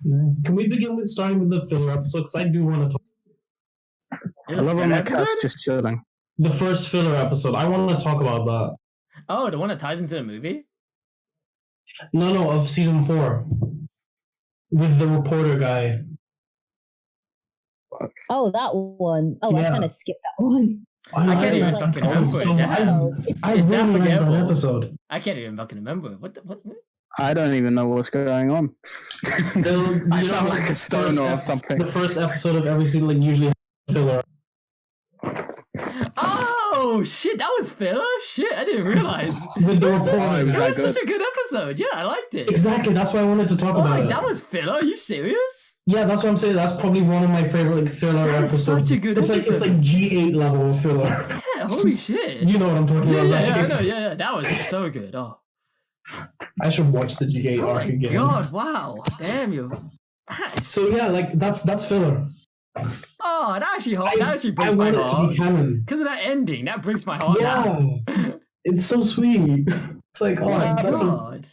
Can we begin with starting with the filler episode? Because I do want to talk. I love when my cat's just chilling. The first filler episode. I want to talk about that. Oh, the one that ties into the movie? No, of season 4. With the reporter guy. Oh, that one. Oh, Yeah. I kind of skipped that one. I can't even fucking remember it. Yeah. I It's really liked that forgettable. episode. I can't even fucking remember it. What? I don't even know what's going on. I sound like a stoner or something. The first episode of every season usually has a filler. Oh shit, that was filler. Shit, I didn't realize. With the reporter it was That guy. was such a good episode. Yeah, I liked it. Exactly, that's why I wanted to talk Oh, about it. that was filler. Are you serious? Yeah, that's what I'm saying. That's probably one of my favorite filler That is episodes. such a good it's episode. like G8 level of filler. Yeah, holy shit. You know what I'm talking Yeah, about. yeah, Zach. I know. Yeah, that was so good. Oh, I should watch the G8 oh arc my again. god! Wow, damn you. So yeah, like that's filler. Oh, that actually I breaks my want it to heart. be canon. Because of that ending, that breaks my heart. Yeah, it's so sweet. It's like, oh, that's God.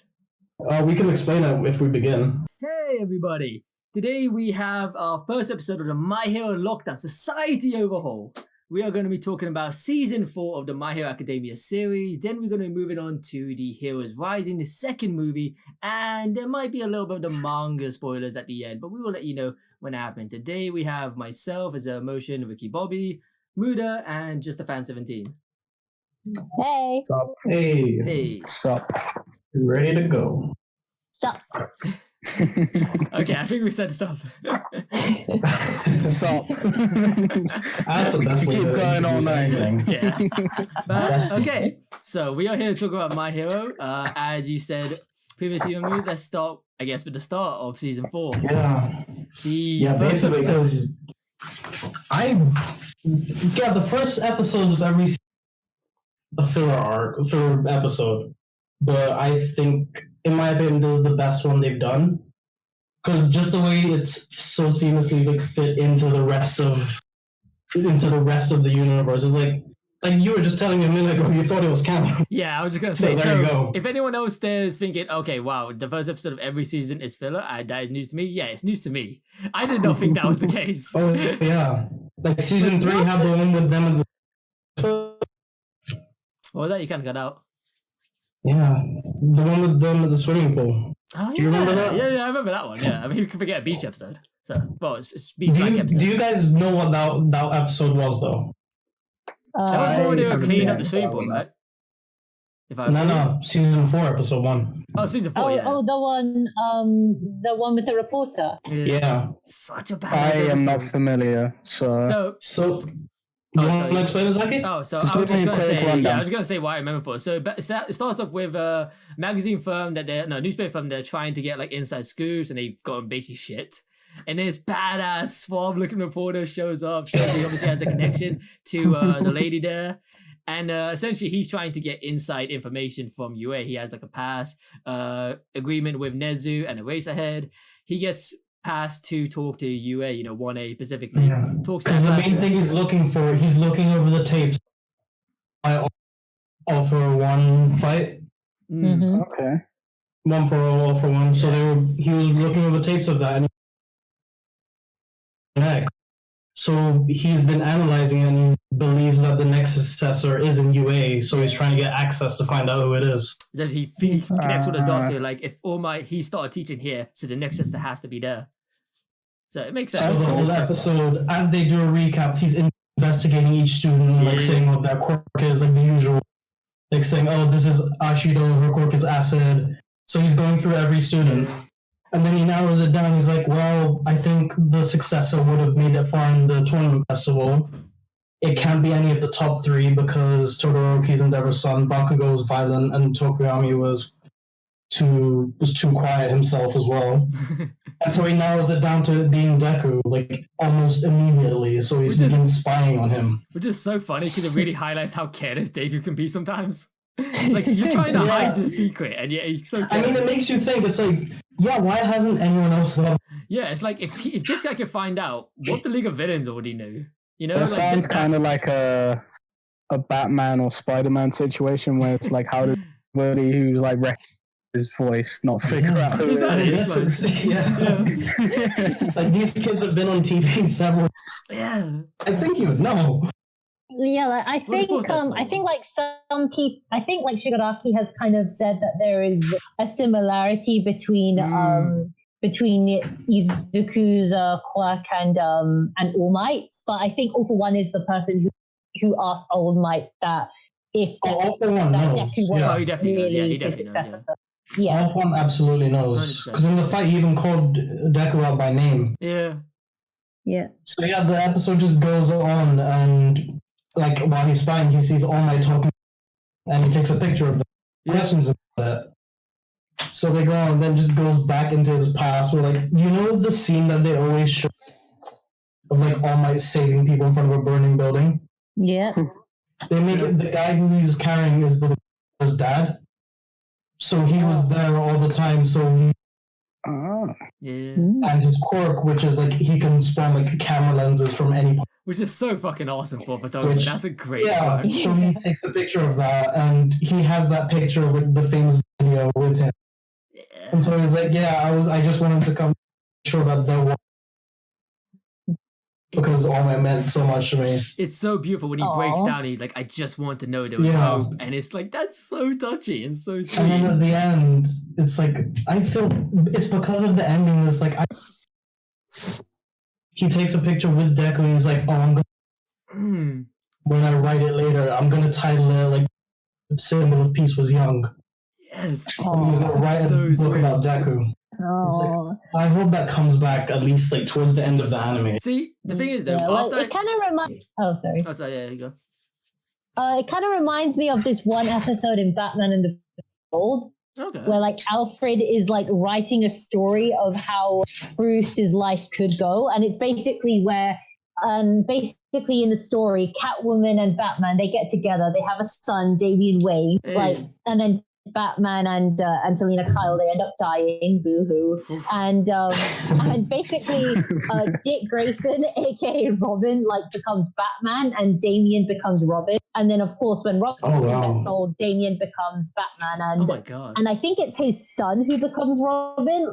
we can explain it if we begin. Hey everybody! Today we have our first episode of the My Hero Lockdown Society Overhaul. We are going to be talking about season 4 of the My Hero Academia series. Then we're going to be moving on to the Heroes Rising, the second movie, and there might be a little bit of the manga spoilers at the end, but we will let you know when it happens. Today we have myself as a Motion, Ricky Bobby, Muda, and just a fan 17. Hey, Stop. Hey, Hey. Sup? ready to go. stop. Okay, I think we said stop. Sup? That's the best You way keep to going all introduce night. anything. Yeah. But okay, so we are here to talk about My Hero. As you said previously on movies, let's start, I guess, with the start of season 4. Yeah. The Yeah, first basically, episode. because the first episodes of every a filler episode, but I think, in my opinion, this is the best one they've done, because just the way it's so seamlessly like fit into the rest of the universe is like you were just telling me a minute ago, you thought it was canon. Yeah, I was just gonna So say. there you So, go. if anyone else there is thinking, okay, wow, the first episode of every season is filler, that is news to me. Yeah, it's news to me. I did not think that was the case. Oh yeah, like season 3 What? had the one with them and the What was that? You kind of got out. yeah, the one with them at the swimming pool. Oh yeah, Do you remember that? Yeah, I remember that one. Yeah, I mean, who can forget a beach episode? So, well, it's beach Do like you, episode. do you guys know what that episode was though? That was when they were haven't cleaning seen up the it, swimming but I pool, know. right? If I No, season 4, episode 1. Oh, season 4, Oh, yeah. oh, the one with the reporter. Yeah. Such a bad I am not episode. familiar, so So, Oh, you want sorry. to explain it, Zaki? Oh, so Just I was give me just a gonna quick say, rundown. yeah, I was gonna say why I remember for. So it starts off with a magazine firm newspaper firm. They're trying to get like inside scoops, and they've gotten basically shit. And this badass swab-looking reporter shows up. He obviously has a connection to the lady there. And essentially, he's trying to get inside information from UA. He has like a pass agreement with Nezu and Eraserhead. He gets passed to talk to UA, 1A specifically. Yeah. Talks to Because the Atlas. main thing he's looking over the tapes. I offer one fight, Mm. okay. one for all for one. So he was looking over tapes of that, and so he's been analyzing it, and he believes that the next successor is in UA. So he's trying to get access to find out who it is. That he connects with the dots here. Like, if he started teaching here, so the next sister has to be there. So it makes So sense. the whole episode, as they do a recap, he's investigating each student, like saying what their quirk is, like the usual, like saying, "Oh, this is Ashido, her quirk is acid." So he's going through every student, and then he narrows it down. He's like, "Well, I think the successor would have made it far in the tournament festival. It can't be any of the top 3 because Todoroki's Endeavor's son, Bakugo was violent, and Tokuyami was too quiet himself as well." And so he narrows it down to it being Deku, like almost immediately. So he's been spying on him. Which is so funny because it really highlights how careless Deku can be sometimes. Like, he's trying to hide the secret, and yet he's so I careless. mean, it makes you think. It's like, yeah, why hasn't anyone else thought? Yeah, it's like if this guy could find out what the League of Villains already knew, That like, sounds kind of like a Batman or Spider-Man situation where it's like, how did somebody who's like his voice, not figure out who Exactly. it That's It's insane, yeah. Yeah. Like these kids have been on TV several. Yeah. I think you would know. Yeah, like, I Well, the think sports festival I think was. like some people, I think like Shigaraki has kind of said that there is a similarity between between Izuku's quirk and All Might, but I think All for One is the person who asked All Might that if All for One that knows. Deku was Oh, he definitely knows. Yeah, he really his definitely knows. successor. Yeah. Yeah. All for One absolutely knows 100%. because in the fight he even called Deku out by name. Yeah. Yeah. So yeah, the episode just goes on, and like while he's spying, he sees All Might talking, and he takes a picture of the Yeah. questions about it. So they go on, and then just goes back into his past. Where like the scene that they always show of like All Might saving people in front of a burning building. Yeah. They make it the guy who he's carrying is his dad. So he was there all the time. So he Yeah. and his quirk, which is like he can spawn like camera lenses from any point. Which is so fucking awesome for photography. Which- That's a great Yeah, quirk. so he takes a picture of that, and he has that picture of like, the famous video with him. And so he's like, "Yeah, I just wanted to come sure that there was because All Might meant so much to me." It's so beautiful when he breaks Aw. down. He's like, I just want to know there was Yeah. hope, and it's like that's so touchy and so And sweet. then at the end, it's like I feel it's because of the ending. It's like he takes a picture with Deku, and he's like, "Oh, I'm gonna Mm. when I write it later, I'm gonna title it like symbol of peace was young." Yes. And he's gonna write so a book sweet. about Deku. Oh. I hope that comes back at least like towards the end of the anime. See, the thing is though, Yeah, well, after it kind of reminds. Oh, sorry. oh, sorry, yeah, there you go. It kind of reminds me of this one episode in Batman and the Overhauled, Okay. where like Alfred is like writing a story of how Bruce's life could go, and it's basically where basically in the story, Catwoman and Batman, they get together, they have a son, Damian Wayne, Hey. like, and then Batman and Selena Kyle, they end up dying, boo-hoo. And basically Dick Grayson, aka Robin, like becomes Batman, and Damian becomes Robin. And then of course when Robin gets old, Damian becomes Batman, Oh and my god. and I think it's his son who becomes Robin.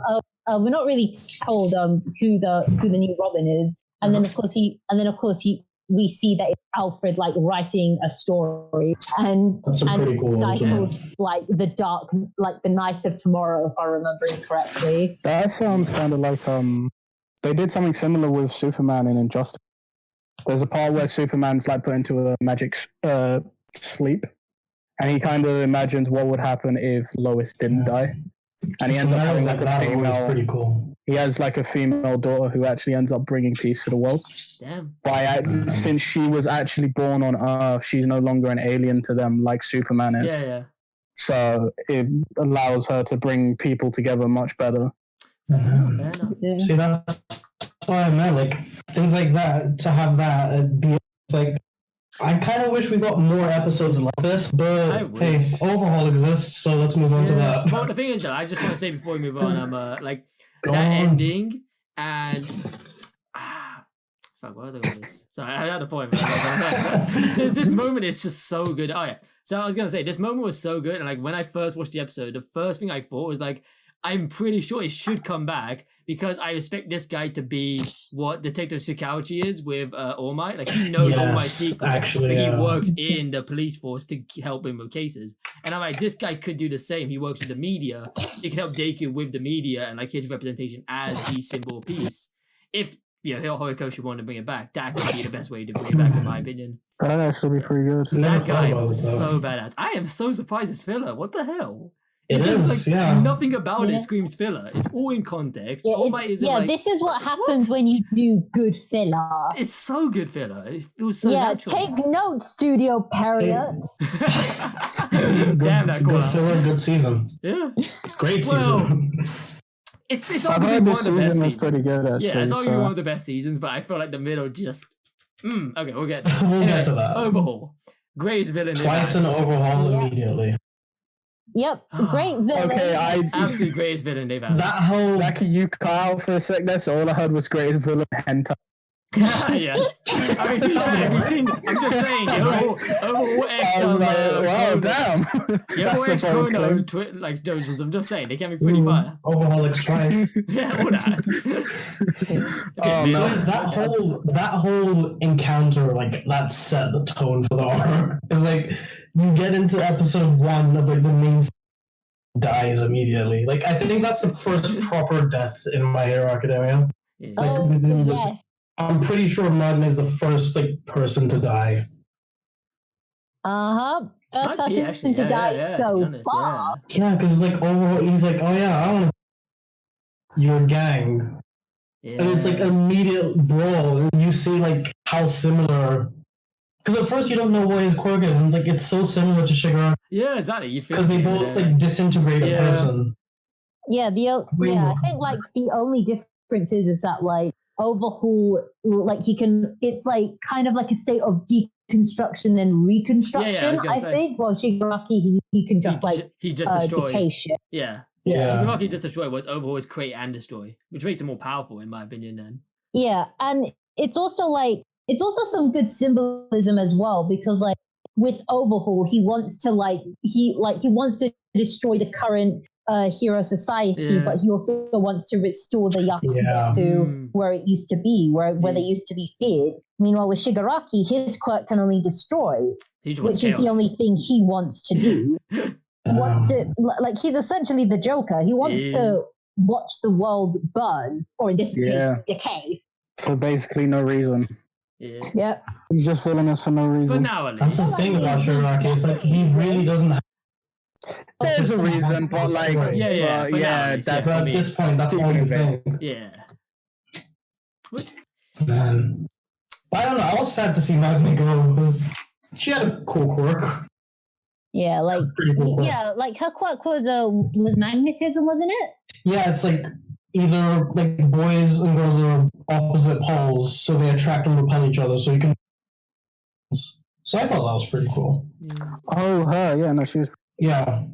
We're not really told who the new Robin is. And then of course we see that it's Alfred like writing a story, and That's a pretty it's cool one, titled like the Night of Tomorrow, if I'm remembering correctly. That sounds kind of like they did something similar with Superman in Injustice. There's a part where Superman's like put into a magic sleep, and he kind of imagines what would happen if Lois didn't die, and he ends up having like a female. Pretty cool. He has like a female daughter who actually ends up bringing peace to the world. Damn. Since she was actually born on Earth, she's no longer an alien to them like Superman is. Yeah, yeah. So it allows her to bring people together much better. Fair enough. Yeah. See, that's why I meant like things like that. To have that be like, I kind of wish we got more episodes like this. I But hey, wish. Overhaul exists, so let's move on to Yeah. that. Well, the thing is, though, I just want to say before we move on, like Go that on. ending and fuck, what was I going to So I had a point. So this moment is just so good. Oh yeah. So I was gonna say this moment was so good, and like when I first watched the episode, the first thing I thought was like, I'm pretty sure it should come back because I expect this guy to be what Detective Tsukauchi is with All Might. Like he knows All Might's secrets, actually, but he yeah. works in the police force to help him with cases. And I'm like, this guy could do the same. He works with the media. He can help Deku with the media and like his representation as the symbol of peace. If Horikoshi wanted to bring it back, that could be the best way to bring it back, in my opinion. That'd actually be pretty good. Never That thought guy about was it, though. so badass. I am so surprised it's filler. What the hell? It does, is, yeah. Nothing about Yeah. it screams filler. It's all in context. Yeah, All Might isn't yeah, like, this is what happens when you do good filler. it's so good filler. It feels so Yeah, natural. take note, Studio Period. Damn that Good call. filler, good season. Yeah. Great Well, season. It's I've arguably heard one this of the best season was seasons. pretty good, actually. Yeah, it's arguably so- one of the best seasons, but I feel like the middle just... okay, we'll get there. We'll Anyway, get to that. Overhaul. Greatest villain Twice they've an had. Overhaul Yeah. immediately. Yep, great villain. Okay, Absolute greatest villain they've had. That whole Zaki, you cut out for a sec there, so all I heard was greatest villain hentai. Yes. I mean, to be fair, have you seen? I'm just saying, the overall X. I was like, wow, damn. The That's overall a X bold chrono claim. like dojos. I'm just saying, they can be pretty fire. Overhauled twice. Yeah, all that. Oh, maybe So no. that whole encounter, like that set the tone for the arc. It's like you get into episode 1 of like the main dies immediately. Like I think that's the first proper death in My Hero Academia. Yeah. Like Oh, within this, yes. I'm pretty sure Magna is the first like person to die. First Might be, person actually. to Yeah, die yeah, to be so honest, far. Yeah, because like overall, he's like, oh yeah, I want your gang, Yeah. and it's like immediate brawl. And you see like how similar. Because at first you don't know what his quirk is, and like it's so similar to Shigaraki Yeah, exactly. You'd because they think, both like disintegrate a Yeah. person. Yeah, I think like the only difference is that like Overhaul, like he can, it's like kind of like a state of deconstruction and reconstruction. gonna I say. think. Well, Shigaraki, he can just he just destroy. decay shit. Yeah. Yeah. Shigaraki just destroy, whereas Overhaul is create and destroy, which makes it more powerful in my opinion. Then. Yeah, and it's also some good symbolism as well because like with Overhaul, he wants to destroy the current hero society, Yeah. but he also wants to restore the Yakuza Yeah. to where it used to be, where they used to be feared. Meanwhile, with Shigaraki, his quirk can only destroy, He just wants which is the chaos. only thing he wants to do. He wants to, like, he's essentially the Joker. He wants to watch the world burn, or in this case, decay. For basically no reason. Yeah. Yep. He's just feeling us for no For reason. now, at That's least. the thing about Shigaraki. It's like he really doesn't. Have There's a reason, but like, Yeah, for now, at least, that's but at this point, that's all you think. Yeah. What? Man, I don't know. I was sad to see Magna go because she had a cool quirk. Yeah, like Pretty cool quirk. yeah, like her quirk was magnetism, wasn't it? Yeah, it's like either like boys and girls are opposite poles, so they attract and repel each other. So you can. So I thought that was pretty cool. Oh, her, yeah, no, she was. Yeah,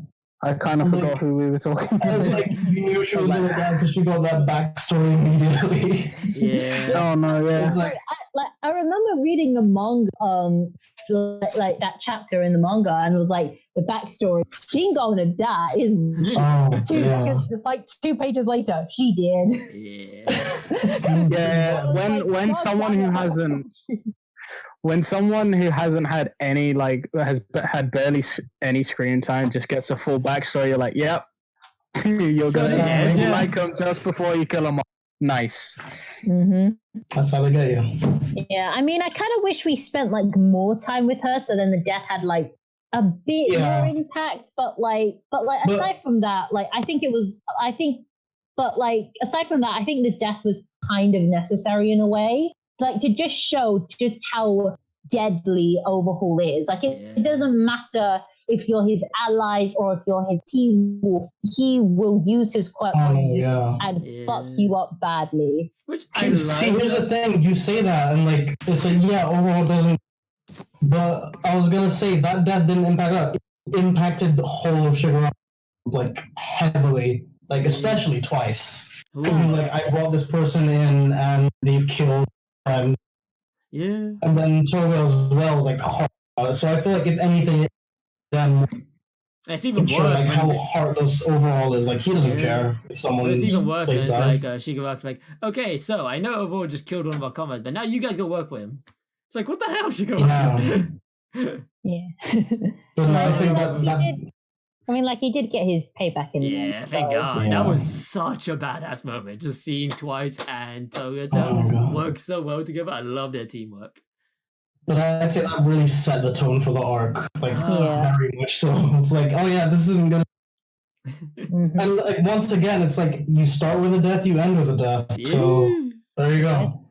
I kind of forgot who we were talking I was about. like, you knew she was gonna die because she got that backstory immediately. Yeah. Oh no, yeah. It's like, I remember reading the manga, like that chapter in the manga, and it was like the backstory. She's gonna die, isn't she? Like 2 pages later, she did. Yeah. Yeah, when someone who hasn't had any has had barely any screen time just gets a full backstory, you're like, yep, you're gonna like him just before you kill him. Nice. Mm-hmm. that's how they get you. Yeah, I mean, I kind of wish we spent like more time with her, so then the death had like a bit more impact. But aside from that, like aside from that, I think the death was kind of necessary in a way, like to just show just how deadly Overhaul is. Like it doesn't matter if you're his allies or if you're his team wolf, he will use his quirk on you and fuck you up badly. Which I like. See, here's the thing: you say that, and like it's like, yeah, Overhaul doesn't. But I was gonna say that didn't impact us. It impacted the whole of Shigaraki like heavily, like especially twice. Because he's like, I brought this person in and they've killed a friend. Yeah. And then Togo as well was like hard about it. So I feel like if anything, then it's even show worse like when how heartless Overhaul is. Like he doesn't care if someone. It's even worse when it's dies. like Shigaraki's like, okay, so I know Overhaul just killed one of our comrades, but now you guys go work with him. It's like, what the hell, Shigaraki? Yeah. But no, I think that I mean, like he did get his payback in the end. Yeah, thank God. That was such a badass moment. Just seeing Twice and Togeto work so well together. I love their teamwork. But I'd say that really set the tone for the arc, like very much so. It's like, oh yeah, this isn't gonna. And like once again, it's like you start with a death, you end with a death. Yeah. So there you go.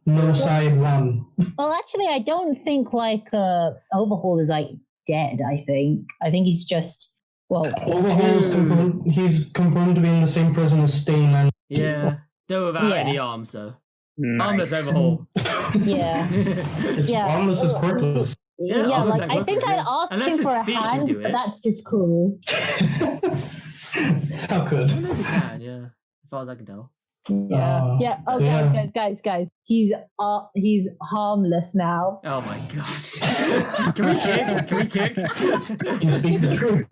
No side one. Well, actually, I don't think like Overhaul is like dead. I think he's just Overhaul is he's confirmed to be in the same prison as Stain and though without any arms, so armless Overhaul. It's armless is quirkless. Yeah, like I think I'd ask him for a hand, but that's just cool. How could? I don't know if he can, as far as I can tell. Yeah. Oh, guys. He's harmless now. Oh my god. Can we kick? You speak the truth.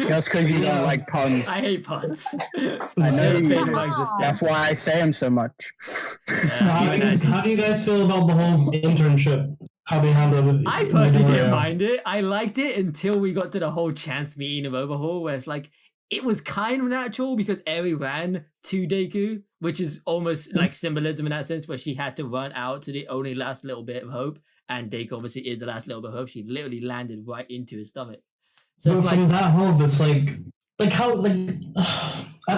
Just because you don't like puns. I hate puns. I know It's you bane of do. my existence. That's why I say them so much. So how do you guys feel about the whole internship? How they handled it? I personally didn't mind it. I liked it until we got to the whole chance meeting of Overhaul, where it's like, it was kind of natural because Eri ran to Deku, which is almost like symbolism in that sense, where she had to run out to the only last little bit of hope, and Deku obviously is the last little bit of hope. She literally landed right into his stomach. So but it's from like, that hope, it's like how I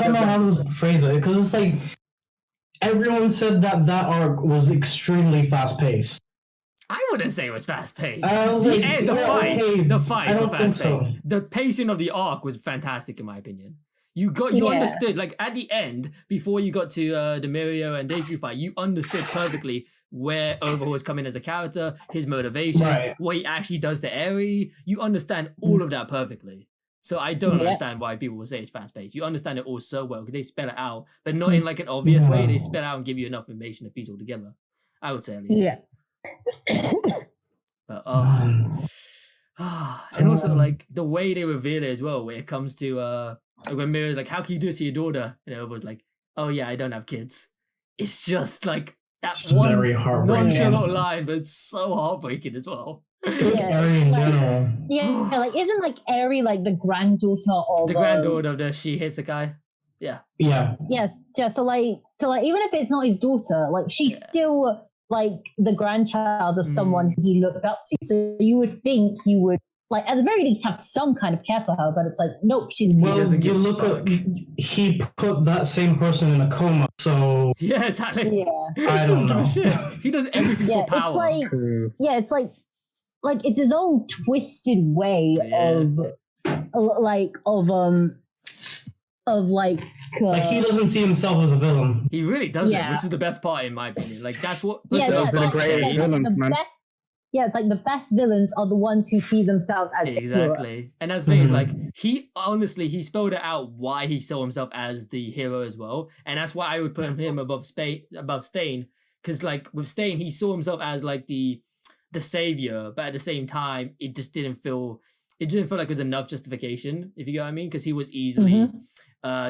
don't know how to phrase it, because it's like everyone said that arc was extremely fast paced. I wouldn't say it was fast paced. The fights were fast paced. The pacing of the arc was fantastic in my opinion. You understood, like at the end, before you got to the Mirio and Deku fight, you understood perfectly where Overhaul was coming as a character, his motivations, what he actually does to Eri. You understand all of that perfectly. So I don't understand why people will say it's fast paced. You understand it all so well because they spell it out, but not in like an obvious way. They spell out and give you enough information to piece all together. I would say at least. Yeah. But and also like the way they reveal it as well, when it comes to when Mirror's like, how can you do it to your daughter? And it was like, oh yeah, I don't have kids. It's just like that very nonchalant line, but it's so heartbreaking as well. Eri in general. Yeah, like isn't like Eri like the granddaughter of the granddaughter of the Shihisakai? Yeah. Yes. Yeah. So like even if it's not his daughter, like she's still like the grandchild of someone he looked up to. So you would think he would like at the very least have some kind of care for her, but it's like nope, she's he put that same person in a coma. So yeah, exactly. Yeah. I don't know. He does everything for power. It's like it's his own twisted way of like he doesn't see himself as a villain. He really doesn't, which is the best part in my opinion. Like that's what those are the greatest villains, man. It's like the best villains are the ones who see themselves as exactly. hero. And that's the thing is like he spelled it out why he saw himself as the hero as well. And that's why I would put him above Stain. Because like with Stain, he saw himself as like the savior, but at the same time, it just didn't feel like it was enough justification, if you get what I mean, because he was easily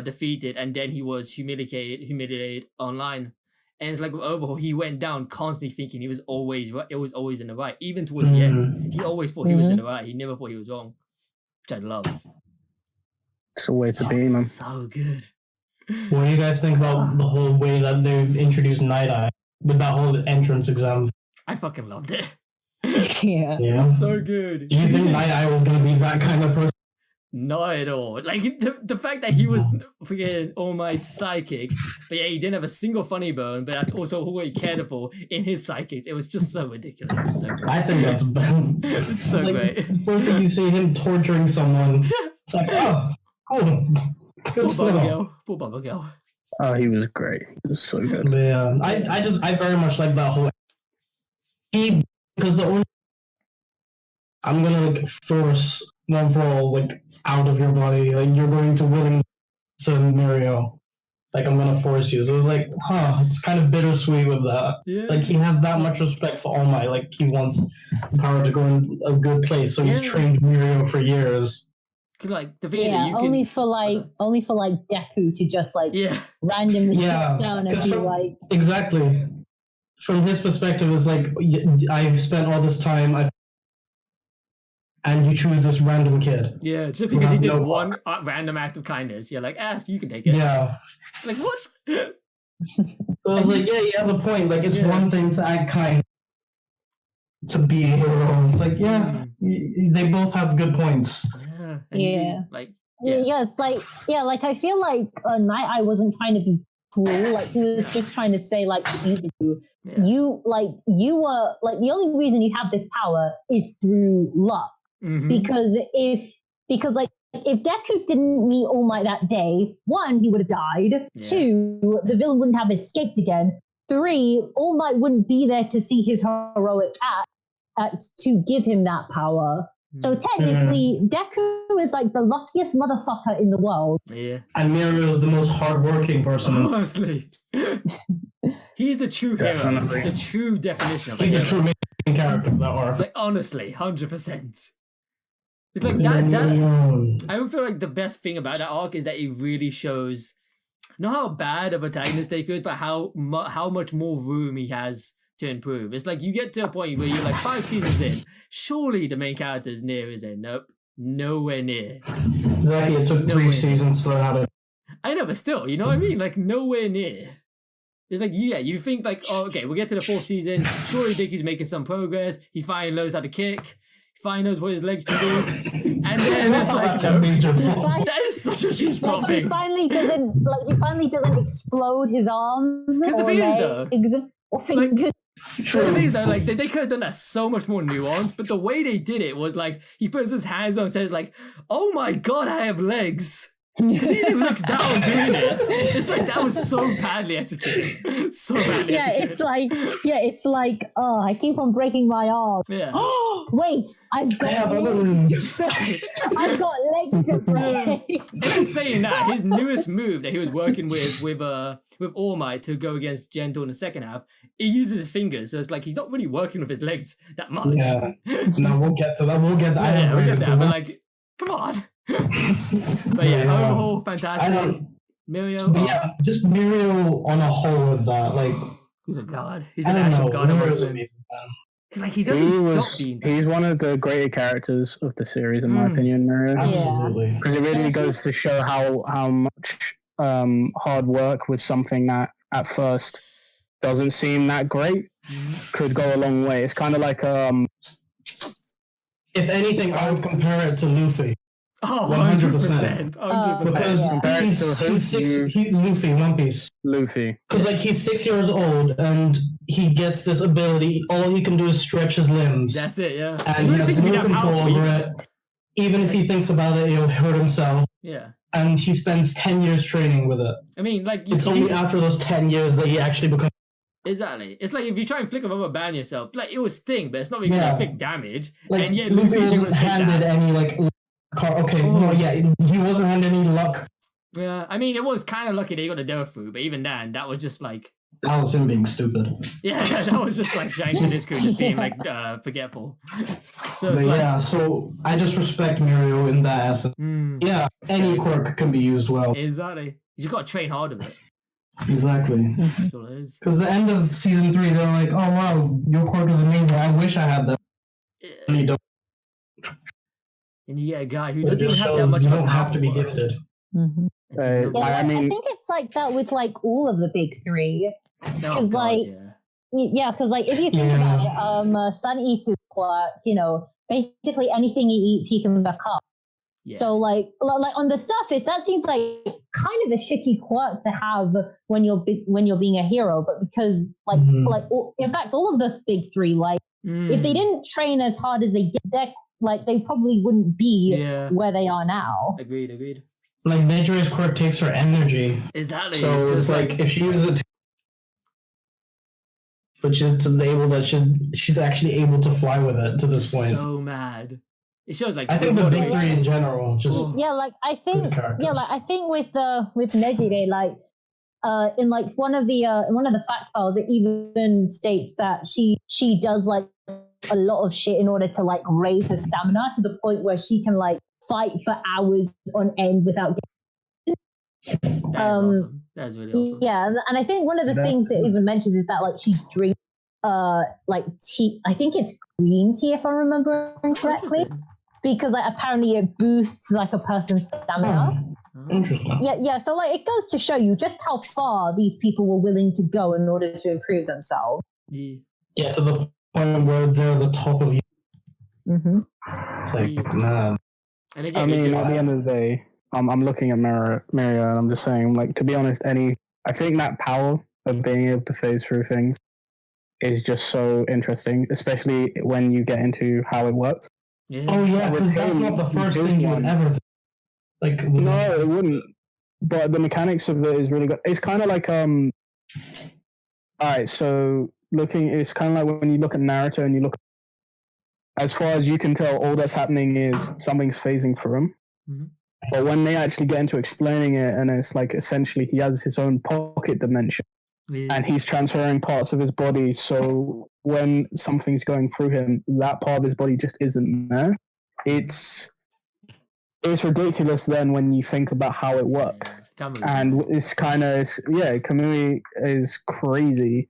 defeated, and then he was humiliated online. And it's like with Overhaul, he went down constantly thinking he was always right. It was always in the right. Even towards the end, he always thought he was in the right. He never thought he was wrong, which I love. It's a way to be, man. So good. What do you guys think about the whole way that they introduced Night Eye with that whole entrance exam? I fucking loved it. Yeah. So good. Do you think Night Eye was going to be that kind of person? Not at all. Like the fact that he was freaking All Might's psychic, but yeah, he didn't have a single funny bone, but that's also who he cared for in his psychic. It was just so ridiculous. It's so great. I think that's bad. It's so great. First thing you see him torturing someone, it's like, Poor Bubba Girl. Oh, he was great. He was so good. But yeah, I very much like that whole. Because the only I'm gonna like force one for all like out of your body, like you're going to willing to Mirio, like I'm gonna force you. So it was like, it's kind of bittersweet with that. Yeah. It's like he has that much respect for All Might, like he wants the power to go in a good place. So he's trained Mirio for years. Like the video, only for Deku to just like randomly sit down and be like exactly. From his perspective, it's like I've spent all this time, and you choose this random kid. Yeah, just because he did one random act of kindness, you're like, you can take it. Yeah. Like what? So I was like, he has a point. Like it's one thing to act kind, to be a hero. It's like, they both have good points. Like I feel like Night Eye wasn't trying to be cruel, like he was just trying to say like you were like the only reason you have this power is through luck, because if Deku didn't meet All Might that day, 1, he would have died, 2, the villain wouldn't have escaped again, 3, All Might wouldn't be there to see his heroic act to give him that power. So technically, Deku is like the luckiest motherfucker in the world. Yeah. And Mirio is the most hardworking person. Honestly. He's the true Definitely. hero. The true definition of a He's hero. the true main character of that arc. Like, honestly, 100%. It's like that. I would feel like the best thing about that arc is that it really shows not how bad of a protagonist Deku is, but how much more room he has to improve. It's like you get to a point where you're like 5 seasons in, surely the main character is near his end. Nope, nowhere near. Exactly, it took 3 seasons to learn how to. I know, but still, you know what I mean? Like, nowhere near. It's like, yeah, you think like, oh, okay, we'll get to the 4th season. Surely Dicky's making some progress. He finally knows how to kick. He finally knows what his legs can do. And then it's like, That's a major that is such a huge Like he finally doesn't explode his arms the or thing is, though, legs or fingers. The thing is, though, like they could have done that so much more nuanced, but the way they did it was like he puts his hands on and says like, "Oh my god, I have legs." Because he even looks down doing it. It's like that was so badly executed. So badly executed. It's like, oh, I keep on breaking my arm. Yeah. Wait, I've got legs. I've got legs to break. And then saying that, his newest move that he was working with All Might to go against Gentle in the second half, he uses his fingers, so it's like he's not really working with his legs that much. Yeah. No, we'll get to that. We'll get that. Yeah, we'll get that. But like, come on. But yeah, overall, fantastic. Mirio. But yeah, just Mirio on a whole with that. Like, he's a god. He's an actual god. Like he doesn't stop being. He's one of the greater characters of the series, in my opinion, Mirio. Absolutely. Because it really goes to show how much hard work with something that at first doesn't seem that great could go a long way. It's kind of like if anything, I would compare it to Luffy. Oh, 100%. 100%. Because he's Luffy, One Piece. Luffy. Because like he's 6 years old and he gets this ability. All he can do is stretch his limbs. That's it, yeah. And he has no control over it. Even if he thinks about it, he'll hurt himself. Yeah. And he spends 10 years training with it. I mean, like it's only after those 10 years that he actually becomes. Exactly. It's like if you try and flick a rubber band yourself, like it will sting, but it's not really gonna inflict damage. Like, and yet Luffy wasn't handed any like. He wasn't handed any luck. Yeah, I mean, it was kind of lucky they got the Devil through, but even then, that was just like. That was him being stupid. Yeah, that was just like Shanks and his crew just being like forgetful. So it's so I just respect Mirio in that essence. Yeah, any quirk can be used well. Exactly. You got to train hard with it. Exactly. That's all it is. Because the end of season 3, they're like, "Oh wow, your quirk is amazing. I wish I had that." And you don't. And you get a guy who doesn't even have that much. You don't have to be gifted. Mm-hmm. I think it's like that with like all of the big 3. Because because like if you think about it, Sun Eater's quirk, basically anything he eats, he can become. Yeah. So like on the surface, that seems like kind of a shitty quirk to have when you're being a hero. But because in fact, all of the big 3, like if they didn't train as hard as they did, they probably wouldn't be where they are now. Agreed. Like Nejire's quirk takes her energy. Exactly. So it's like if she uses it, which is to enable that she's actually able to fly with it to this point. So mad. It shows like I think the big 3 in general just I think with Nejire, like in like one of the fact files, it even states that she does like a lot of shit in order to like raise her stamina to the point where she can like fight for hours on end without getting. That is awesome. That's really awesome. Yeah, and I think one of the things that it even mentions is that like she drinks like tea. I think it's green tea if I'm remembering correctly, because like apparently it boosts like a person's stamina. Interesting. Yeah. So like it goes to show you just how far these people were willing to go in order to improve themselves. Yeah, to the point where they're the top of you. Mm-hmm. It's like, man. And again, at the end of the day, I'm looking at Mirio and I'm just saying, like, to be honest, I think that power of being able to phase through things is just so interesting, especially when you get into how it works. Yeah. Oh yeah, because that's not the first thing you would ever think. Like, no, it wouldn't. But the mechanics of it is really good. It's kind of like all right, so it's kind of like when you look at Naruto and you look as far as you can tell, all that's happening is something's phasing through him. Mhm. But when they actually get into explaining it, and it's like essentially he has his own pocket dimension, Yeah. and he's transferring parts of his body. So when something's going through him, that part of his body just isn't there. It's ridiculous then when you think about how it works. And it's kind of, Kamui is crazy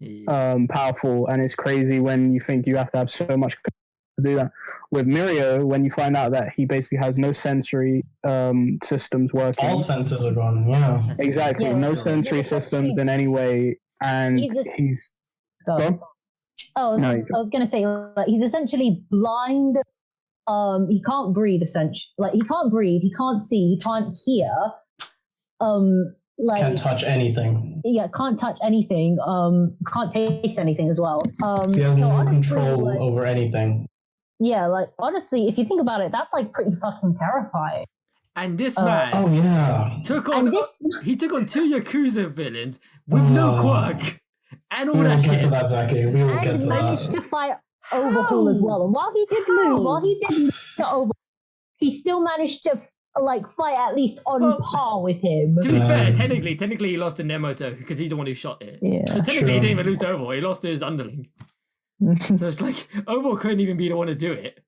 powerful, and it's crazy when you think you have to have so much to do that. With Mirio, when you find out that he basically has no sensory systems working. All senses are gone, yeah. Exactly, Yeah, no it's- sensory systems in any way, and he's... Go. Go? Oh, No, I you go. was gonna say, like, he's essentially blind. He can't breathe. Essentially, like he can't breathe. He can't see. He can't hear. Like Can't touch anything. yeah, can't touch anything. Can't taste anything as well. He has so no honestly, control like, over anything. yeah, like honestly, if you think about it, that's like pretty fucking terrifying. And this man Oh yeah. took on And this, he took on 2 Yakuza villains with no quirk and all We will that get shit. to that, Zaki. We will get and to managed that. to fight Overhaul as well. And while he did lose to Overhaul, he still managed to like fight at least on Well, par with him. To be fair, technically he lost to Nemoto because he's the one who shot it. Yeah. So technically he didn't even lose to Overhaul, he lost to his underling. So it's like Overhaul couldn't even be the one to do it.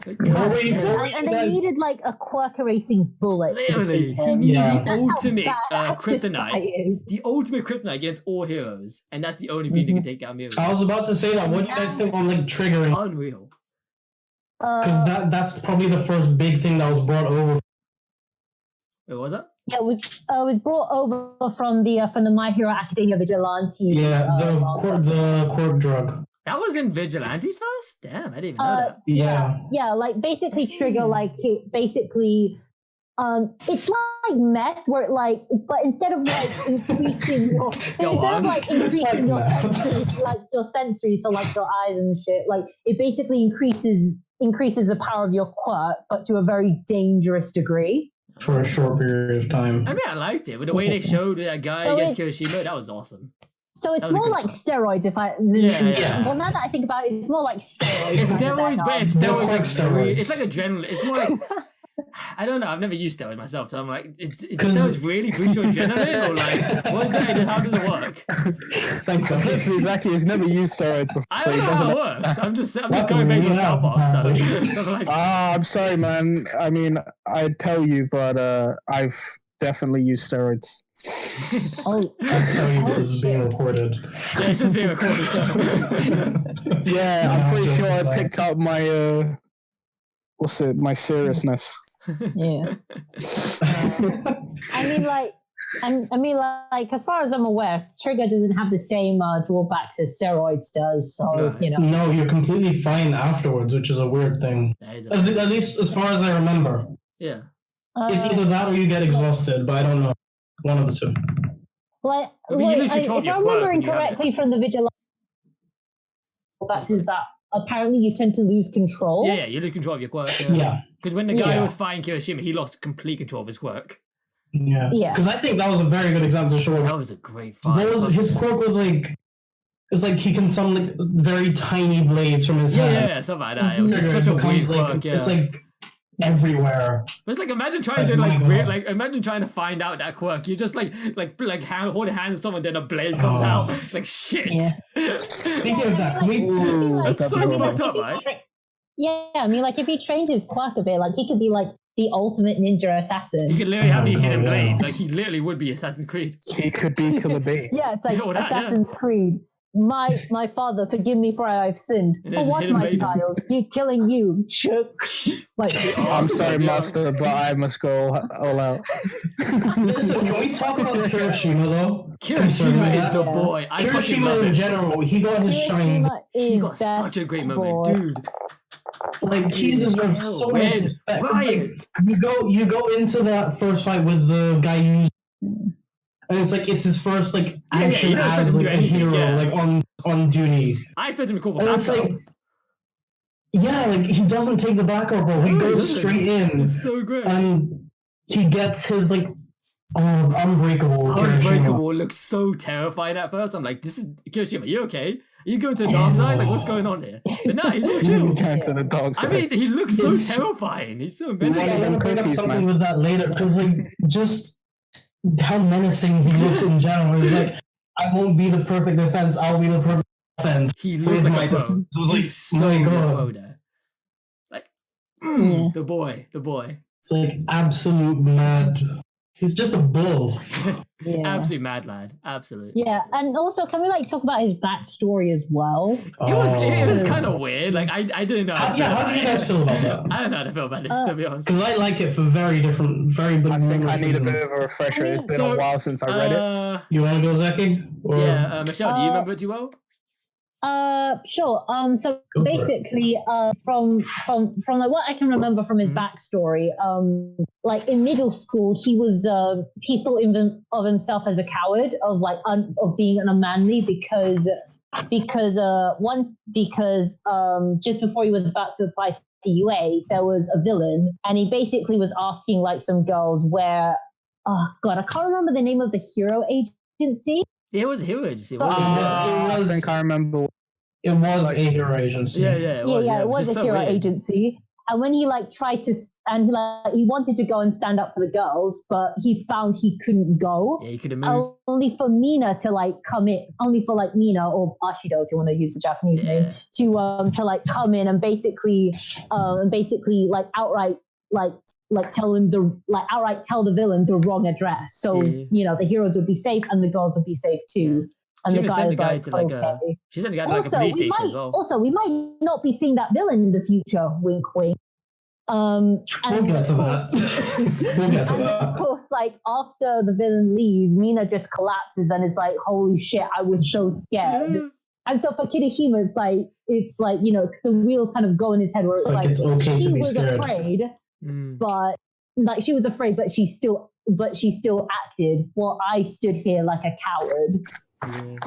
Like, What God were you- damn. what were And you they guys- needed like a quirk erasing bullet. to Literally, defeat he him. needed Yeah. the That's how ultimate badass this guy kryptonite. is. The ultimate kryptonite against all heroes. And that's the only thing that can take down Mirio. I was about to say that. What do you guys think on like triggering? Unreal. Because that's probably the first big thing that was brought over. Wait, what was that? Yeah, it was brought over from the My Hero Academia Vigilante. Yeah, manga. the quirk drug. That was in Vigilantes first? Damn, I didn't even know that. Yeah, like basically trigger like it basically it's like meth where it like but instead of like increasing your increasing your meth. sensory, like your sensory, so like your eyes and shit, like it basically increases the power of your quirk, but to a very dangerous degree. For a short period of time. I mean, I liked it. With the way they showed that guy So against Kirishima, that was awesome. So it's That was a more good like part. steroids. If I Yeah. Well, now that I think about it, it's more like steroids. It's rather steroids, than, but if They're steroids like like steroids. it's like adrenaline. It's more like I don't know. I've never used steroids myself, so I'm like, is 'Cause- steroids really boost your adrenaline, or like what is it? How does it work? Thank God. Literally, Zaki has never used steroids before, I so don't he know how doesn't it know. works. I'm just Luckily, going based on we South have, Park stuff. apparently. So I'm like, I'm sorry, man. I mean, I'd tell you, but I've definitely used steroids. Oh, I'll tell you this is being recorded. yeah, this is being recorded. So. Yeah, I'm pretty sure I Like- picked up my my seriousness. yeah. I mean, like, as far as I'm aware, Trigger doesn't have the same drawbacks as steroids does. So Right. you know, No, you're completely fine afterwards, which is a weird thing. That is At least as far as I remember. yeah. It's either that or you get exhausted, but I don't know. One of the two. like, I mean, you lose control of if your I'm quirk remembering when you have it. correctly from the vigilante, is that apparently you tend to lose control. Yeah, you lose control of your quirk. Yeah. Because when the guy Yeah. was fighting Kirishima, he lost complete control of his quirk. Yeah. Yeah. Because I think that was a very good example to show That was a great fight. what was his quirk was like. It's like he can summon like very tiny blades from his Yeah, hand. yeah, something like that. It was just Trigger such a becomes, weird like, quirk. Yeah. It's like everywhere. But it's like imagine trying to Like, like my God. like imagine trying to find out that quirk. You just like holding hands with someone, then a blade comes Oh. out. Like shit. Yeah. Speaking of that, Like, Ooh, That's so I mean, fucked like, up, if he right? Yeah, I mean, like if he trained his quirk a bit, like he could be like the ultimate ninja assassin. He could literally have the Oh, hidden yeah. blade. Like he literally would be Assassin's Creed. He could be Killer B. Yeah, it's like Yeah, well, that, yeah. Assassin's Creed. My father, forgive me for I've sinned. And For there's what, hidden my blade. child? You killing you, shook. Like, I'm sorry, Yeah. master, but I must go all out. Listen, can we talk about Kirishima though? Kirishima is the Yeah. boy. I fucking love Kirishima in him. general, he got his shine. Hiroshima He is got such a great best moment, boy. dude. Like he deserves so much Red, respect. Riot. You go into that first fight with the guy you and it's like it's his first like Yeah, you action don't expect as him to like do a anything, hero, yeah. like on duty. I expect him to call for And it's backup. like yeah, like he doesn't take the back up, bro. He No, he goes doesn't. straight in It's so great. and he gets his like unbreakable. Kirishima. Unbreakable looks so terrifying at first. I'm like, this is Kirishima, you okay? you going to the dark side? Like, what's going on here? But no, he's all chill. Turn to the dark I side. mean, he looks so It's- terrifying. He's so One of menacing. them I'm gonna bring up cookies, something man. with that later because like just how menacing he looks in general. It's like I won't be the perfect defense. I'll be the perfect offense. He looked With like a my pro. defense. It was like, He's so my the God. pro there. Like, Yeah. the boy. It's like absolute mad. He's just a bull. Yeah. Absolute mad lad. Absolute. Yeah, and also can we like talk about his backstory as well? It was Oh. kind of weird. Like I didn't know. How, yeah, how do you guys feel about that? I don't know how to feel about this, to be honest. Because I like it for very I think I need a bit reasons. of a refresher. It's been So, a while since I read it. You want to go, Zaki? Or Yeah, Michelle, do you Uh, remember it too well? Sure. So Go for it. basically, from like what I can remember from his Mhm. backstory, like in middle school, he was he thought of himself as a coward, of being an unmanly because just before he was about to apply to UA, there was a villain, and he basically was asking like some girls where, oh god, I can't remember the name of the hero agency. Yeah, it was a hero agency. But- wasn't it? it I was- think I remember. It was a hero agency. Yeah, It was just a so hero weird. agency. And when he like tried to, and he wanted to go and stand up for the girls, but he found he couldn't go. Yeah, you could have moved. Only for Mina to like come in, only for like Mina or Ashido, if you want to use the Japanese name, to like come in and basically like outright tell the villain the wrong address. So Yeah. the heroes would be safe and the girls would be safe too. And She the even guy sent was the guy like, to like okay. she sent the guy to like a Also, police we station as well. might not be seeing that villain in the future. Wink, wink. We'll And get to of that. course- We'll get to and of that. course, like after the villain leaves, Mina just collapses and is like, "Holy shit! I was so scared." Yeah. And so for Kirishima, it's like the wheels kind of go in his head where it's Like, it's okay to she be was scared. afraid, Mm. but like she was afraid, but she still acted. While I stood here like a coward. Yeah.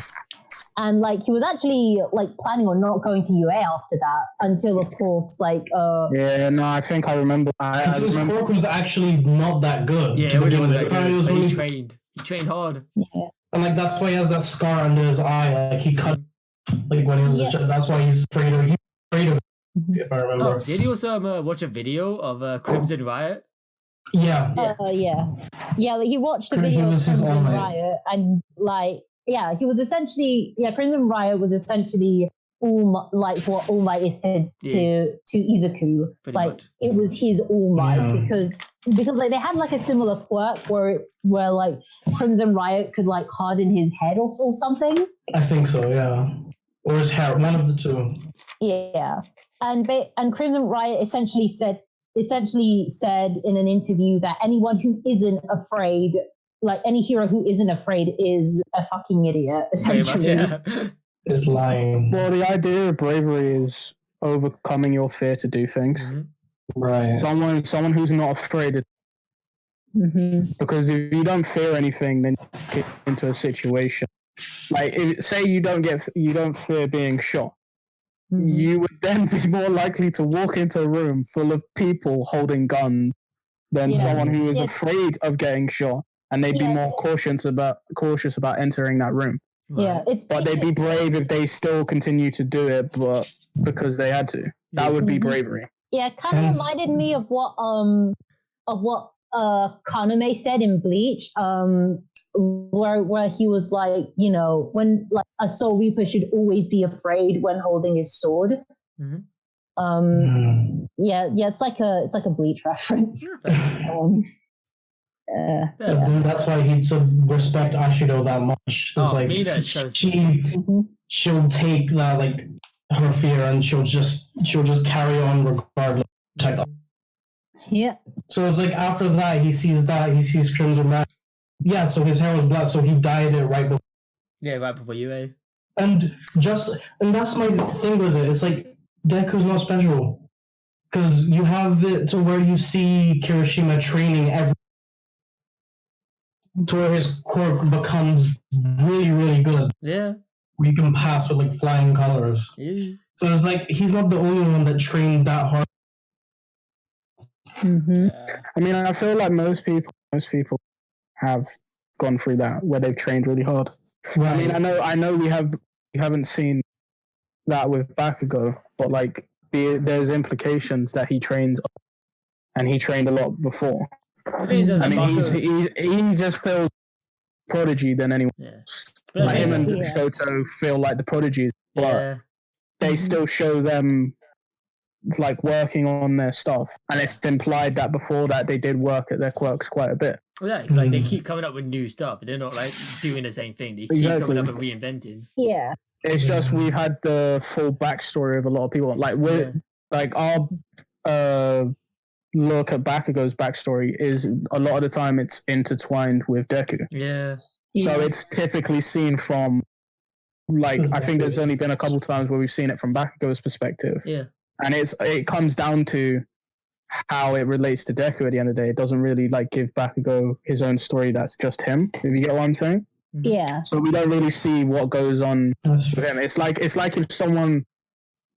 And like he was actually like planning on not going to UA after that until of course Yeah, no, I think I remember. I Because his remember. quirk was actually not that good. Yeah, to it really begin was with. like Apparently it was he really- trained. He trained hard. yeah. And like that's why he has that scar under his eye. Like he cut like when he was Yeah. a child. That's why he's afraid of if I Oh, remember. did you also watch a video of Crimson Riot? Yeah. Yeah, like he watched a He video of was his Crimson own mate. Riot, and like, yeah, he was essentially, Crimson Riot was essentially like what All Might is said to Izuku. Pretty Like much. it was his All Might Yeah. because like they had like a similar quirk where like Crimson Riot could like harden his head or something. I think so, yeah. Or his hair, one of the two. Yeah, and Crimson Riot essentially said in an interview that anyone who isn't afraid, like any hero who isn't afraid, is a fucking idiot. Pretty much, Essentially, yeah. Is lying. Well, the idea of bravery is overcoming your fear to do things. Mhm. Right. Someone who's not afraid, because if you don't fear anything, then you get into a situation. Like, say you don't fear being shot, you would then be more likely to walk into a room full of people holding guns than Yeah. someone who is Yeah. afraid of getting shot, and they'd be Yeah. more cautious about entering that room. Yeah, Right. it's But they'd be brave if they still continue to do it, but because they had to. That would be Mhm. bravery. yeah, kind of Hence- reminded me of what Kaname said in Bleach, where he was like, when like a Soul Reaper should always be afraid when holding his sword. Mhm. Yeah, it's like a Bleach reference. Yeah, fair. Yeah, dude, that's why he'd so respect Ashido that much. It's Oh, like Mina is so she'll take that like her fear and she'll just carry on regardless. Protect- Yeah. So it's like after that he sees Crimson Riot. Yeah, so his hair was black, so he dyed it right before. Yeah, right before UA. And that's my thing with it. It's like Deku's not special because you have it to where you see Kirishima training to where his quirk becomes really, really good. Yeah. Where you can pass with like flying colors. Yeah. So it's like he's not the only one that trained that hard. Yeah. I mean, I feel like most people have gone through that where they've trained really hard. I mean, I know we haven't seen that with Bakugo, but like there's implications that he trained, and he trained a lot before. The thing is, I mean, Bakugo- he just feels prodigy than anyone. yeah. Like him and Yeah. Shoto feel like the prodigies, but Yeah. they still show them like working on their stuff, and it's implied that before that they did work at their quirks quite a bit. Yeah, like they keep coming up with new stuff, but they're not like doing the same thing. They keep coming up and reinventing. Yeah. It's just we've had the full backstory of a lot of people. Like like our look at Bakugo's backstory is a lot of the time it's intertwined with Deku. Yeah. So it's typically seen from like I think there's only been a couple times where we've seen it from Bakugo's perspective. Yeah. And it comes down to how it relates to Deku at the end of the day. It doesn't really like give Bakugo his own story that's just him, if you get what I'm saying. Yeah. So we don't really see what goes on with him. It's like if someone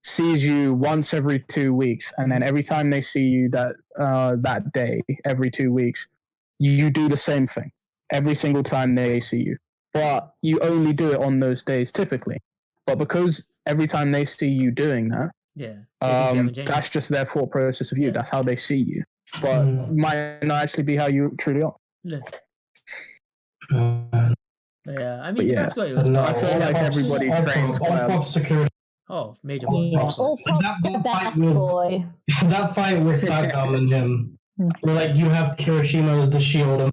sees you once every 2 weeks, and then every time they see you that day, every 2 weeks, you do the same thing every single time they see you. But you only do it on those days typically. But because every time they see you doing that, that's just their thought process of you. Yeah. That's how they see you. But might not actually be how you truly are. Yeah. Yeah, I mean, But yeah, backstory was I fine. feel like everybody trains quite a lot. Oh, major Yeah. props. All props to That Bass fight with- Boy. That fight with Fagam and him, where like you have Kirishima as the shield,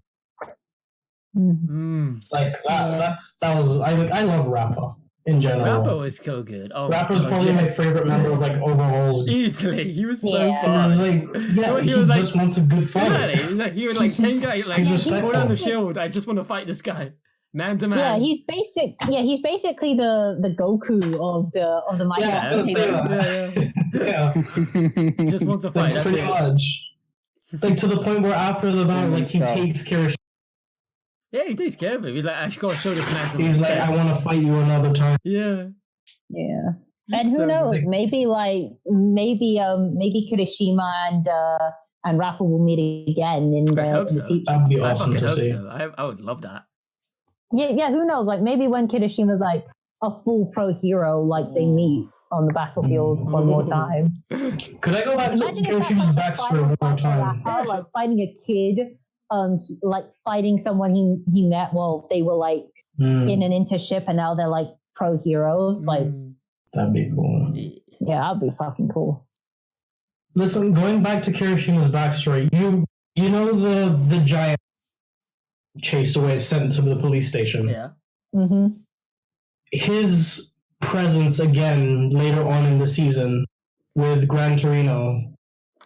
and like that was I love Rappa in general. Rapper was so good. Oh, Rapper's probably my favorite member of like Overhauled. Easily, he was so Yeah. fun. He's like, yeah, He he was like- just wants a good fight. Exactly. He was like 10 guys, like He's put on the respectful. shield. I just want to fight this guy, man to man. Yeah, he's basically the Goku of the My Yeah, I was Hero gonna say Academia. that. Yeah, Just wants to fight. like, That's pretty it. much. Like to the point where after the battle, like he takes Kirishima. Yeah, he takes care of him. He's like, I just gotta show this man some He's like, respect. I want to fight you another time. Yeah. Yeah. And who So- knows? Maybe Kirishima and Rappa will meet again in I hope the so. future. That'd be I awesome fucking to hope see. so. I would love that. Yeah, who knows? Like maybe when Kirishima's like a full pro hero, like they meet on the battlefield one more time. Could I go back to Imagine if that's Kirishima's like the backstory final one more fight for time? Rappa, like fighting a kid, like fighting someone he met while they were like in an intership, and now they're like pro heroes. Like, That'd be cool. yeah, that'd be fucking cool. Listen, going back to Kirishima's backstory, you know the giant chased away, sent to the police station. Yeah. Mm-hmm. His presence again later on in the season with Gran Torino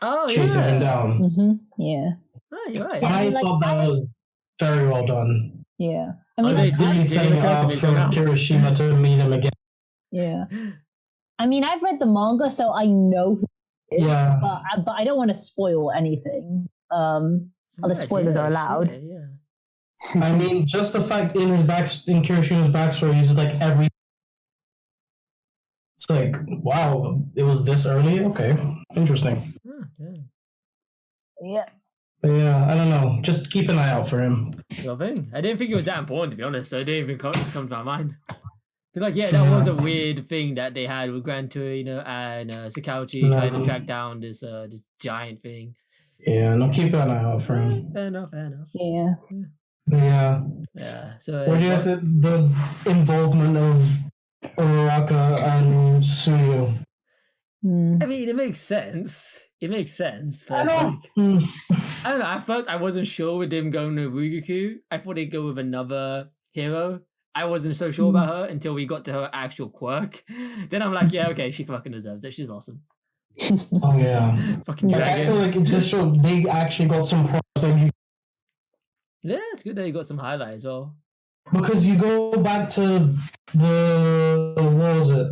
Oh, chasing him yeah. down. Mm-hmm. Yeah. Oh, you're right. Yeah. I like, thought that was very well done. Yeah. I Oh, mean, they It's did- really they setting didn't up come to for me till now. Kirishima to meet him again. yeah. I mean, I've read the manga, so I know who it is, Yeah. but I don't want to spoil anything. Other spoilers are allowed. Yeah. I mean, just the fact in Kirishima's backstory, he's just like every. It's like, wow, it was this early. Okay, interesting. Yeah. Yeah. But yeah, I don't know. Just keep an eye out for him. Your thing. I didn't think it was that important, to be honest. So it didn't even come to my mind. But like, yeah, that was a weird thing that they had with Gran Torino and Sakauchi trying to track down this giant thing. Yeah, no, keep an eye out for him. Fair enough. Yeah. Yeah. Yeah. So What do you think the involvement of Uraraka and Suyu? Mm. I mean, it makes sense. But it's I like, don't. I don't know. At first, I wasn't sure with them going to Ryugu. I thought they'd go with another hero. I wasn't so sure about her until we got to her actual quirk. Then I'm like, yeah, okay, she fucking deserves it. She's awesome. Oh yeah. Fucking Like, I dragon. feel like it just showed they actually got some pros. Like, Yeah, it's good that you got some highlight as well. because you go back to the what was it?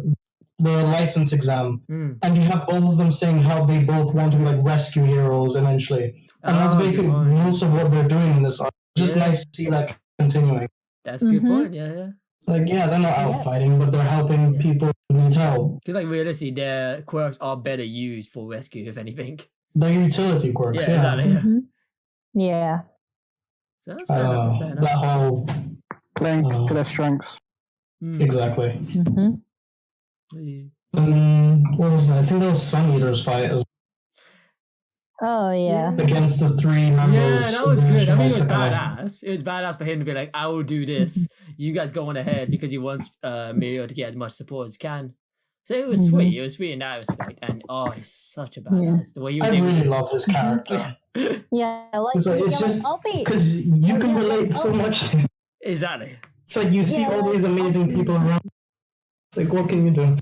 The license exam, and you have both of them saying how they both want to be like rescue heroes eventually, and that's Oh, basically good point. most of what they're doing in this arc. Just Yeah. nice to see that continuing. That's a good Mhm. point. Yeah. It's like, yeah, they're not out Yeah. fighting, but they're helping Yeah. people who need help. Because like realistically, their quirks are better used for rescue, if anything. They're utility quirks. Yeah, Yeah, exactly. Yeah. Mhm. Yeah. So that's fair enough. That's fair enough. that whole Playing to their strengths. Mm. exactly. Mm-hmm. Yeah. What was that? I think that was Sun Eater's fight Oh yeah. against the three members. Yeah, that was good. I mean, it was Isekai. badass. It was badass for him to be like, I will do this. You guys go on ahead because he wants Mirio to get as much support as he can. So it was sweet. It was sweet in that respect. And oh, he's such a badass. The way he was I able really to... love his character. Yeah, like It's just I'll be because you can relate so much to him. Exactly. It's like you see all these amazing people around. Like, what can you do?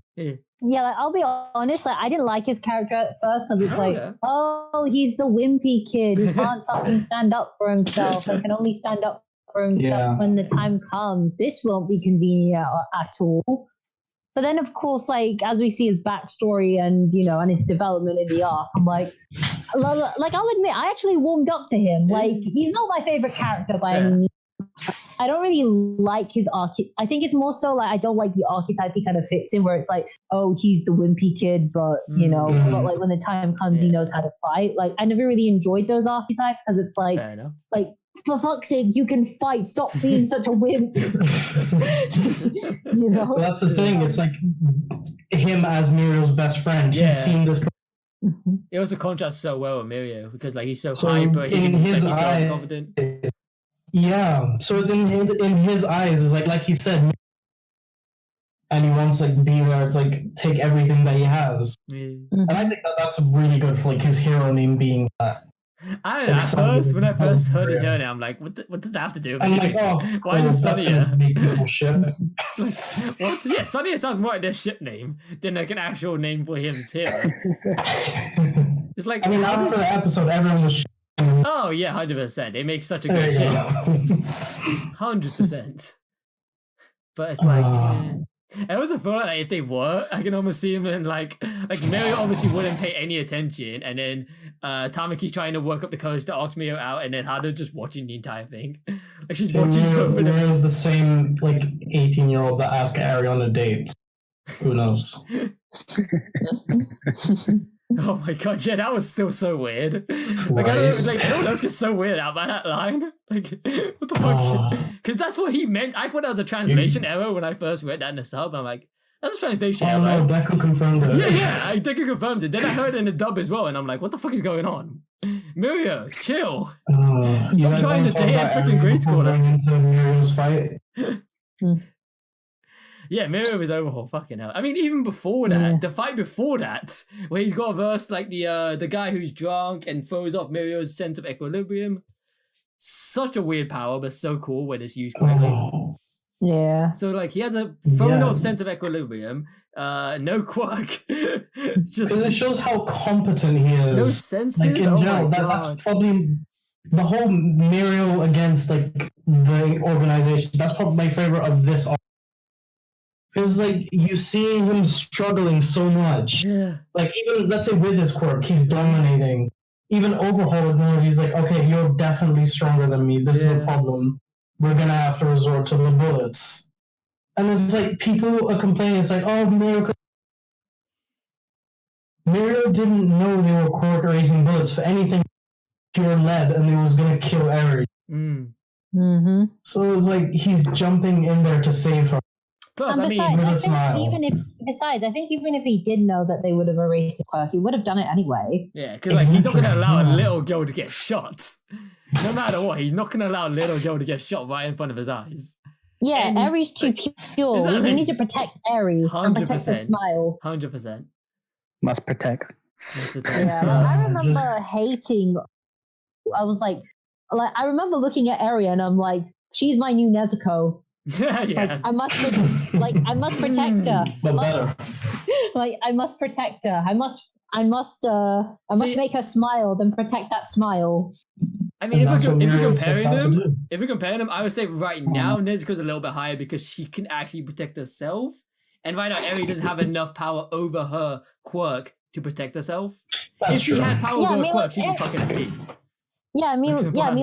Yeah, like, I'll be honest, like I didn't like his character at first because it's like, yeah. oh, he's the wimpy kid who can't fucking stand up for himself and can only stand up for himself when the time comes. This won't be convenient at all. But then, of course, like as we see his backstory and and his development in the arc, I'm like I'll admit, I actually warmed up to him. Like he's not my favorite character by any means. I don't really like his archetype. I think it's more so like I don't like the archetype he kind of fits in, where it's like, oh, he's the wimpy kid, but but like when the time comes, he knows how to fight. Like I never really enjoyed those archetypes because it's like, for fuck's sake, you can fight. Stop being such a wimp. Well, that's the thing. It's like him as Mirio's best friend. Yeah. He's seen this. It also contrasts so well with Mirio because like he's so hyper, in his he's so eyes, confident. Yeah, so it's in his eyes is like he said, and he wants to be there to like take everything that he has, and I think that's really good for like his hero name being that. When I first heard his hero name, I'm like, what does that have to do with I'm anything? like, oh, why is that's Sunny? gonna make people ship. Like, what? Yeah, Sunny sounds more like their ship name than like an actual name for him's hero. It's like, I mean, after the episode, everyone was. Oh yeah, 100%. They make such a good shit. 100%. But it's like, I also feel like if they were, I can almost see him in like Mirio obviously wouldn't pay any attention, and then Tamaki's trying to work up the courage to ox Mirio out, and then Hada's just watching the entire thing. Like she's watching. Mirio's the same like 18-year-old that asked Ari on a date. Who knows? Oh my god, yeah, that was still so weird. Like, everyone else gets so weird out by that line. Like, what the fuck? Because that's what he meant. I thought that was a translation error when I first read that in the sub. I'm like, that's a translation error. Oh no, Deku confirmed it. Yeah, Deku confirmed it. Then I heard it in the dub as well, and I'm like, what the fuck is going on? Mirio, chill. Stop trying to date a freaking grade schooler. Going into Mirio's fight. Yeah, Mirio is Overhauled, fucking hell. I mean, even before that, the fight before that, where he's got to verse like the guy who's drunk and throws off Mirio's sense of equilibrium. Such a weird power, but so cool when it's used correctly. Yeah. So like he has a thrown off sense of equilibrium, no quirk. Just it shows how competent he is. No senses. Like in general, that's probably the whole Mirio against like the organization. That's probably my favorite of this. Because, like, you see him struggling so much. Yeah. Like, even, let's say, with his quirk, he's dominating. Even Overhauled mode, he's like, okay, you're definitely stronger than me. This is a problem. We're going to have to resort to the bullets. And it's like, people are complaining. It's like, oh, Mirio didn't know they were quirk-erasing bullets for anything pure lead, and it was going to kill Eri. So it's like, he's jumping in there to save her. Plus, and besides, I think even if he did know that they would have erased the quirk, he would have done it anyway. Yeah, because like he's not going to allow a little girl to get shot. No matter what, he's not going to allow a little girl to get shot right in front of his eyes. Yeah, Eri's too pure. Exactly. We need to protect Eri and protect her smile. 100%. Must protect. Yeah, I remember hating. I was like, I remember looking at Eri and I'm like, she's my new Nezuko. Yes. I must protect her. But better. I must protect her. I must make her smile, then protect that smile. I mean, if we're comparing them, I would say right now Nezuko's a little bit higher because she can actually protect herself, and right now Eri doesn't have enough power over her quirk to protect herself. If she had power over her quirk, she'd be fucking beat. Yeah, I mean,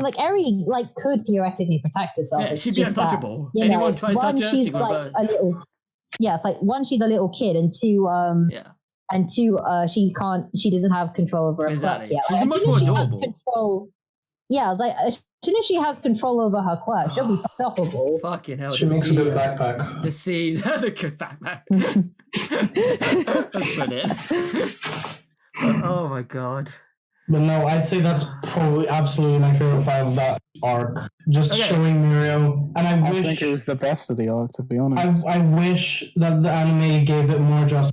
like Eri, like could theoretically protect herself. Yeah, she'd be untouchable. That, anyone try to touch her, she's like a little. Yeah, it's like one, she's a little kid, and two, she doesn't have control over her exactly. quirk. Yeah, she's much more adorable. Yeah, it's like as soon as she has control over her quirk, she'll be unstoppable. Fucking hell! She makes a good backpack. The seas, the good backpack. That's brilliant. Oh my god. But no, I'd say that's probably absolutely my favorite fight of that arc. Just Okay. showing Mirio, and I I wish think it was the best of the arc, to be honest. I wish that the anime gave it more justice.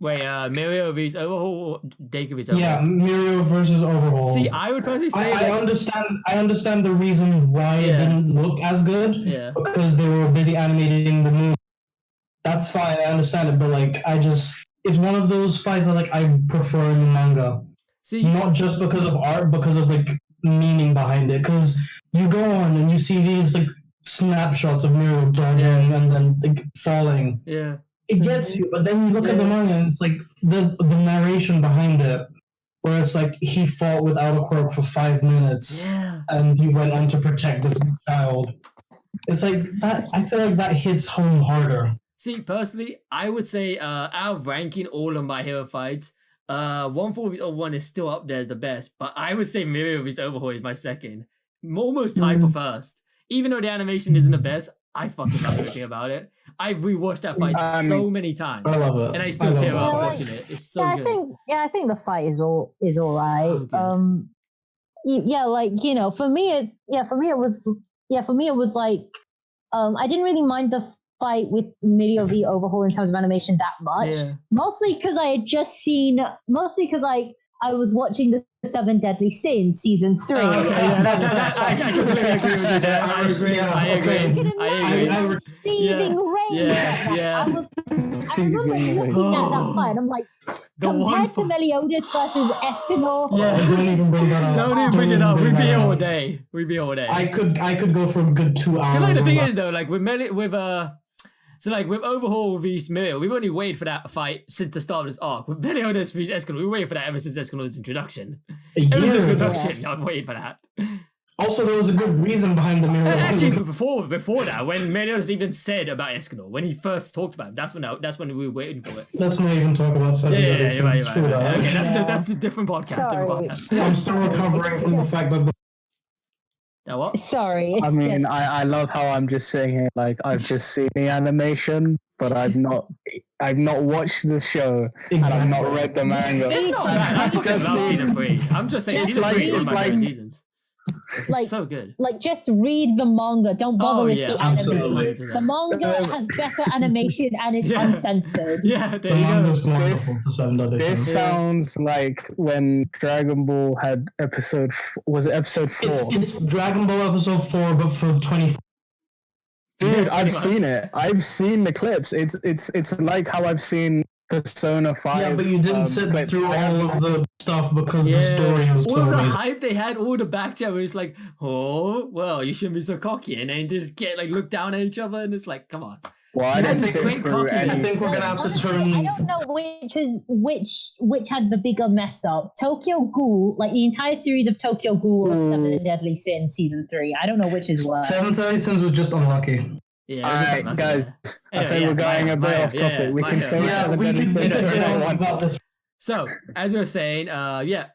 Wait, Mirio vs Overhaul, Deku vs Yeah, Overhaul. Mirio versus Overhaul. See, I would personally say I understand the reason why it didn't look as good. Yeah. Because they were busy animating the movie. That's fine, I understand it, but like it's one of those fights that like I prefer in the manga. See, Not just because of art, because of like meaning behind it. Because you go on and you see these like snapshots of Mirio dodging and then like falling. yeah. It gets you, but then you look at the manga and it's like the narration behind it, where it's like he fought without a quirk for 5 minutes and he went on to protect this child. It's like that. I feel like that hits home harder. See, personally, I would say out of ranking all of my hero fights, 141 is still up there as the best, but I would say Mirio vs Overhaul is my second. Almost tied for first. Even though the animation isn't the best, I fucking love everything about it. I've rewatched that fight so many times. I love it. And I still tear up it. watching it. It's so good. I think the fight is all right. So For me it was like I didn't really mind the fight with Mirio v Overhaul in terms of animation that much. Yeah. Mostly because I was watching the 7 Deadly Sins season 3. I completely agree with you there. I agree. Seething rain. Yeah. I remember looking at that fight and I'm like, compared to Meliodas versus Escanor. Yeah. Don't even bring that up. Don't even bring it up. We'd be here all day. I could go for a good 2 hours. Like the thing is though, like with Overhaul vs Mirio, we've only waited for that fight since the start of this arc. With Meliodas vs Escanor, we waited for that ever since Escanor's introduction. I've waited for that. Also, there was a good reason behind the Mirio. Actually, before that, when Meliodas even said about Escanor, when he first talked about him, that's when we were waiting for it. Let's not even talk about 7 Deadly Sins. You're right. Okay, that's the different podcast. Sorry. I'm still recovering from the fact that what? Sorry. I mean, I love how I'm just sitting here like I've just seen the animation, but I've not watched the show and I've not read the manga. It's not bad. I fucking love season 3. I'm just saying season 3 is one of my favorite seasons. It's so good. Like, just read the manga. Don't bother with the anime. Absolutely. The manga has better animation and it's uncensored. Yeah, there you go. This sounds like when Dragon Ball had episode 4? It's Dragon Ball episode 4, but for 24. Dude, I've seen it. I've seen the clips. It's like how I've seen Persona 5. Yeah, but you didn't sit clips. through all of the stuff because the story was all so the amazing. hype they had, all the back chat where it's like, oh, well, you shouldn't be so cocky, and then just get like look down at each other, and it's like, come on. Well, I didn't sit through any. I think we're gonna have to turn. I don't know which had the bigger mess up. Tokyo Ghoul, like the entire series of Tokyo Ghoul or 7 Deadly Sins season 3. I don't know which is worse. 7 Deadly Sins was just unlucky. Yeah. Alright, guys. I think we're going a bit off topic. We can save 7 Deadly Sins for another one. So, as we were saying, the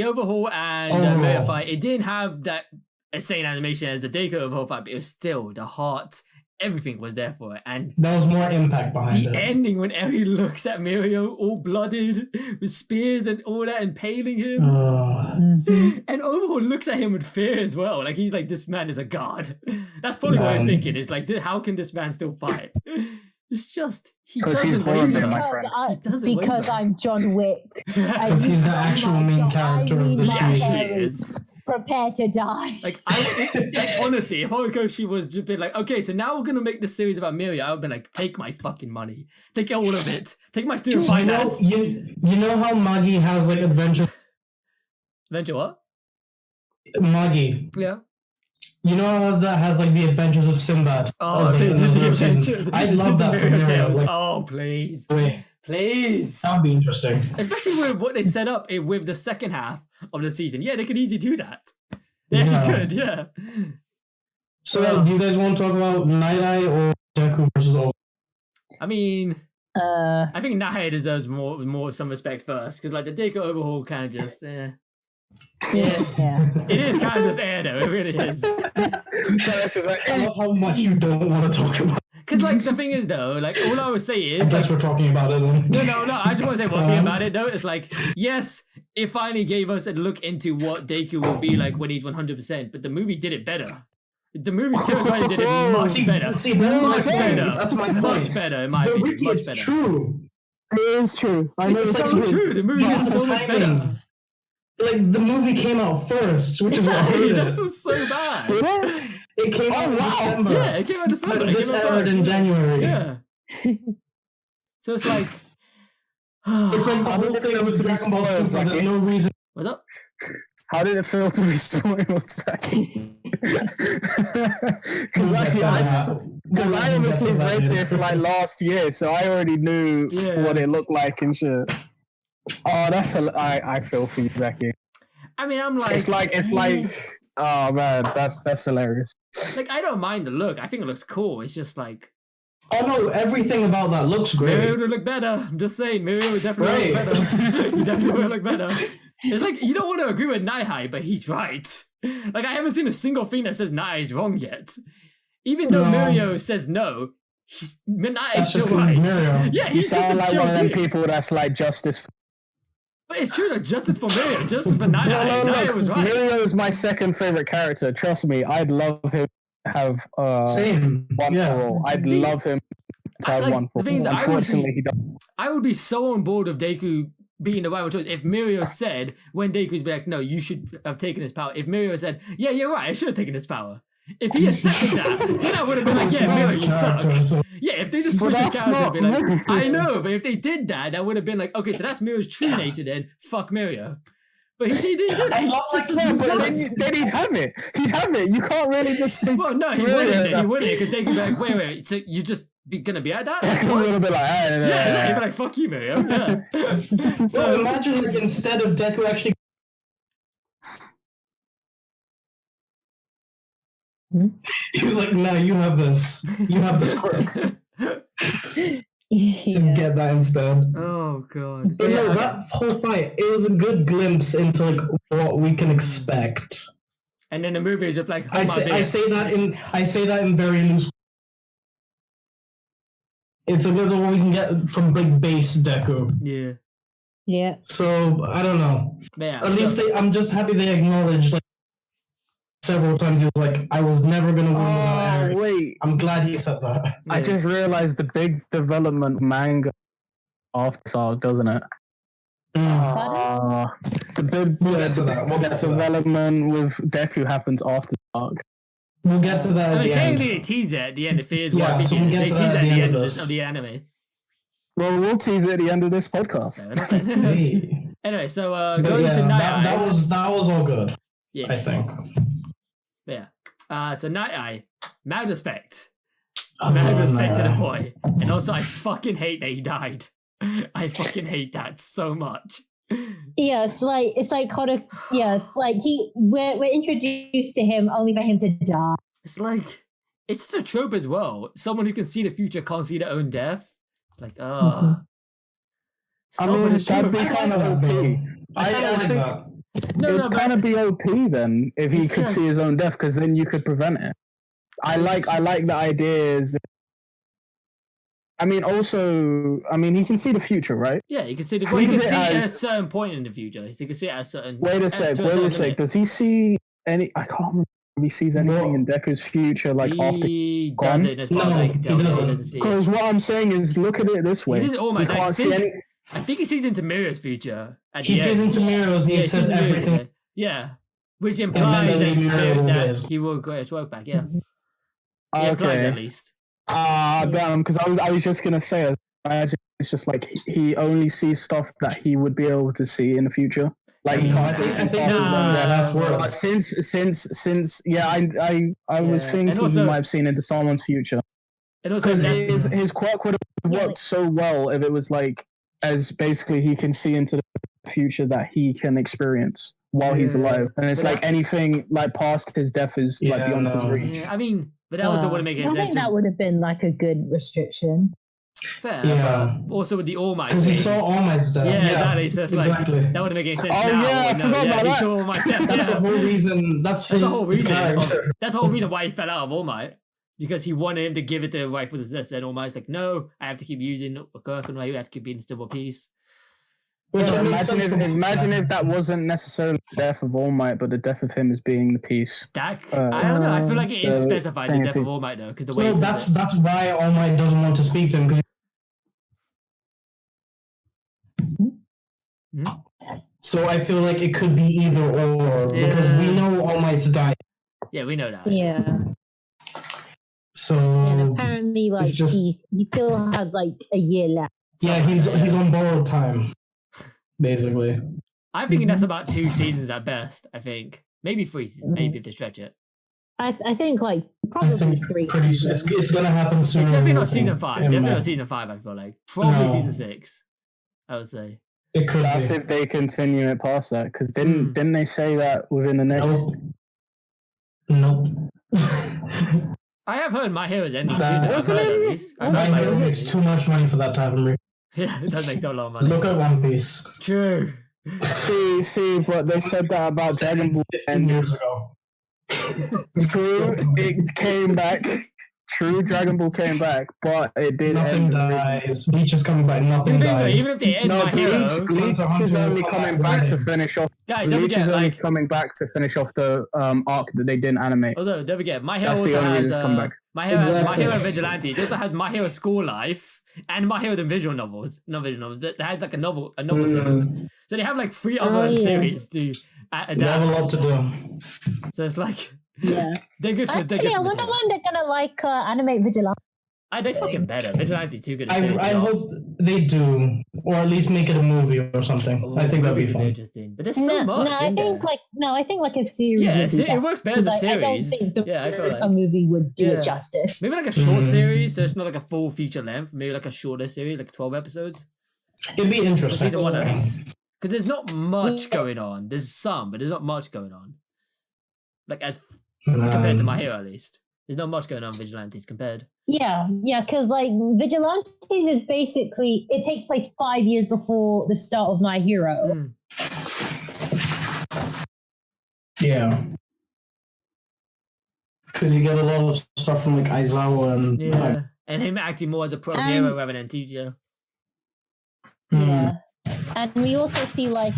Overhaul and Mirio fight, it didn't have that insane animation as the Deku Overhaul fight, but it was still the heart. Everything was there for it, and there was more impact behind the it. ending when Eri looks at Mirio all blooded with spears and all that, impaling him, and Overhaul looks at him with fear as well. Like he's like, this man is a god. That's probably what I'm thinking. It's like, how can this man still fight? It's just because he's waver. My friend. Because I'm John Wick. Because he's the actual main character of the series. Prepare to die. Like, honestly, if Horikoshi was just been like, okay, so now we're gonna make this series about Mirio, I would be like, take my fucking money, take all of it, take my student finance. You know how Magi has like adventure. Adventure what? Magi. Yeah. You know how that has like the adventures of Sinbad. Oh, like, the adventures. I'd love that for Mirio. Like, oh, please. Please. That would be interesting. Especially with what they set up with the second half of the season. Yeah, they could easily do that. They actually could, yeah. So, do you guys want to talk about Night Eye or Deku versus Overhaul? I mean, I think Night Eye deserves more some respect first, because like the Deku Overhaul kind of just, it is kind of just air though. It really is. I love how much you don't want to talk about. Because like the thing is though, like all I would say is, I guess like, we're talking about it. Then. no. I just want to say one thing about it though. It's like, yes, it finally gave us a look into what Deku will be like when he's 100%, but the movie did it better. The movie terrified did it much better. See, that's my Much point. better. That's my Much point. better, in my The opinion. movie Much is better. true. It is true. I know It's so true. The movie But is so the much better. timing, like the movie came out first, which is what Exactly. hurt That it. was so bad. Did it? It came out in December. Yeah, it came out in December. But It this came out aired first. in January. Yeah. So it's like, It's like the How whole did it thing feel with to be Dragon Ball spoiled, Super. There's Zaki? no reason. what's up? How did it feel to be spoiled, Zaki? Because I obviously read this like last year, so I already knew Yeah. what it looked like and shit. Oh, I feel for you, Zaki. I mean, I'm like, It's like, oh man, that's hilarious. like I don't mind the look. I think it looks cool. It's just like Oh no, everything about that looks Mirio great. would look better. I'm just saying, Mirio would definitely Right. look better. He definitely would look better. It's like you don't want to agree with Naihai, but he's right. Like I haven't seen a single thing that says Naihai is wrong yet. Even though No. Mirio says no, Naihai That's is just still 'cause right. he's Mirio. Yeah, You he's just a sound like chill one of them dude. people that's like justice. But it's true that justice for Mirio, justice for Naihai. No, Naihai look, was right. Mirio is my second favorite character. Trust me, I'd love him to have Same. one Yeah. for all. I'd See, love him to have like, one for the thing is, all. I would Unfortunately, be- he doesn't. I would be so on board of Deku being the rival choice if Mirio said, when Deku's be like, no, you should have taken his power. If Mirio said, yeah, you're right, I should have taken his power. If he accepted that, then I would have been like, yeah, Mirio, you suck. So Yeah, if they just But switched his that's character and be like, not I Mirio. know, but if they did that, that would have been like, okay, so that's Mirio's true nature then. Fuck Mirio. But he didn't do that. He's just Yeah, as but then he'd have it. He'd have it. You can't really just say. well, no, he wouldn't. He wouldn't, because Deku would be like, wait, so you just gonna be at that? Like, A what? little bit like, Yeah, he'd be like, fuck you, Mirio. Yeah. So imagine like instead of Deku actually he's like, no, you have this. You have this quirk. Just Yeah. get that instead. Oh god. But Yeah, no, okay. that whole fight, it was a good glimpse into like what we can expect. And then the movie is just like, I say that in very loose. It's a little what we can get from big base Deku. yeah. Yeah. So I don't know. But yeah. At least I'm just happy they acknowledged like several times he was like, I was never gonna win without Oh Aaron. wait, I'm glad he said that. I just realized the big development manga after this arc, doesn't it? The big We'll get to that. We'll get to that. development with Deku happens after the arc. We'll get to that I at mean, the technically end. they tease it at the end if it is Yeah, what I so think we'll it get is. They to that tease it at at the the end end of of this. the anime. Well, we'll tease it at the end of this podcast. Hey. Anyway, so But going yeah, to Night that Eye. was all good, Yeah. I think. Yeah. So Night Eye. Mad respect. Oh, Mad respect to the man. boy. And also, I fucking hate that he died. I fucking hate that so much. Yeah, it's like kind of it's like we're introduced to him only for him to die. It's like, it's just a trope as well. Someone who can see the future can't see their own death. It's like, Mhm. I mean, that'd be I kind of like that, OP. though. I I like think that. it'd kind of be OP then if he It's could just- see his own death, because then you could prevent it. I like the ideas. I mean, also, he can see the future, right? Yeah, you can see the Think you can of it see it at a as- certain point in the future. You can see it at a certain. Wait a to sec. certain limit. Does he see any? I can't remember if he sees anything in Deku's future, like after. He gone? doesn't, as far as No, I can he tell. He doesn't. doesn't see it. Because what I'm saying is, look at it this way. He sees it almost. He I can't see think, any. I think he sees into Mirror's future. At He the sees end. into mirrors and Yeah, he he says sees Mirror's everything. in it. Yeah, which implies then that, he will that live. he will get his work back. Yeah, it implies at Okay. least. Damn. Because I was just gonna say, imagine it's just like he only sees stuff that he would be able to see in the future. Like he No, can't I see think anything past his Nah. own yeah, that's But worse. since I was Yeah, thinking and also- he might have seen into someone's future, And also, because that's, his quirk would have Yeah, worked like- so well if it was like, as basically he can see into the future that he can experience while he's Yeah. alive, and it's But like that- anything like past his death is like Yeah, beyond his no. reach. yeah, I mean, but that also wouldn't make I any think sense. that would have been like a good restriction. Fair, Yeah. but also with the All Might. Because he thing. saw All Might's death. Yeah, exactly. So it's exactly. like that wouldn't make any sense. Oh, now, yeah, I but forgot about he that. saw All Might's death. That's Yeah. the whole reason. That's That's the whole his reason. character. That's the whole reason why he fell out of All Might. because he wanted him to give it to rightful successor, and All Might's like, no, I have to keep using Kirk, and I have to keep being still peace. Which Yeah, makes sense for imagine if that wasn't necessarily the death of All Might, but the death of him as being the peace. That I don't know. I feel like it is specified the death of All Might though, because the way Well, that's why All Might doesn't want to speak to him. 'cause- So I feel like it could be either or because we know All Might's dying. Yeah, we know that. Yeah. So And apparently, like, it's just- he still has like a year left. yeah, he's on borrowed time, basically. I'm thinking that's about 2 seasons at best. I think maybe 3 seasons, maybe if they stretch it. I think like I probably think 3 pretty, seasons. it's gonna happen It's soon. definitely not season 5. Definitely not season 5. I feel like probably No. season 6. I would say. It could That's be. if they continue it past that. Because didn't they say that within the next? Nope. I have heard My Hero's ending That- soon. I've Wasn't heard it- at least. I've My heard My Hero Hero's makes ending. too much money for that type of movie. Yeah, it does make a lot of money. Look at One Piece. True. See, but they said that about Dragon Ball, 15 and years ago. true, it came back. True, Dragon Ball came back, but it did Nothing end. dies. Bleach is coming back. Nothing dies. Even if they end No, My Hero, Bleach is only coming back to finish off. guys, don't Bleach is forget, only like, coming back to finish off the arc that they didn't animate. although don't forget, My Hero That's the also only has reason it's come back. My Hero, Exactly. My Hero Vigilante. It also has My Hero School Life and My Hero the visual novels, not visual novels. That has like a novel series. So they have like 3 other yeah. series to adapt. They have a lot to do. So it's like Yeah. they're good for. Actually, I wonder when they're gonna like animate Vigilante. They fucking better. Vigilante too good. A series I to go. hope they do, or at least make it a movie or something. Oh, I think that'd be movie could fun. interesting. But there's so No, much. I in think there. I think like a series. Yeah, would be it works better as a 'cause I don't series. think Yeah, I feel like a movie would do Yeah. it justice. maybe like a short Mhm. series, so it's not like a full feature length. Maybe like a shorter series, like 12 episods. It'd be For interesting. season 1 at least. Because there's not much Yeah. going on. There's some, but there's not much going on. Like as compared to My Hero, at least. There's not much going on Vigilantes compared. Yeah, because like Vigilantes is basically it takes place 5 years before the start of My Hero. Yeah. Because you get a lot of stuff from like Aizawa and Yeah. And him acting more as a pro hero rather than teacher. Yeah, and we also see like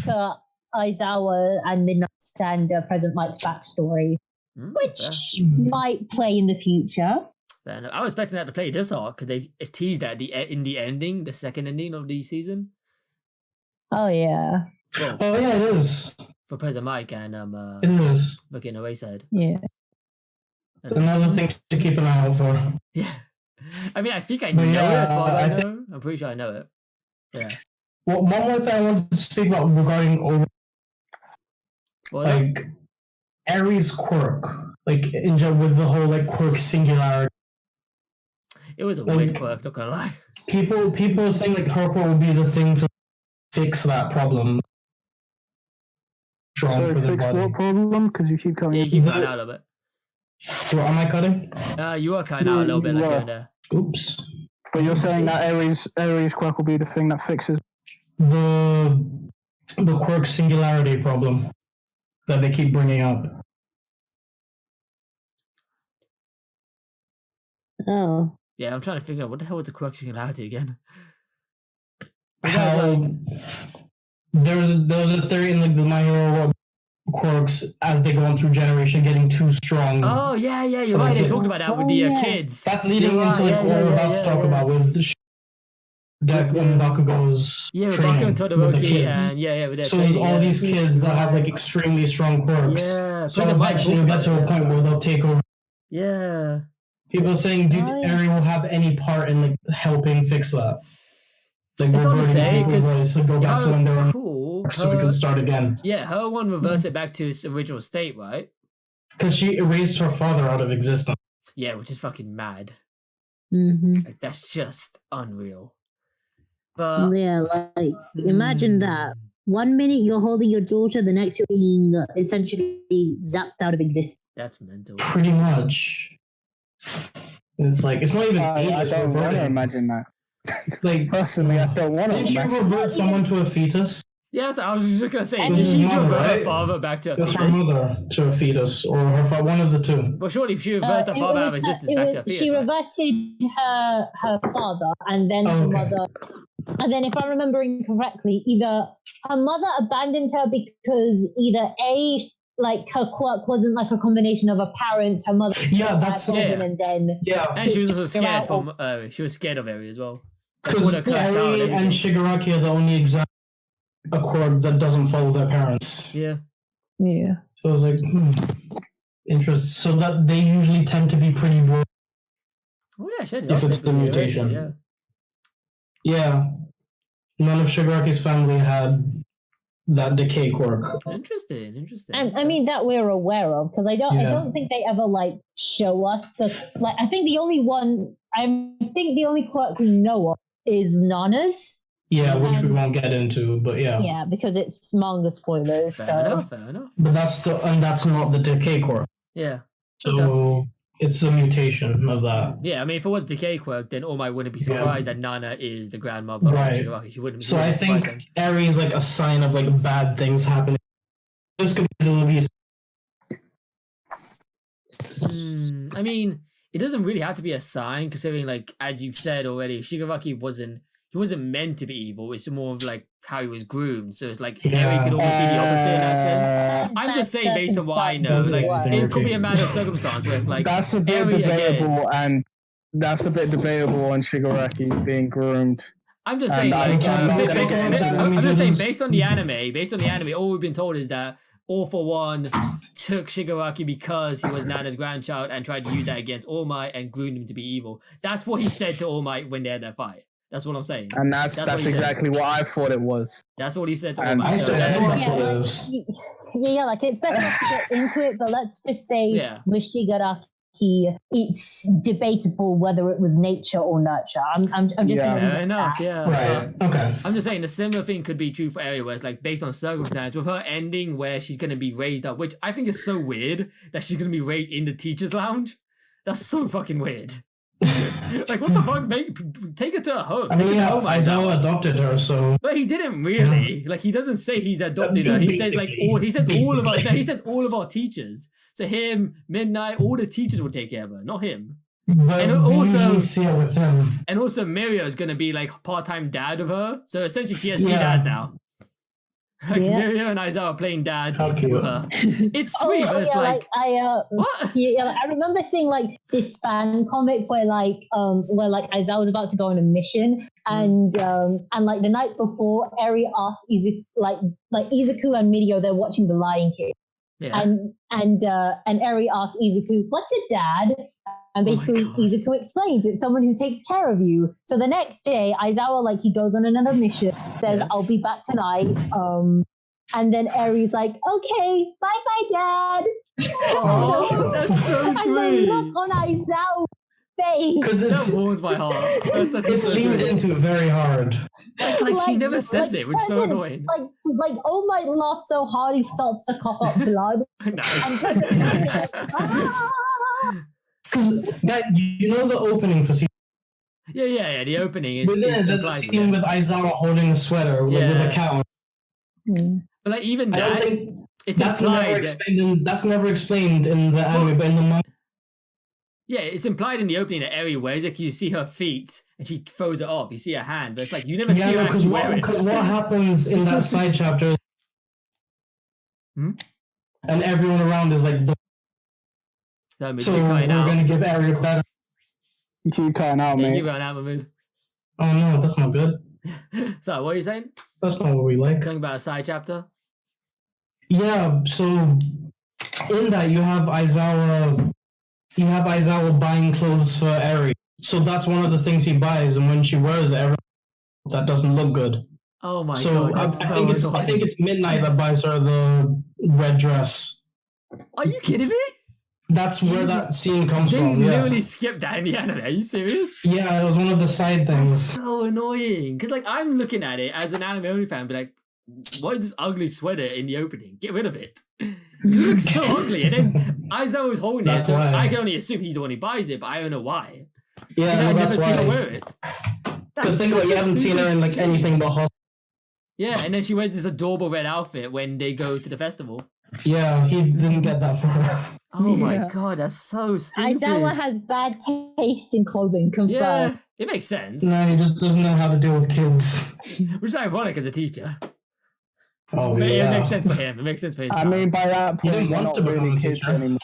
Aizawa and Midnight and President Mike's backstory, which might play in the future. Fair enough. I was expecting that to play this arc because it's teased that in the ending, the second ending of the season. Oh yeah, Well, Oh yeah, it is. for President Mike and It is. fucking Eraserhead. yeah. Another thing to keep an eye out for. Yeah. I mean, I think I But know it yeah, as far as I I know. I'm pretty sure I know it. Yeah. Well, one more thing I wanted to speak about regarding Well, like Ares' quirk, like with the whole like quirk singularity. it was a like- weird quirk, not gonna lie. People are saying like her quirk will be the thing to fix that problem. Strong So for the fix body. what problem? Because you keep coming. Yeah, in. you keep cutting out a little bit. Am I cutting? You are cutting out a little bit like Yeah. here and there. Oops. But you're saying that Ares quirk will be the thing that fixes. The quirk singularity problem that they keep bringing up. Oh, Yeah, I'm trying to figure out what the hell was the quirk singularity again. How there was a theory in like the My Hero quirks as they go on through generation getting too strong. Oh yeah, you're For the right. They kids. talked about that with Oh, the yeah. kids. That's leading You're into right, like what we're about to talk about with the Deck and Bakugo's Yeah, with training Baku and with the Todoroki kids. and with their So there's training, all yeah. these kids that have like extremely strong quirks. Yeah, So President Mike eventually talks you'll get to about a it, point where they'll take over. Yeah. People are saying, do you Oh, think yeah. Eri will have any part in like helping fix that? Like It's hard to reverting say, people's 'cause voice and go back to when they were cool. so we can start again. Yeah, her one reverse it back to its original state, right? Because she erased her father out of existence. Yeah, which is fucking mad. mm-hmm. Like, that's just unreal. But Yeah, like imagine that. 1 minute you're holding your daughter, the next you're being essentially zapped out of existence. that's mental. Pretty much. It's like it's not even I ages don't want to reverting. imagine that. Like Personally, I don't want to didn't you imagine. revert someone to a fetus? Yes, I was just gonna say, And did she his mother, revert her right? father back to a It's her fetus? mother to a fetus, or her one of the two. Well, surely if she reversed her it father out of was existence back to a fetus, she right? reverted her father, and then her Okay. mother. And then, if I'm remembering correctly, either her mother abandoned her because either like her quirk wasn't like a combination of her parents, her mother, Yeah, that's Yeah. and then yeah. And she was also Figure out scared she was scared of Eri as well. Like, Because all the cursed child Eri and everything. Shigaraki are the only example of a quirk that doesn't follow their parents. Yeah. yeah. So I was like, interesting. So that they usually tend to be pretty broad. Oh yeah, shit. If it's the mutation. Yeah. Yeah. None of Shigaraki's family had that decay quirk. Interesting. And I mean that we're aware of, because I Yeah. don't think they ever like show us the like. I think the only quirk we know of is Nana's. Yeah, which we won't get into, but yeah. Yeah, because it's manga spoilers. Fair so enough. But that's not the decay quirk. Yeah. So it's a mutation of that. Yeah, I mean, if it was decay quirk, then All Might wouldn't be surprised that Nana is the grandmother Right. of Shigaraki. She wouldn't be So I surprised think Eri is like a sign of like bad things happening. This could be I mean, it doesn't really have to be a sign, considering, like, as you've said already, Shigaraki wasn't meant to be evil. It's more of like how he was groomed. So it's like Eri could almost be the opposite in that sense. I'm just saying, based on what I know, like it could be a matter of circumstance where it's like That's a bit Eri debatable, again. and that's a bit debatable on Shigaraki being groomed. I'm just And saying, I'm like, not gonna get into that. I'm just saying, based on the anime, all we've been told is that All for One took Shigaraki because he was Nana's grandchild and tried to use that against All Might and groomed him to be evil. That's what he said to All Might when they had that fight. That's what I'm saying. And that's what he said. exactly what I thought it was. That's what he said to All And Might. I So still that's think what I'm that's saying. what it is. Yeah, like it's best not to get into it, but let's just say Yeah. with Shigaraki, it's debatable whether it was nature or nurture. I'm just Yeah. gonna leave Fair it enough, at yeah. right. Okay. I'm just saying the similar thing could be true for Eri, where it's like based on circumstance, with her ending where she's gonna be raised up, which I think is so weird that she's gonna be raised in the teacher's lounge. That's so fucking weird. Like, what the fuck? Take her to her home. I Take mean, her yeah, to home, Aizawa. Aizawa adopted her, so But he didn't really. Like, he doesn't say he's adopted her. He says like all. He says all of our. No, he says all of our teachers. So him, Midnight, all the teachers will take care of her, not him. but And we also- usually see it with him. And also, Mirio is gonna be like part-time dad of her. So essentially, she has two Yeah. dads now. Like Yeah. Mirio and Aizawa are playing dad How cute. with her. It's sweet, but it's yeah, like what? Yeah, like, I remember seeing like this fan comic where Aizawa was about to go on a mission, and like the night before, Eri asked Izuku, like Izuku and Mirio, they're watching The Lion King, Yeah. and Eri asked Izuku, "What's a dad?" And basically, God. Izuku explains it's someone who takes care of you. So the next day, Aizawa, like, he goes on another mission, says, Yeah. "I'll be back tonight." And then Eri's like, "Okay, bye, Dad." Oh, that's so And the sweet. look on Aizawa's face. Because That warms my heart. That's it's so leaned sweet. into very hard. It's like he never says like, it, which is so Preston, annoying. Like, oh my, laugh so hard he starts to cough up blood. Nice. And Preston's like, "Ah!" Because that you know the opening for season. Yeah. The opening is. But then there's a implies scene it. with Aizawa holding a sweater like, with Yeah. a cat on. But like even I don't that, think it's that's never implied. explained. That's never explained in the anime, but in the manga. Yeah, it's implied in the opening that Eri wears it. You see her feet and she throws it off. You see her hand, but it's like you never see her because actually wear it. what happens in that side chapter is, Hmm? and everyone around is like, So we're cutting out. gonna give Eri a better. You keep cutting out, Yeah, mate. you ran out, Mahmood. Oh no, that's not good. So what are you saying? That's not what we like. Something about a side chapter? Yeah, so in that you have Aizawa buying clothes for Eri. So that's one of the things he buys, and when she wears it, that doesn't look good. Oh my So god, I that's so think it's Midnight that buys her the red dress. Are you kidding me? That's where that scene comes They from. Yeah. literally skipped that in the anime. Are you serious? Yeah, it was one of the side That's things. so annoying. Because like I'm looking at it as an anime only fan, be like, what is this ugly sweater in the opening? Get rid of it. It looks so ugly. And then Aizawa was holding it, That's so why. I can only assume he's the one who buys it, but I don't know why. Yeah, I've no, never that's seen her why. wear it. Because think about it, you haven't seen her in like anything but hot. Yeah, and then she wears this adorable red outfit when they go to the festival. Yeah, he didn't get that for her. Oh my Yeah. god, that's so stupid. Aizawa has bad taste in clothing, confirmed. Yeah, it makes sense. No, he just doesn't know how to deal with kids. Which is ironic as a teacher. Oh, But yeah. it makes sense for him. It makes sense for his I style. mean, by that He point, didn't they're want not to become really a kids teacher. anymore.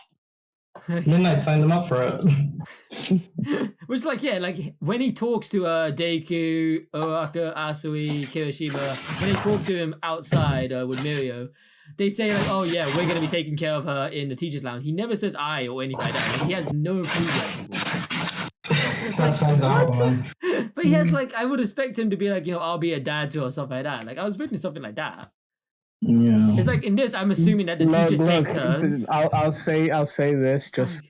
Midnight signed him up for it. Which, like, yeah, like when he talks to Deku, Oraka, Asui, Kirishima, when they talk to him outside with Mirio, they say like, "Oh yeah, we're gonna be taking care of her in the teachers' lounge." He never says "I" or anything like that. Like, he has no enthusiasm. That's his album. But he has like, I would expect him to be like, I'll be a dad to or something like that. Like I was expecting something like that. Yeah. It's like in this, I'm assuming that the teachers take turns. I'll say this. Just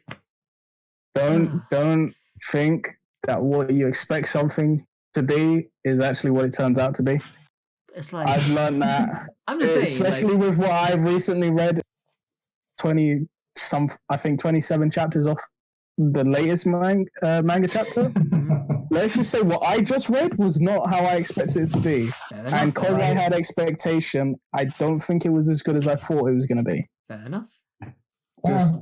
don't think that what you expect something to be is actually what it turns out to be. It's like I've learned that. I'm just saying, especially with what I've recently read. 27 chapters off the latest manga chapter. Let's just say what I just read was not how I expected it to be. And because I had expectation, I don't think it was as good as I thought it was going to be. Fair enough. Just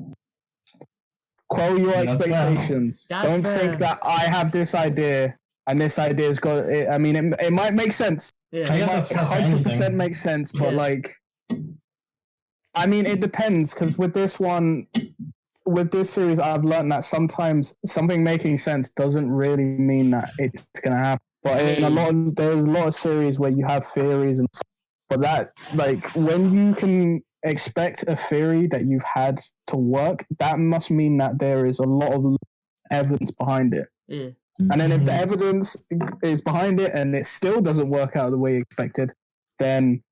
quell your expectations. Don't think that I have this idea and this idea's got it. I mean, it might make sense. Yeah, I guess It that's might 100% make sense, but I mean, it depends because with this series, I've learned that sometimes something making sense doesn't really mean that it's going to happen. But there's a lot of series where you have theories, but that, like, when you can expect a theory that you've had to work, that must mean that there is a lot of evidence behind it. Yeah. And then if the evidence is behind it and it still doesn't work out the way you expected, then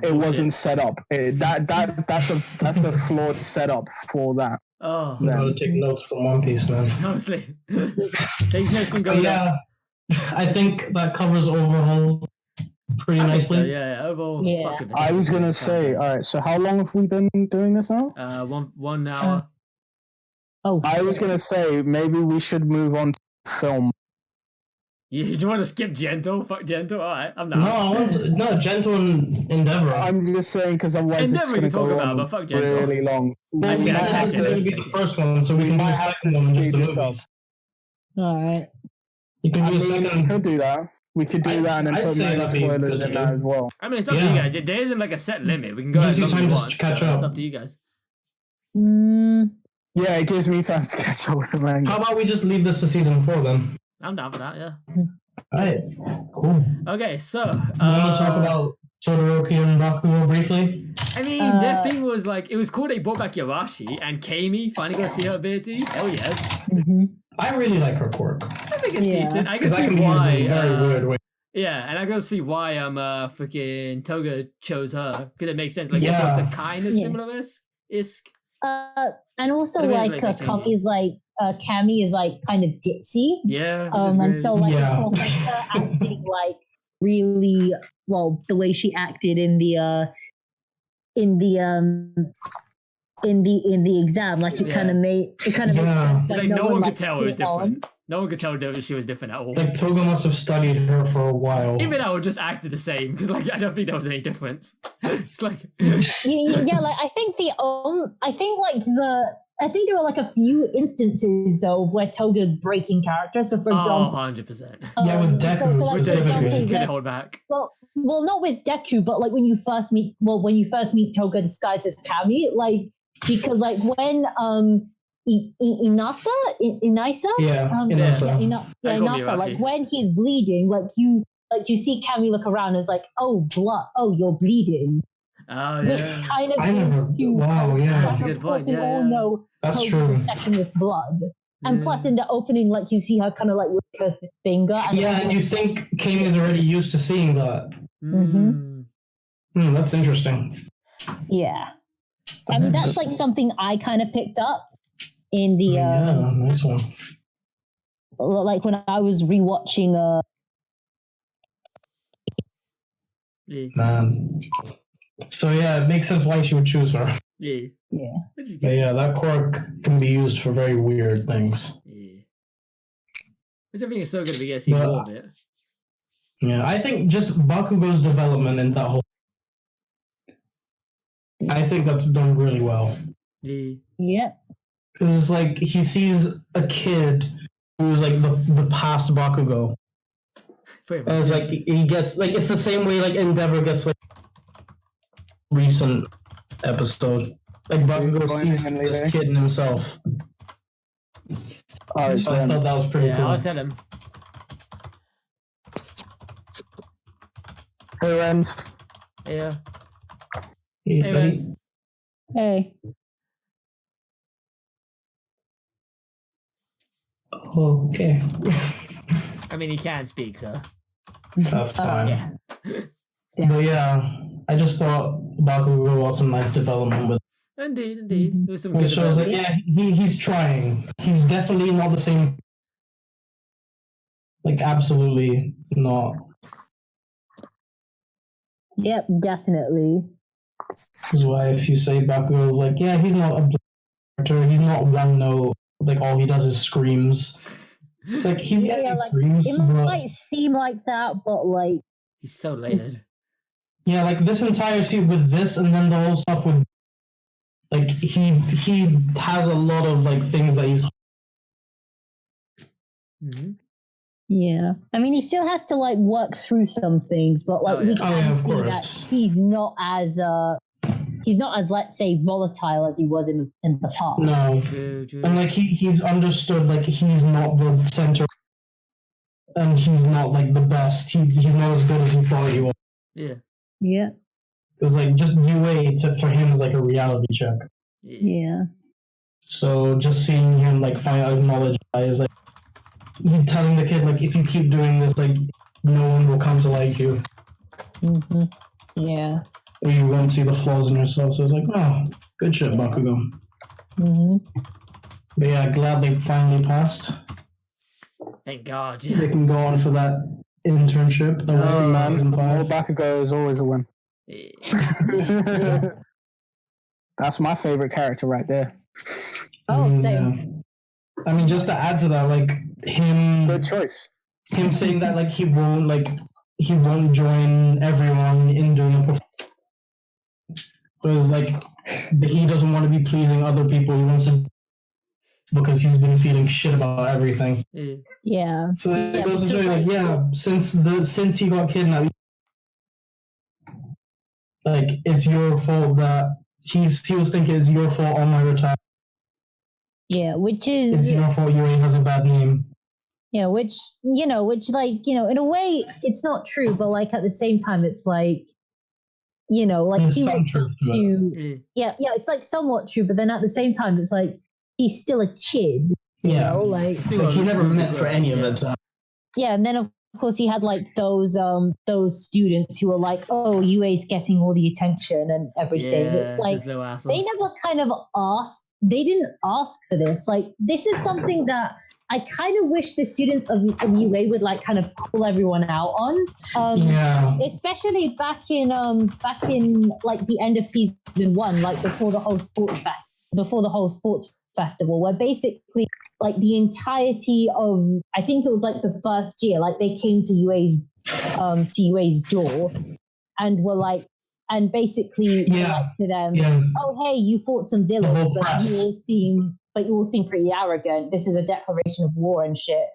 it wasn't set up. That's a flawed setup for that. Oh, I'm gonna take notes from One Piece, man. honestly, take notes from going. Yeah, I think that covers Overhauled pretty nicely. So, yeah, overall. Yeah. I was gonna say, all right. So how long have we been doing this now? 1 hour. I was gonna say maybe we should move on to film. You do want to skip Gentle? Fuck Gentle. All right, I'm not. No, I want Gentle and Endeavor. I'm just saying because otherwise it's Endeavor going to we can go talk about, on but fuck Gentle. really long. Well, I we guess said I this can. was going to be the first one, so we can do might the have to second one, just speed the this up. movies. All right. You can I do a mean, we second. could do that. We could do that and then I'd put say many that'd be spoilers good in to that do. as well. I mean, it's up to you Yeah. guys. There isn't like a set limit. We can go Gives as you long as time you to want. catch so It's up. up to you guys. Yeah, it gives me time to catch up with the manga. How about we just leave this to season 4 then? I'm down for that. Yeah. Alright, cool. Okay, so You want to talk about Todoroki and Bakugo briefly? I mean, their thing was like, it was cool they brought back Yarashi and Kami finally got to see her ability. Hell yes. I really like her quirk. I think it's Yeah. decent. I can Because that see can be used why. in a very weird way. Yeah, and I can see why freaking Toga chose her because it makes sense. Like, Yeah. it's a kind of similar isk. And also I think like it's like Kami's like Cammy is like kind of ditzy. Yeah. And so like Yeah. of course, like her acting like really well the way she acted in the exam, like it kind of made it kind of makes Yeah. sense. Like, no one could tell it was put on. different. No one could tell that she was different at all. Like, Toga must have studied her for a while. Even I would just acted the same because, like, I don't think there was any difference. It's like, Yeah, like I think I think there were like a few instances though where Toga's breaking character. So for example, 100%. Yeah, with Deku like, Which for example, she specifically. couldn't like- hold back. well, not with Deku, but like when you first meet Toga disguised as Kami, like because like when Inasa, Yeah, Inasa. Inasa, like when he's bleeding, like you see Kami look around and it's like, oh blood, oh you're bleeding. Oh, Which yeah. kind of I never. gives you Wow, yeah. That's a of good course point, we yeah, all yeah. know That's Toga's true. obsession with blood. And Yeah. plus in the opening, like you see her kind of like with her finger. And Yeah, and you think Kami is already used to seeing that. Mm. That's interesting. Yeah. I mean, that's like something I kind of picked up in the, Yeah, nice one. like when I was rewatching, Yeah. Man. So yeah, it makes sense why she would choose her. Yeah. yeah. Which is But good. yeah, that quirk can be used for very weird things. Yeah. Which I think is so good if we get to see But- more of it. Yeah, I think just Bakugo's development in that whole. I think that's done really well. Yeah. Yep. Because it's like he sees a kid who's like the past Bakugo. Pretty And much. it's like he gets like it's the same way like Endeavor gets like recent episode. Like Bakugo Joining sees and this leaving. kid in himself. Oh, it's So I thought that was pretty Yeah, cool. I'll tell him. Hey, Renz. Yeah. Hey, Hey, buddy. Renz. Hey. Okay, I mean, he can speak, so. that's fine. Yeah. But yeah, I just thought Bakugo was some nice development with. Indeed. Mhm. There was some It good shows like development. yeah, he's trying. He's definitely not the same. Like absolutely not. Yep, definitely. This is why if you say Bakugo is like, yeah, he's not a character. He's not one note. Like all he does is screams. It's like he like screams, it but might seem like that, but like He's so layered. yeah, like this entire scene with this, and then the whole stuff with like he has a lot of like things that he's. Mm-hmm. yeah. I mean, he still has to like work through some things, but like Oh, yeah. we Oh, yeah, can of see course. that he's not as let's say volatile as he was in the past. No, True. and like he's understood like he's not the center, and he's not like the best. He's not as good as he thought he was. Yeah. Yeah. Because like just UA for him is like a reality check. Yeah. So just seeing him like finally acknowledge that is like he telling the kid like if you keep doing this like no one will come to like you Mm-hmm. Yeah. or you won't see the flaws in yourself. So it's like oh good shit Bakugo. Mm-hmm. But yeah, glad they finally passed. Thank God. They Yeah. can go on for that internship. That was Oh, in Man, season more 5. Bakugo is always a win. Yeah. That's my favorite character right there. Oh, same. Yeah. I mean, just to add to that, like Good choice. him saying that like he won't join everyone in doing a performance. Because like he doesn't want to be pleasing other people. He wants to because he's been feeling shit about everything. Yeah. Yeah. So it Yeah, goes to show because, you, like, like- yeah, since he got kidnapped, like it's your fault that he was thinking it's your fault on my retirement. Yeah, which It's is your fault UA has a bad name. yeah, which like in a way it's not true, but like at the same time it's like like There's he some looks truth up to it. Yeah. yeah, it's like somewhat true, but then at the same time it's like he's still a kid, Yeah. like Still Like he never room to meant grow. for any of Yeah. it to happen. yeah, and then of course he had like those students who were like, oh, UA's getting all the attention and everything. Yeah. It's like Those little they assholes. never kind of asked. They didn't ask for this. Like this is something that I kind of wish the students of UA would like kind of call everyone out on. Yeah. Especially back in like the end of season 1, like before the whole sports festival, where basically like the entirety of I think it was like the first year, like they came to UA's door and were like and basically were Yeah. like to them, Yeah. oh hey, you fought some The villains, whole but press. you all seem pretty arrogant. This is a declaration of war and shit.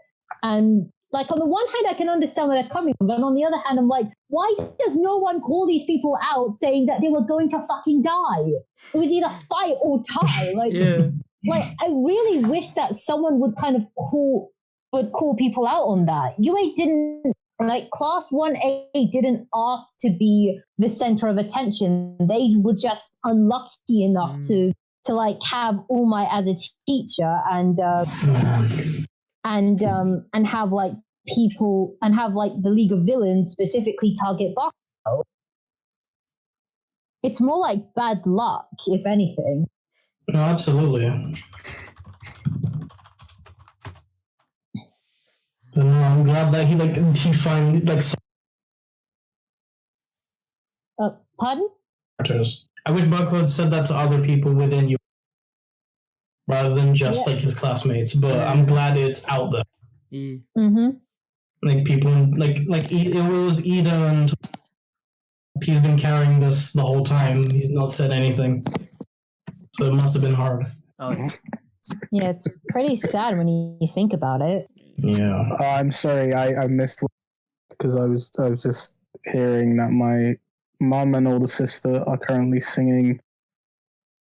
And like on the one hand, I can understand where they're coming from, but on the other hand, I'm like, why does no one call these people out saying that they were going to fucking die? It was either fight or die. Like, Yeah. like I really wish that someone would kind of call people out on that. UA didn't like Class 1A didn't ask to be the center of attention. They were just unlucky enough to like have All Might as a teacher and have like people and have like the League of Villains specifically target Bakugo. It's more like bad luck, if anything. No, absolutely. But no, I'm glad that he finally Pardon? characters. I wish Bakugo had said that to other people within you, rather than just Yeah. like his classmates. But I'm glad it's out there. Yeah. Mm-hmm. Like people, it was Ida, and he's been carrying this the whole time. He's not said anything, so it must have been hard. Oh, yeah. Yeah, it's pretty sad when you think about it. Yeah. I'm sorry, I missed because I was just hearing that my mum and older sister are currently singing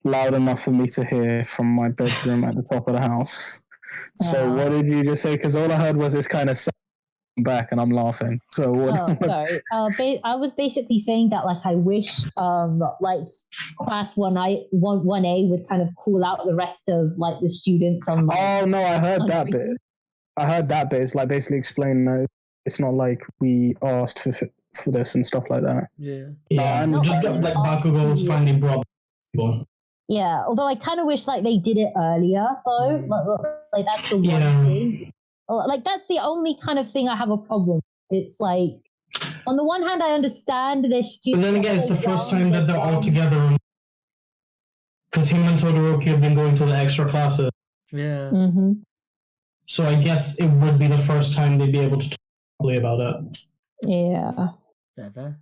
loud enough for me to hear from my bedroom at the top of the house. So what did you just say? Because all I heard was this kind of sound back, and I'm laughing. So what? Oh, sorry. I was basically saying that like I wish like class 1A would kind of call out the rest of like the students on. Oh no, I heard that bit. It's like basically explaining that it's not like we asked for this and stuff like that. Yeah. Yeah. No, Just got like Bakugo's finally brought people. Yeah, although I kind of wish like they did it earlier though. Like that's the one thing. Like that's the only kind of thing I have a problem. It's like on the one hand I understand their students. But then again, it's the first time that they're all together. Because him and Todoroki have been going to the extra classes. Yeah. Mm-hmm. So I guess it would be the first time they'd be able to talk properly about it. Yeah. Fair.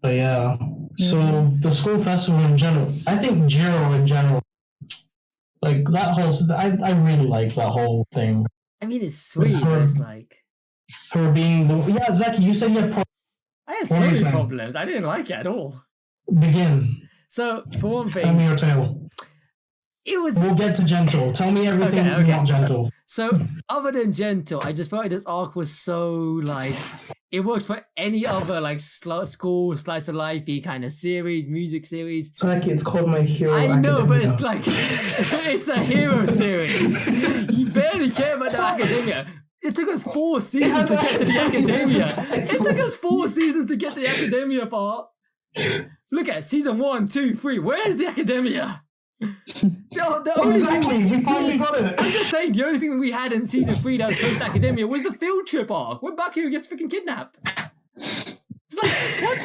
But yeah. So the school festival in general, I think Jiro in general, like that whole, I really like that whole thing. I mean, it's sweet, but it's like her being Zaki, you said you had I had so many problems. I didn't like it at all. Begin. So for one thing, tell me your tale. We'll get to Gentle. Tell me everything about Gentle. So other than Gentle, I just felt like this arc was so like it works for any other like school slice of lifey kind of series, music series. It's like it's called My Hero I know, Academia. but it's like it's a hero series. You barely care about the academia. It took us 4 seasons to get to the academia. It took us 4 seasons to get to the academia part. Look at season 1, 2, 3. Where's the academia? The only thing we finally got it. I'm just saying, the only thing we had in season 3 that was post academia was the field trip arc where Baku gets freaking kidnapped. It's like what?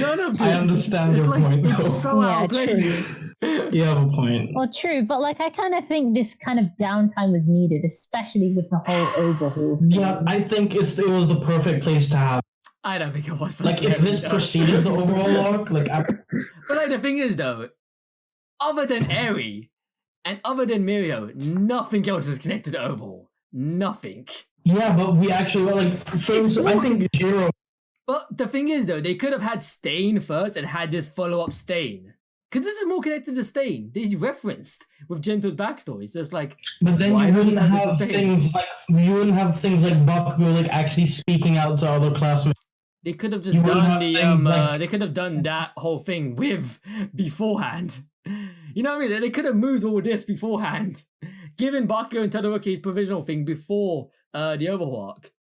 None of this. I understand your point. It's so out of place. You have a point. Well, true, but like I kind of think this kind of downtime was needed, especially with the whole overhaul thing. Yeah, I think it was the perfect place to have. I don't think it was. Like if this preceded the overall arc, like. But like the thing is though, other than Eri and other than Mirio, nothing else is connected to overhaul. Nothing. Yeah, but we actually I think Jiro. But the thing is though, they could have had Stain first and had this follow-up Stain. Because this is more connected to Stain. These referenced with Gentle's backstory. So it's like, but then you wouldn't have things like Bakugo like actually speaking out to other classmates. They could have just done they could have done that whole thing with beforehand. You know what I mean? They could have moved all this beforehand, given Bakugo and Todoroki's provisional thing before the overhaul arc.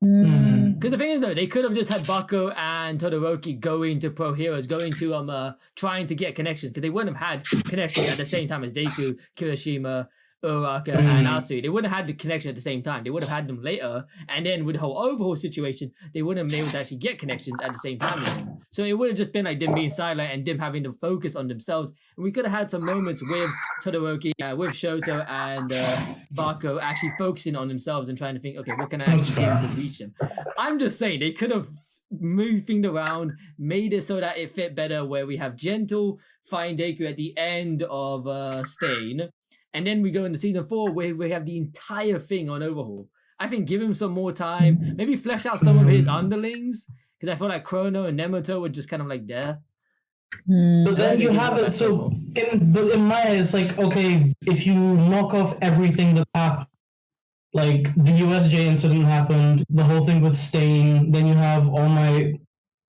Because the thing is though, they could have just had Bakugo and Todoroki going to Pro Heroes, going to trying to get connections, because they wouldn't have had connections at the same time as Deku, Kirishima, Uraraka, and Asu. They wouldn't have had the connection at the same time. They would have had them later, and then with the whole overhaul situation, they wouldn't have been able to actually get connections at the same time anymore. So it would have just been like them being silent and them having to focus on themselves. And we could have had some moments with Todoroki, with Shoto and Bakugo actually focusing on themselves and trying to think, okay, what can I actually do to reach them? I'm just saying, they could have moved things around, made it so that it fit better, where we have Gentle find Deku at the end of Stain. And then we go into season 4 where we have the entire thing on overhaul. I think give him some more time. Maybe flesh out some of his underlings. Because I feel like Chrono and Nemoto were just kind of like there. But then you have it. So in my head, it's like, okay, if you knock off everything that happened, like the USJ incident happened, the whole thing with Stain, then you have All Might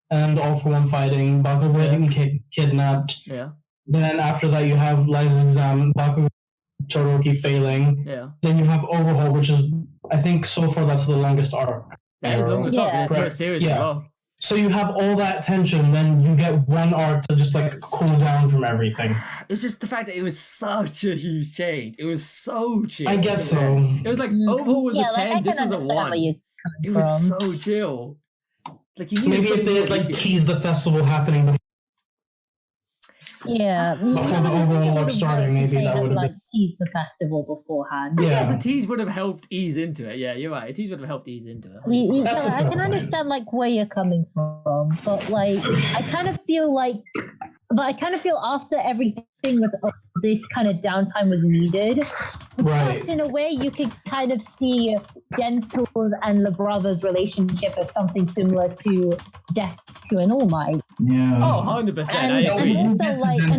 and All For One fighting, Bakugo getting kidnapped. Yeah. Then after that, you have Liza's exam, Bakugo, Todoroki failing. Yeah. Then you have Overhaul, which is, I think so far that's the longest arc. That is the longest arc, and it's not serious as well. So you have all that tension, then you get one arc to just like cool down from everything. It's just the fact that it was such a huge change. It was so chill. I guess so. It was like Overhaul was a 10, this was a 1. It was so chill. Like you maybe if they had like teased the festival happening before. Yeah, Before the overall arc starting, maybe that would have like teased the festival beforehand. I Yeah. guess a tease would have helped ease into it. Yeah, you're right. A tease would have helped ease into it. That's a I fair can point. understand like where you're coming from, but like I kind of feel after everything with this kind of downtime was needed. Right. Plus, in a way, you could kind of see Gentle's and La Brava's relationship as something similar to Deku and All Might. Yeah. Oh, 100%. I And agree. also, Yeah. like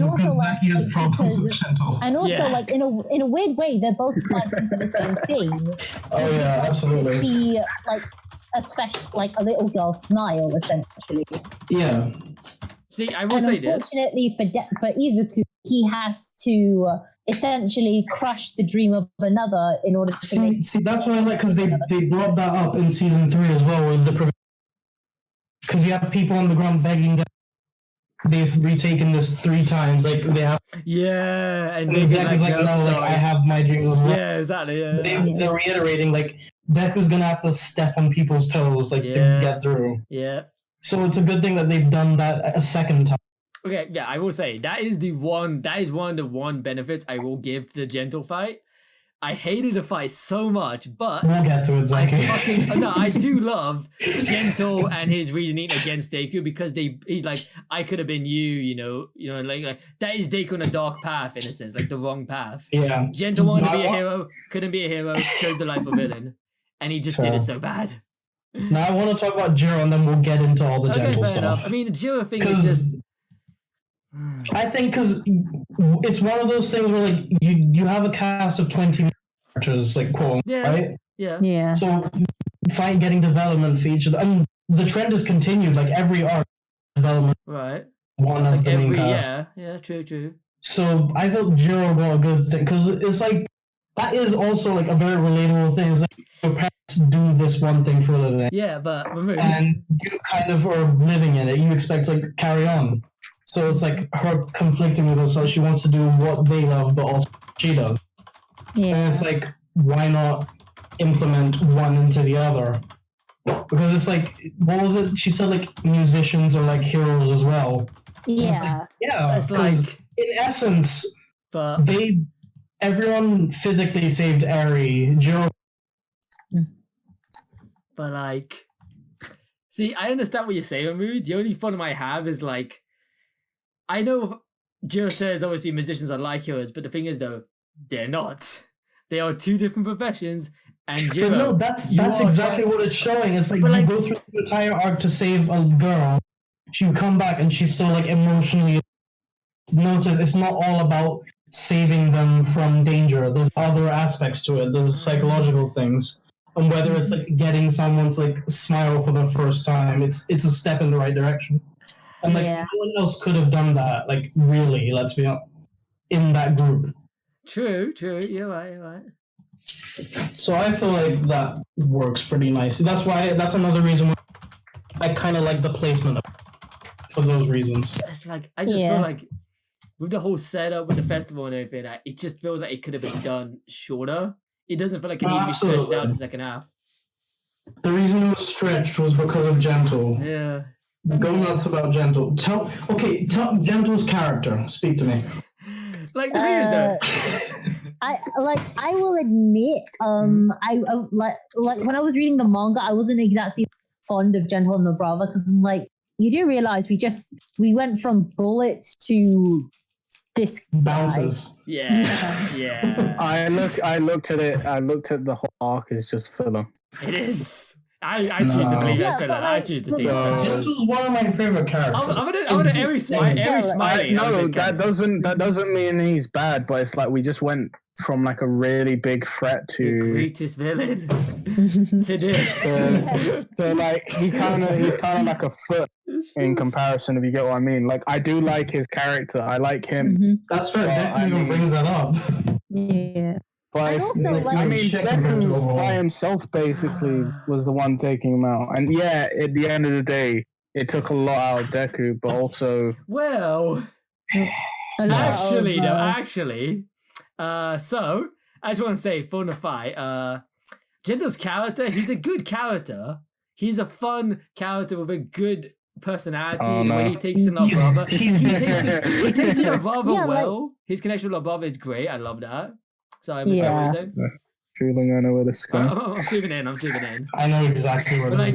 in a weird way, they're both fighting for the same thing. Oh yeah, absolutely. To see like a little girl smile, essentially. Yeah. See, I will And say this. unfortunately for Izuku, he has to essentially crush the dream of another in order to See, that's what I like, because they brought that up in season 3 as well, with the because you have people on the ground begging that they've retaken this 3 times, like they have. Yeah, and Deku's like, nope, no, like sorry. I have my dreams as well. Yeah, exactly. Yeah, They're reiterating like Deku's gonna have to step on people's toes, like to get through. yeah. So it's a good thing that they've done that a second time. Okay, yeah, I will say that is one of the benefits I will give to the Gentle fight. I hated the fight so much, but We'll get to it, Zaki. I do love Gentle and his reasoning against Deku, because he's like, I could have been you know, like that is Deku on a dark path in a sense, like the wrong path. Yeah. Gentle wanted to be a hero, couldn't be a hero, chose the life of villain, and he just did it so bad. Now I want to talk about Jiro, and then we'll get into all the Gentle stuff. Enough. I mean, the Jiro thing is just. I think because it's one of those things where like you have a cast of 20 characters, like quote, right? Yeah. So getting development for each of them. And the trend has continued, like every arc development. Right. One of the main cast. Yeah, true. So I thought Jiro got a good thing, because it's like that is also like a very relatable thing. It's like your parents do this one thing for a living. Yeah, but and you kind of are living in it. You expect to like carry on. So it's like her conflicting with herself. She wants to do what they love, but also she does. Yeah. And it's like, why not implement one into the other? Because it's like, what was it? She said like musicians are like heroes as well. Yeah. It's like in essence, but everyone physically saved Eri. Jiro. But like, see, I understand what you're saying, Mood. The only problem I have is like, I know Jiro says obviously musicians are like heroes, but the thing is though, they're not. They are 2 different professions, and Jiro. But no, that's exactly what it's showing. It's like you go through the entire arc to save a girl. She come back and she's still like emotionally. Notice it's not all about saving them from danger. There's other aspects to it. There's psychological things, and whether it's like getting someone to like smile for the first time, it's a step in the right direction. And like no one else could have done that. Like really, let's be honest, in that group. True. You're right. So I feel like that works pretty nicely. That's another reason why I kind of like the placement for those reasons. It's like I just feel like with the whole setup with the festival and everything, it just feels like it could have been done shorter. It doesn't feel like it needs to be stretched out in the second half. The reason it was stretched was because of Gentle. Yeah. Go nuts about Gentle. Tell Gentle's character. Speak to me. Like the thing is though. I will admit, I like when I was reading the manga, I wasn't exactly fond of Gentle and the Brava, because I'm like, you do realize we went from bullets to this bounces. Yeah. I looked at it. I looked at the whole arc as just filler. It is. I choose to believe that's filler. I choose to think that. Gentle's one of my favorite characters. I'm gonna every smiley. No, that doesn't mean he's bad, but it's like we just went from like a really big threat to the greatest villain to this. So like he's kind of like a foot in comparison, if you get what I mean. Like I do like his character. I like him. Mm-hmm. That's fair. Deku even brings that up. Yeah. But Deku by himself basically was the one taking him out. And yeah, at the end of the day, it took a lot out of Deku, but also... Well, actually, so, I just want to say, for the fight, Gentle's character, he's a good character. He's a fun character with a good personality, Oh, the way no. he takes in La Brava. He takes in La Brava Yeah, well. His connection with La Brava is great. I love that. Sorry, Michelle, what Yeah. you saying? Feeling I know where this is going. I'm sleeping in. I'm sleeping in. I know exactly where But this is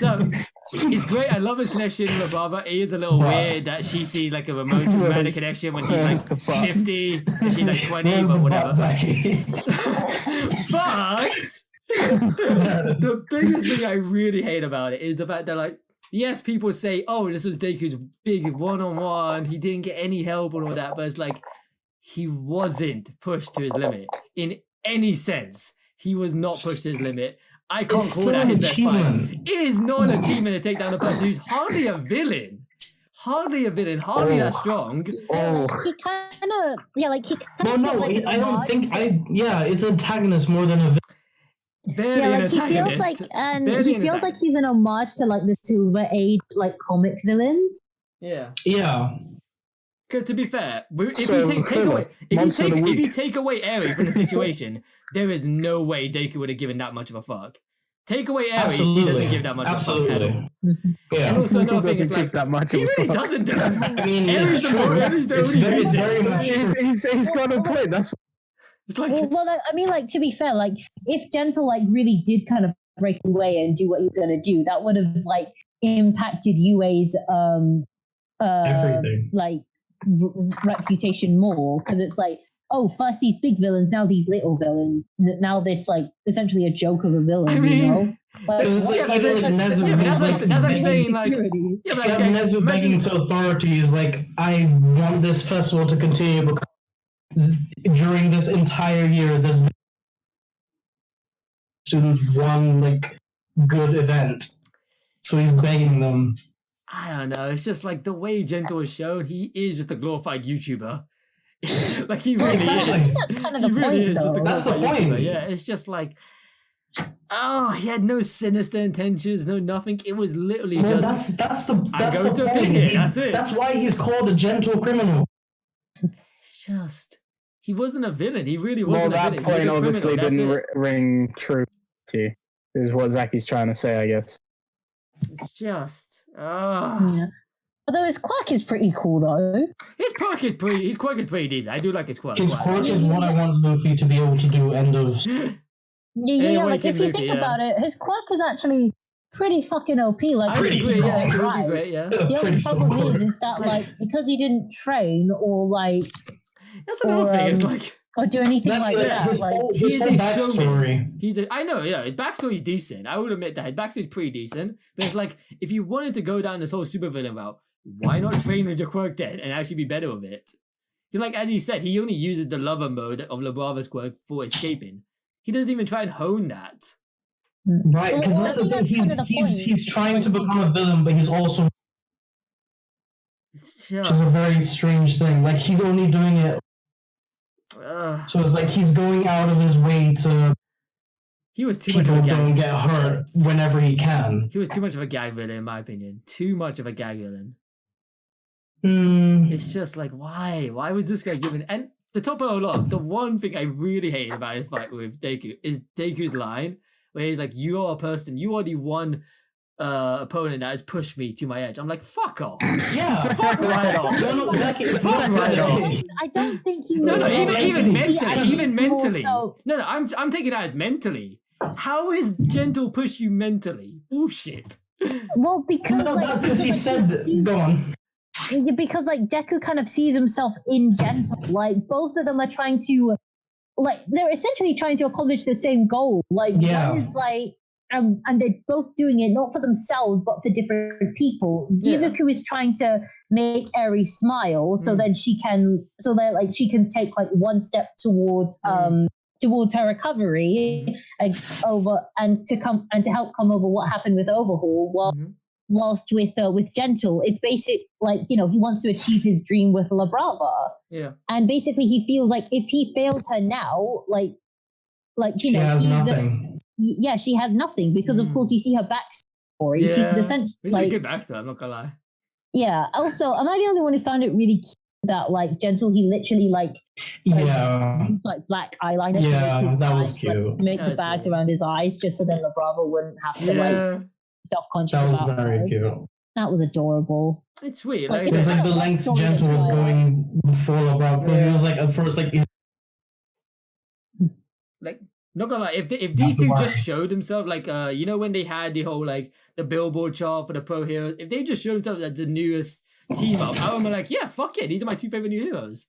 like, going. so it's great. I love his connection with La Brava. It is a little But- weird that she sees like a romantic connection when he's like Where's the butt? 50 and she's like 20, Where's but the whatever. butt, Zachy? But the biggest thing I really hate about it is the fact that, like, yes, people say, oh, this was Deku's big one-on-one, he didn't get any help and all that, but it's like, he wasn't pushed to his limit in any sense. He was not pushed to his limit. I can't It's call still that an his best fight. achievement. It is not an achievement to take down a person who's hardly a villain. Hardly that strong. Oh. He kind of, like he kind Well, of. no, I don't think it's antagonist more than a Barely Yeah, an like he feels antagonist. like, and Barely he an feels like he's an homage to like the Silver Age like comic villains. Yeah. Yeah. Because to be fair, if So, you take Philip, away Monster of the if you Week. take away Eri from the situation, there is no way Deku would have given that much of a fuck. Take away Eri, he Absolutely. doesn't give that much of a fuck at all. Absolutely. Yeah. And also He another thing doesn't is give like that much he of a really fuck. doesn't do. I mean, Eri's it's the true. Eri's the It's only very, reason. very much true. He's got a point. That's It's like Well, I mean, like to be fair, like if Gentle like really did kind of break away and do what he was gonna do, that would have like impacted Yue's Everything. like reputation more, because it's like, oh, first these big villains, now these little villains, now this like essentially a joke of a villain. I mean, you know? Like, Because it's like, yeah, but even like Nezu, yeah, but who's that's like begging- saying like security. yeah, but yeah, like, Nezu imagine- begging to authorities like, I want this festival to continue because during this entire year, this student won like good event, so he's begging them. I don't know. It's just like the way Gentle is shown. He is just a glorified YouTuber. Like he really Exactly. is. That's kind of He the really point, is just a though. That's the glorified YouTuber. point. Yeah, it's just like, oh, he had no sinister intentions, no nothing. It was literally Well, just. that's the going to point. pick it, that's it. That's why he's called a gentle criminal. It's just. He wasn't a villain. He really well, wasn't a villain. that He was point a obviously criminal, didn't that's it. ring true. Is what Zaki's trying to say, I guess. It's just. Ah. Yeah. Although his quirk is pretty cool, though. His quirk is pretty decent. I do like his quirk. His quite a quirk lot. is what I want Luffy to be able to do. End of. Yeah, Anyway, like if Kid you Luffy, think yeah. about it, his quirk is actually pretty fucking OP. Like I would Pretty agree, yeah, strong. it would be right. great, yeah. It's a The pretty only strong problem quirk. is that like because he didn't train or like That's another thing. It's like or do anything like that, his like whole, he his is whole a showman. backstory. I know, yeah, his backstory's decent. I would admit that his backstory's pretty decent. But it's like if you wanted to go down this whole supervillain route, why not train with your quirk then and actually be better with it? You're like, as you said, he only uses the lover mode of Labrava's quirk for escaping. He doesn't even try and hone that. Right, because Well, that's I the think thing. that's kind of the point. He's trying to Like, become a villain, but he's also, It's which is a just very strange thing. Like he's only doing it, so it's like he's going out of his way to he was too much of people a gag. don't get hurt whenever he can. He was too much of a gag villain, in my opinion. Too much of a gag villain. Hmm. It's just like, why? Why was this guy given? And to top it all off, the one thing I really hate about his fight with Deku is Deku's line, where he's like, "You are a person. You are the one opponent that has pushed me to my edge." I'm like, "Fuck off." Yeah, Fuck right off. No, no, exactly. It's Fuck not right that. off. I don't think he No, was no, even mentally, even more mentally. so- No, I'm taking that as mentally. How is Gentle push you mentally? Bullshit. Well, because No, like because he said, go on. Yeah, because like Deku kind of sees himself in Gentle. Like both of them are trying to, like they're essentially trying to accomplish the same goal. Like Yeah. one is like, and they're both doing it not for themselves but for different people. Yeah. Izuku is trying to make Eri smile so then she can, so that like she can take like one step towards towards her recovery and to help come over what happened with Overhaul. Whilst with Gentle, it's basic like he wants to achieve his dream with La Brava, and basically he feels like if he fails her now, She has nothing. yeah, she has nothing because of course we see her backstory. Yeah. She's essentially It's a good backstory, I'm not gonna lie. yeah. Also, am I the only one who found it really cute that like Gentle he literally like black eyeliner? to Yeah, make his that was eyes, cute. to make the That's bags cute. around his eyes just so then La Brava wouldn't have to like self-conscious That was about very hers. cute. That was adorable. It's weird. Like, Like, It's I like said, the lengths Gentle was going before LeBron, because he was like at first like like not gonna lie, if these two just showed themselves, like you know when they had the whole like the Billboard chart for the pro heroes, if they just showed themselves as the newest team up, I would be like, yeah, fuck yeah, these are my two favorite new heroes.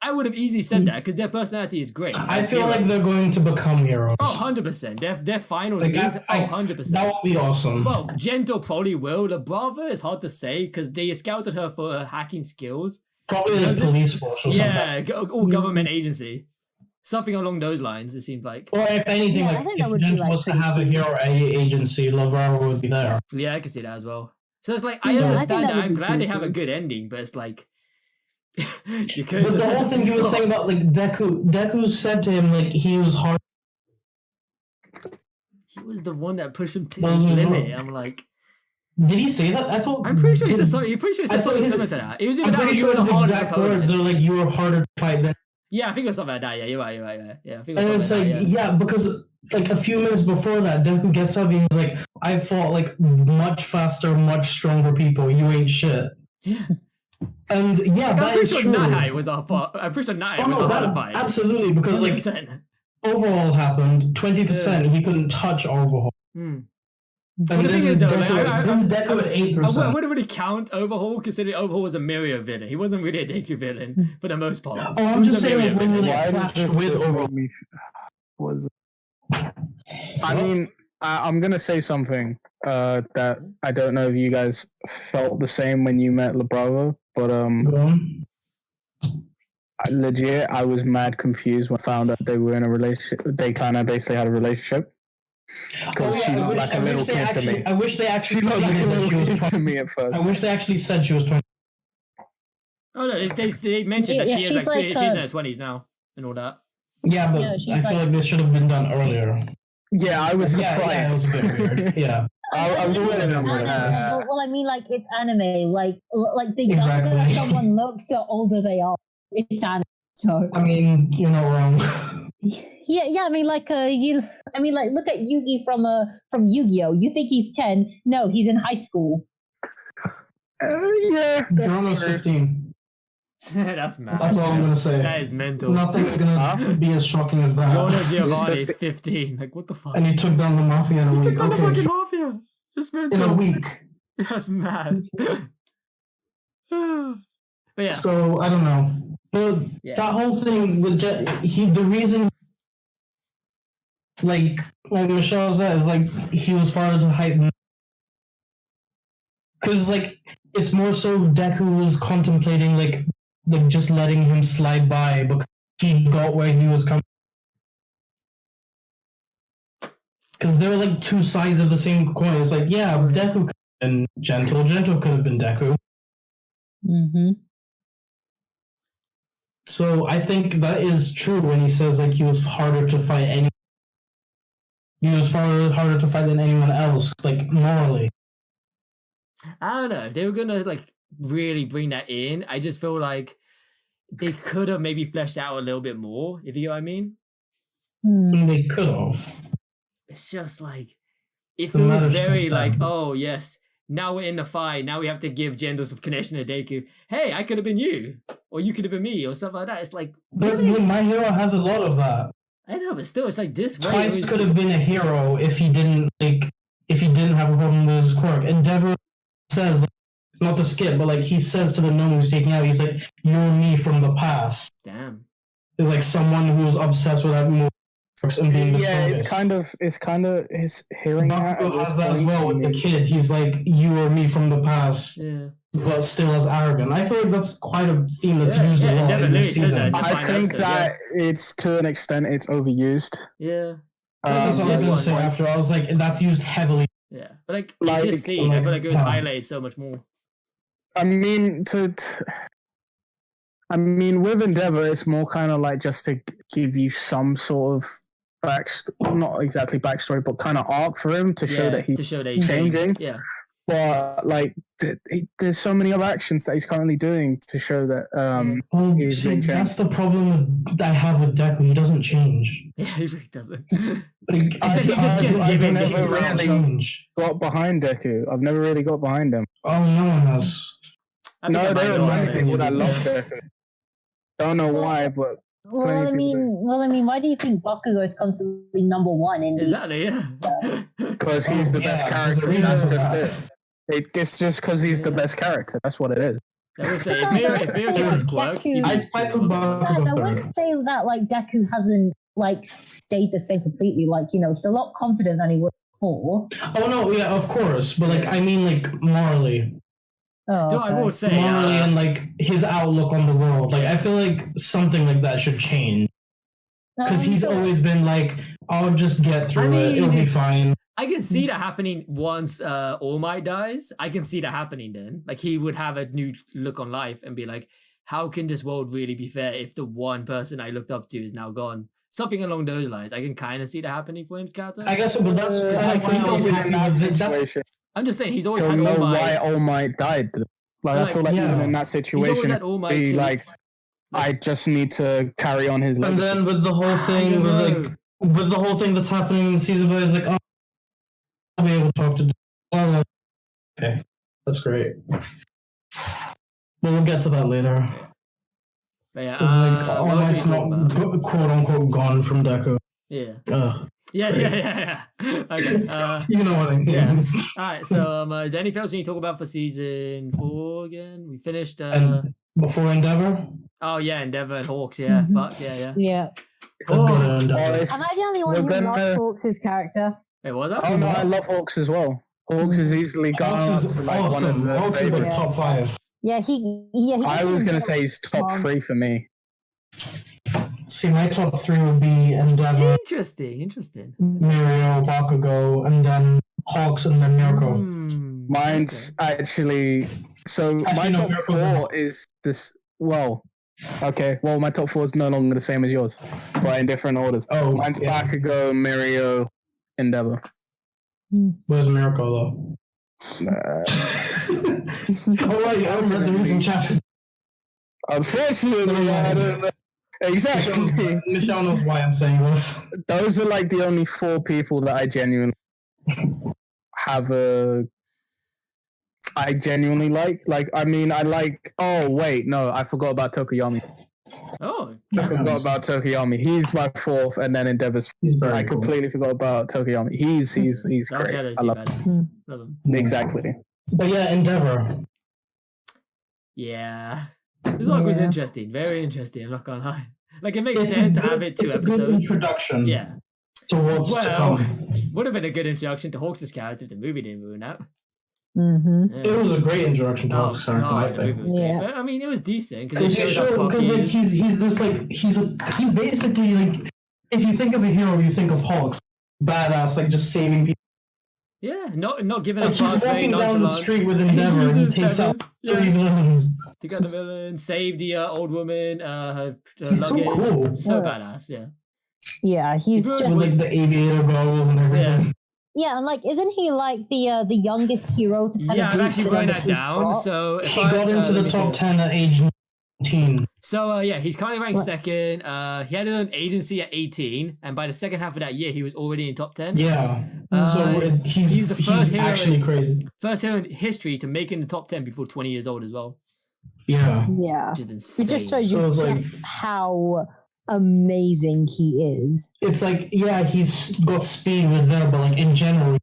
I would have easily said that because their personality is great. I feel like they're going to become heroes. Oh, 100%. Their final Like, scenes, 100%. That would be awesome. Well, Gentle probably will. The brother is hard to say because they scouted her for her hacking skills. Probably the police force or something. Yeah, or government agency. Something along those lines, it seems like. Or if anything, Yeah, I like think that if would be, Gentle like, was to pretty have a hero agency, Lavaro would be there. Yeah, I can see that as well. So it's like, I Yeah, I think understand that that. would I'm be glad they have a pretty good ending, but it's like... you But the whole thing he was saying about like Deku said to him like he was hard. He was the one that pushed him to No, his no, no. limit. I'm like... Did he say that? I thought. I'm pretty sure he said something. You're pretty sure he I said thought something his- similar to that. It was I'm even that pretty you sure were the his hardest exact opponent. words are like you were harder to fight than. Yeah, I think it was something like that. Yeah, you're right. Yeah, I think it And was it's something like like that. yeah, because like a few minutes before that, Deku gets up and he's like, "I fought like much faster, much stronger people. You ain't shit." Yeah. And yeah, Like, I'm that pretty is sure true. Nahai was our fight. I'm pretty sure Nahai Oh was no, a harder that fight. absolutely because like 100%. Overhaul happened, 20%. He couldn't touch Overhaul. Hmm. And the this thing is is, though, Deku. like, This is Deku at I 8%. wouldn't really count Overhaul considering Overhaul was a Mirio villain. He wasn't really a Deku villain for the most part. Oh, He I'm was just a saying, Mirio like, when villain. you Why does clash this with just Overhaul. make me? Was I mean, I'm gonna say something that I don't know if you guys felt the same when you met LeBravo, but Go on. legit, I was mad confused when I found out they were in a relationship. They kind of basically had a relationship because she looked like a little kid to me. I wish they She actually looked like a said that little she was kid to 20. me at first. I wish they actually said she was 20. Oh no, they mentioned that Yeah, she is she's like, like, she's in her 20s now and all that. Yeah, but No, she's I feel like- like this should have been done earlier. Yeah, I was Yeah, surprised. it was a bit weird. Yeah. I was It sitting there would've with been her. Well, I mean, like it's anime. Like the younger Exactly. someone looks, the older they are. It's anime. So I mean, you're not wrong. yeah. I mean, like look at Yugi from Yu-Gi-Oh. You think he's 10? No, he's in high school. Yeah, You're almost 15. That's mad. That's all I'm going to say. That is mental. Nothing's going to be as shocking as that. Giorno Giovanni is 15. Like, what the fuck? And he took down the mafia in a He week. took down the Okay. fucking mafia. It's mental. In a week. That's mad. But yeah. So, I don't know. Yeah. That whole thing with the reason, like Michelle said, is like he was farther to hype. Because, like, it's more so Deku was contemplating, like just letting him slide by because he got where he was coming. Because there were, like, two sides of the same coin. It's like, yeah, Deku could have been Gentle. Gentle could have been Deku. Mm-hmm. So I think that is true when he says, like, he was harder to fight he was harder to fight than anyone else, like, morally. I don't know. If they were gonna like really bring that in, I just feel like they could have maybe fleshed out a little bit more, if you know what I mean. They could have. It's just like it The feels matter very still like, stands. oh yes, now we're in the fight. Now we have to give Gentle some connection to Deku. Hey, I could have been you, or you could have been me, or something like that. It's like, But really? My Hero has a lot of that. I know, but still, it's like this way. Twice it was could just- have been a hero if he didn't have a problem with his quirk. Endeavor says, like, not to skip, but like he says to the gnome who's taking out, he's like, "You're me from the past." Damn. Is like someone who's obsessed with that move and being the Yeah, strongest. it's kind of his hearing that. Bakugo at this has that as point well for with the me. kid. He's like, "You are me from the past," Yeah. but still as arrogant. I feel like that's quite a theme that's Yeah, used yeah, a lot Endeavor in this literally says season. that. I Fine think episode, that it's to an extent it's overused. Yeah. That's what I was Yeah. going to say after. I was like, that's used heavily. Yeah. But like, Like- in this scene, I feel like it was Wow. highlighted so much more. I mean, with Endeavor, it's more kind of like just to give you some sort of not exactly backstory, but kind of arc for him to show that to he's show that he's changing. Yeah. but like there's so many other actions that he's currently doing to show that Well, he's see, been changed. that's the problem with I have with Deku. He doesn't change. Yeah, he really doesn't. Like, He just gets I've given never different really change. got behind Deku. I've never really got behind him. Oh, no one has. I think I No, might there are know many him. people that love Yeah. Deku. Don't know why, but Well, I mean, why do you think Bakugo is constantly number one in these? Exactly, yeah. because he's the best there's a character. reason That's for just that. it. It's just because he's the best character. That's what it is. I would say, if Miro kept his quirk, he'd be I put I Bakugo wouldn't say that like Deku hasn't like stayed the same completely. Like he's a lot confident than he was before. Oh no, yeah, of course, but like I mean, like morally, Oh, Though I okay. will say, morally, and like his outlook on the world. Like I feel like something like that should change because he's So- always been like, I'll just get through it. It'll be fine. I can see that happening once All Might dies. I can see that happening then. Like he would have a new look on life and be like, how can this world really be fair if the one person I looked up to is now gone? Something along those lines. I can kind of see that happening for him, character. I guess, but that's If like he's always in happy that with it. That's situation, I'm just saying he's always he'll had All know why Might. All Might died. Like I feel like Yeah. even in that He's always situation, had All Might be too. like, I just need to carry on his and legacy. then with the whole thing, with the whole thing that's happening in season 5, it's like, oh, I'll be able to talk to. Oh, okay, that's great. But we'll get to that later. But yeah, Because like, what All else Might's we not talk about? quote unquote gone from Deku. Yeah. Ugh. Yeah. Okay. You know what I mean? Yeah. All right. So, is there anything else you need to talk about for season 4 again? We finished. And before Endeavor, Oh yeah, Endeavor and Hawks. Yeah. Mhm. Fuck yeah. Yeah. let's go to Oh, Endeavor. it's- Am I the only one We're who gonna- loves Hawks' character? Wait, what was that? Oh no, I love Hawks as well. Hawks is easily gone up Hawks to is like awesome. one of the Hawks is like favorites. top 5. Yeah, he I was gonna say he's top 3 for me. See, my top 3 would be Endeavor, Interesting. Mirio, Bakugo, and then Hawks, and then Mirko. Mine's actually so. My no, top Miracle's 4 is this. Well, okay. Well, my top 4 is no longer the same as yours, but in different orders. Oh, Mine's yeah. Bakugo, Mirio, Endeavor. Where's Mirko though? Oh right, I read the recent chapters. Unfortunately, I don't know. Exactly. Michelle knows why I'm saying this. Those are like the only 4 people that I genuinely have I genuinely like. Like, I mean, I like. Oh wait, no, I forgot about Tokoyami. Oh, I forgot about Tokoyami. He's my 4th, and then Endeavor's. He's very I cool. completely forgot about Tokoyami. He's Dark great. Shadow's I love him. badass. Love him. Exactly. But yeah, Endeavor. Yeah. This arc was Yeah. interesting. Very interesting. I'm not gonna lie. Like it makes It's sense a to have it 2 it's a good episodes. introduction. Yeah. To what's to Well, come. would have been a good introduction to Hawks' character if the movie didn't ruin out. Mm-hmm. It was a great introduction to Oh, Hawk's character, I God, the movie think. was great. Yeah. But I mean, it was decent because Because like he's this like he's basically like, if you think of a hero, you think of Hawks, badass, like just saving people. yeah, not giving Like up. he's Very walking down the nonchalant. street with Endeavor and he uses takes out feathers, 3 villains. to get the villain, save the old woman, her He's so luggage. cool. So Yeah. badass, yeah. Yeah, he's Good. just With like the aviator goggles and everything. yeah, and like, isn't he like the youngest hero to kind Yeah, of I'm reach actually the writing number that 2 down. spot? So if He I, got into let the me top see. 10 at age 19. So yeah, he's currently ranked What? 2nd. He had his own agency at 18, and by the second half of that year, he was already in top 10. Yeah. Uh, So he's the first hero actually in- crazy. First hero in history to make it in the top 10 before 20 years old as well, Yeah. Yeah, which is insane. it just shows So you it's like- how amazing he is. It's like, yeah, he's got speed with that, but like in general,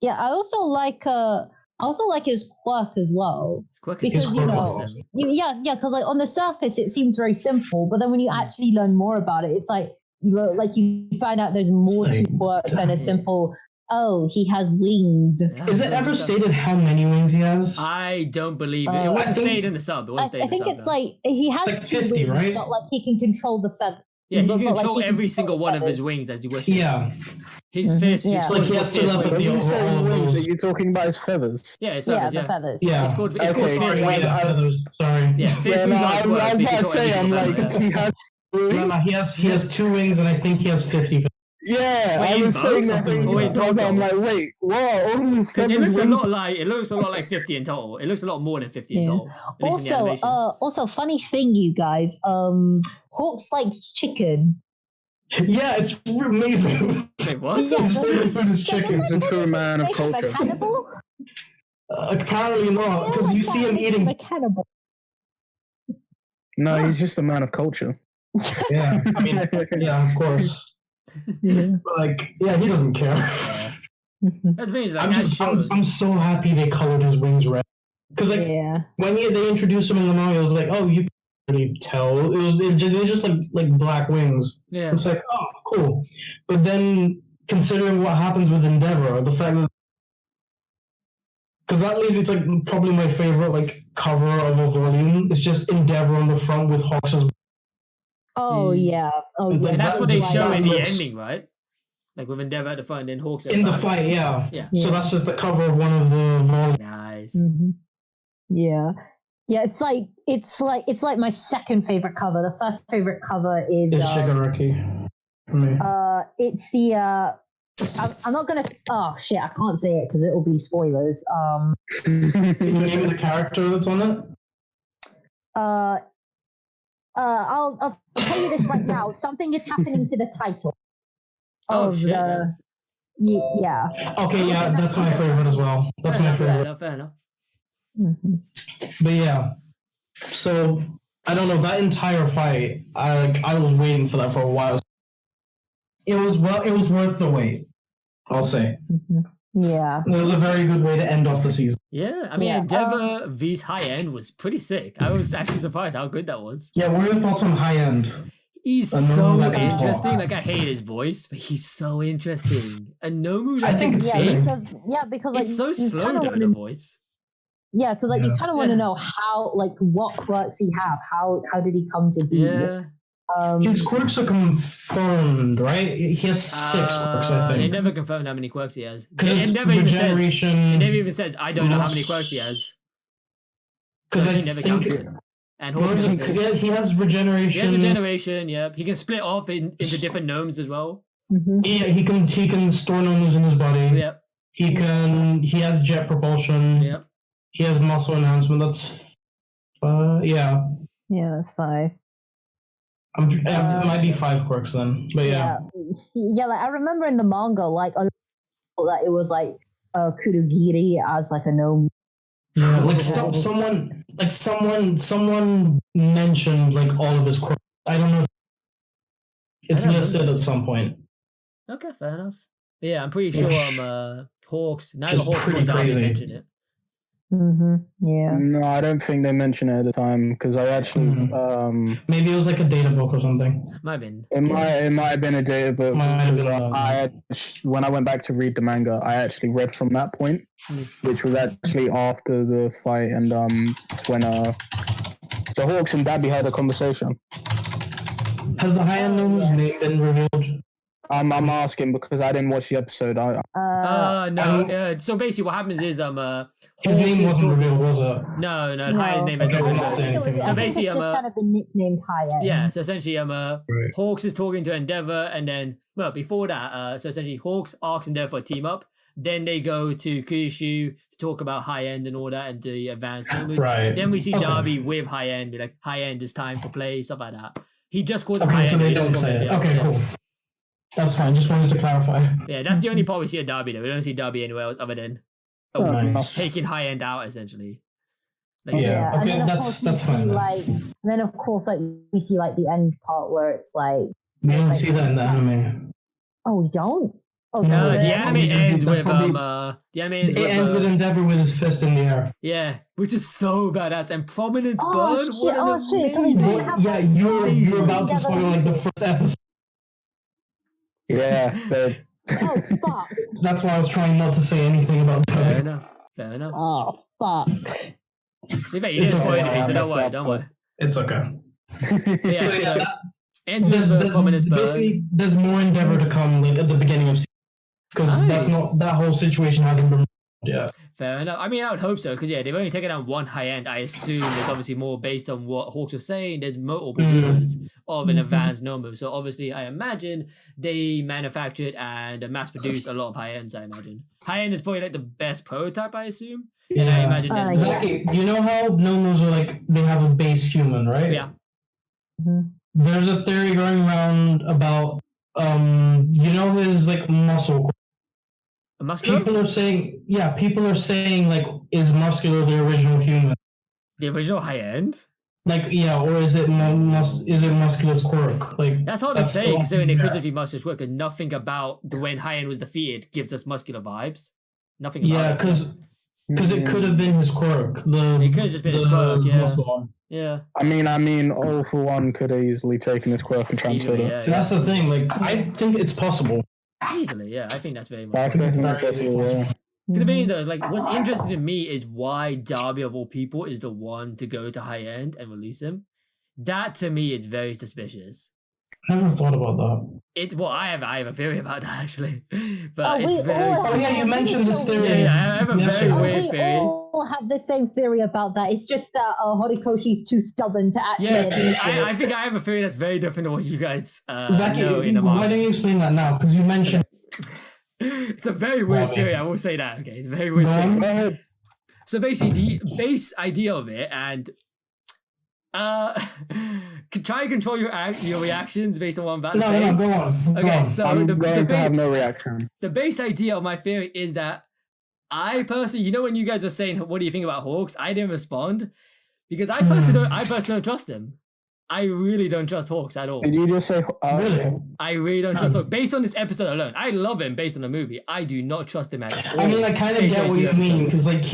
Yeah, I also like his quirk as well. It's quick. Because, It's you know, awesome. Because like on the surface it seems very simple, but then when you actually learn more about it, it's like you find out there's more to Like, quirk than a simple. Oh, he has wings. Yeah, is it ever stated how many wings he has? I don't believe it. It I wasn't think- stayed in the sub. It I, wasn't stayed I in the think sub. it's no. like he has It's like 2 50, wings, right? but like he can control the feather. Yeah, he but, can like, control he can every control single the one of his feathers. wings as he wishes. Yeah. His Mhm, fist. yeah. It's Like called he his has fist telepathy wings. When you over say all wings, those. are you talking about his feathers? Yeah, it's Yeah, feathers. the Yeah. feathers. Yeah. It's called Okay, fist sorry, wings. I was- Sorry. Yeah, fist Yeah, wings no, are I was quirks, about so you to control say, every I'm single like, feather, he has. No, he has 2 wings and I think he has 50. Yeah, Wait, I in was saying both? that. Or in I'm total? like, wait, what? All these It feathers, looks a wings. lot like 50 in total. It looks a lot more than 50 in Yeah. total. At least in the animation. Also, funny thing, you guys. Hawks like chicken. Yeah, it's amazing. Wait, what? Yeah, His doesn't- favorite food is chicken. He's a true man of Make him a culture. cannibal? Apparently not, Yeah, because you like see that him makes him eating. a cannibal. No, he's just a man of culture. Yeah, I mean, yeah, of course. Yeah. But like, yeah, he doesn't care. That's me. Like, I'm that just, shows. I'm so happy they colored his wings red. Because like Yeah. when they introduced him in the manga, it was like, oh, you can't really tell. They just like black wings. Yeah. It's like, oh, cool. But then considering what happens with Endeavor, the fact that because that leads me to like probably my favorite like cover of a volume. It's just Endeavor on the front with Hawks as Oh yeah. Oh And yeah. And that's what they That show in the looks- ending, right? Like with Endeavor at the front and then Hawks at in the back. fight, yeah. Yeah. So that's just the cover of one of the volumes. Nice. Mhm. Yeah. Yeah, it's like my second favorite cover. The first favorite cover is It's Shigaraki for me. it's the I'm not gonna. Oh shit! I can't say it because it will be spoilers. Can you name the character that's on it? I'll tell you this right now. Something is happening to the title Oh, of shit, the. Yeah. Okay, yeah, that's my favorite as well. That's my favorite. Fair enough. Mm-hmm. But yeah, so I don't know that entire fight. I was waiting for that for a while. It was worth the wait. I'll say Mm-hmm. Yeah. it was a very good way to end off the season. Yeah, I mean, Yeah, Endeavor v's High End was pretty sick. I was actually surprised how good that was. Yeah, what are your thoughts on High End? He's Anomu so that can interesting. talk. Like, I hate his voice, but he's so interesting. And Nomu's, I think it's Yeah, fitting. because like it's so you slow kinda though, wanna- the voice. Yeah, because like you Yeah. kind of want to know how, like, what quirks he have. How did he come to be? Yeah. His quirks are confirmed, right? He has 6 quirks, I They think. never confirmed how many quirks he has. Because it's Endeavor even says, regeneration. Endeavor even says, I don't know how many quirks he has. Because So I he never think counts it. And Hawks never says- he has regeneration. he has regeneration, yep. He can split off into different gnomes as well. Mhm. Yeah, he can store gnomes in his body. Yep, He has jet propulsion. yep. He has muscle enhancement. That's yeah. Yeah, that's 5. It might be 5 quirks then. But yeah. Yeah. Like I remember in the manga, like a lot that it was like Kurugiri as like a gnome. Yeah, like someone mentioned like all of his quirks. I don't know if it's I don't listed at some point. Okay, fair enough. Yeah, I'm pretty sure Hawks, neither Just Hawks nor pretty Darby crazy. mentioned it. Mm-hmm. Yeah. No, I don't think they mentioned it at the time because I actually Maybe it was like a data book or something. Might have been. it might have been a data book. Might have been When I went back to read the manga, I actually read from that point, which was actually after the fight and when so Hawks and Dabby had a conversation. Has the high-end gnome's name been revealed? I'm asking because I didn't watch the episode. No. So basically, what happens is His Hawks name is wasn't talking- revealed, was it? No, High name. Okay, is we're not not saying anything. So basically, it's just kind of been nicknamed High End. Yeah, so essentially, Hawks is talking to Endeavor, and then, well, before that, so essentially, Hawks asks Endeavor for a team up. Then they go to Kyushu to talk about High End and all that, and the advanced moves. Right. Then we see Okay. Darby with High End, be like, High End is time for play, stuff like that. He just called them High Okay, so End. they he don't call say them- it. yeah, Okay, yeah. cool. That's fine. Just wanted to clarify. Yeah, that's the only part we see at Darby, though. We don't see Darby anywhere else other than Nice. taking High End out, essentially. Like, Yeah. And Okay, then of that's course we see, fine. like, and then of course like we see like the end part where it's like, We don't see that in the anime. oh, we don't. Oh, No, the Yeah, anime probably- ends that's with probably- the anime ends It with, ends with Endeavor with his fist in the air. yeah, which is so badass. And Prominence Oh, Burn, shit, what an oh, shit, so he's amazing- gonna have- Yeah, you're about to Endeavor. spoil like the first episode. Yeah, Oh fuck. That's why I was trying not to say anything about Fair Darby. enough. Fair enough. Oh fuck. We bet you It's didn't spoil okay, anything, so I don't messed worry, up don't worry. first. It's okay. Yeah, So yeah, so ends with Prominence Burn. basically there's more Endeavor to come like at the beginning of season because that's Nice. not that whole situation hasn't been. Yeah. Fair enough. I mean, I would hope so, because they've only taken down one high end. I assume there's obviously more based on what Hawks was saying. There's multiple rumors of an advanced number. So obviously, I imagine they manufactured and mass produced a lot of high ends. I imagine high end is probably like the best prototype. I assume. Yeah. And I imagine Exactly. You know how Nomos are like they have a base human, right? Yeah. There's a theory going around about his like muscle. People are saying like, is Muscular the original human? The original high end? Like, yeah, or is it Muscular's quirk? Like, that's hard to say, considering it could just be Muscular's quirk, and nothing about the when high end was defeated gives us Muscular vibes. Nothing. Yeah, because it could have been his quirk. It could have just been his quirk. Yeah. Muscle. Yeah. I mean, All for One could have easily taken his quirk and transferred it. So that's the thing. Like, I think it's possible. Easily, yeah. I think that's very much. That's definitely possible. Yeah. The thing is, though, like, what's interesting to me is why Darby of all people is the one to go to high end and release him. That to me is very suspicious. I never thought about that. I have a theory about that actually, but it's very. Oh yeah, you mentioned this theory. Yeah, I have a very weird theory. We all have the same theory about that. It's just that Horikoshi's too stubborn to actually. Yeah, I think I have a theory that's very different to what you guys Exactly. know in the market. Why don't you explain that now? Because you mentioned. It's a very weird theory. I will say that. Okay, it's a very weird theory. So basically, the base idea of it, and try and control your reactions based on what I'm about to say. No, go on. Okay, so I'm going to have no reaction. The base idea of my theory is that I personally, when you guys were saying, what do you think about Hawks? I didn't respond because I personally don't trust him. I really don't trust Hawks at all. Did you just say really? I really don't trust Hawks. Based on this episode alone, I love him based on the movie. I do not trust him at all. I mean, I kind of get what you mean because, like,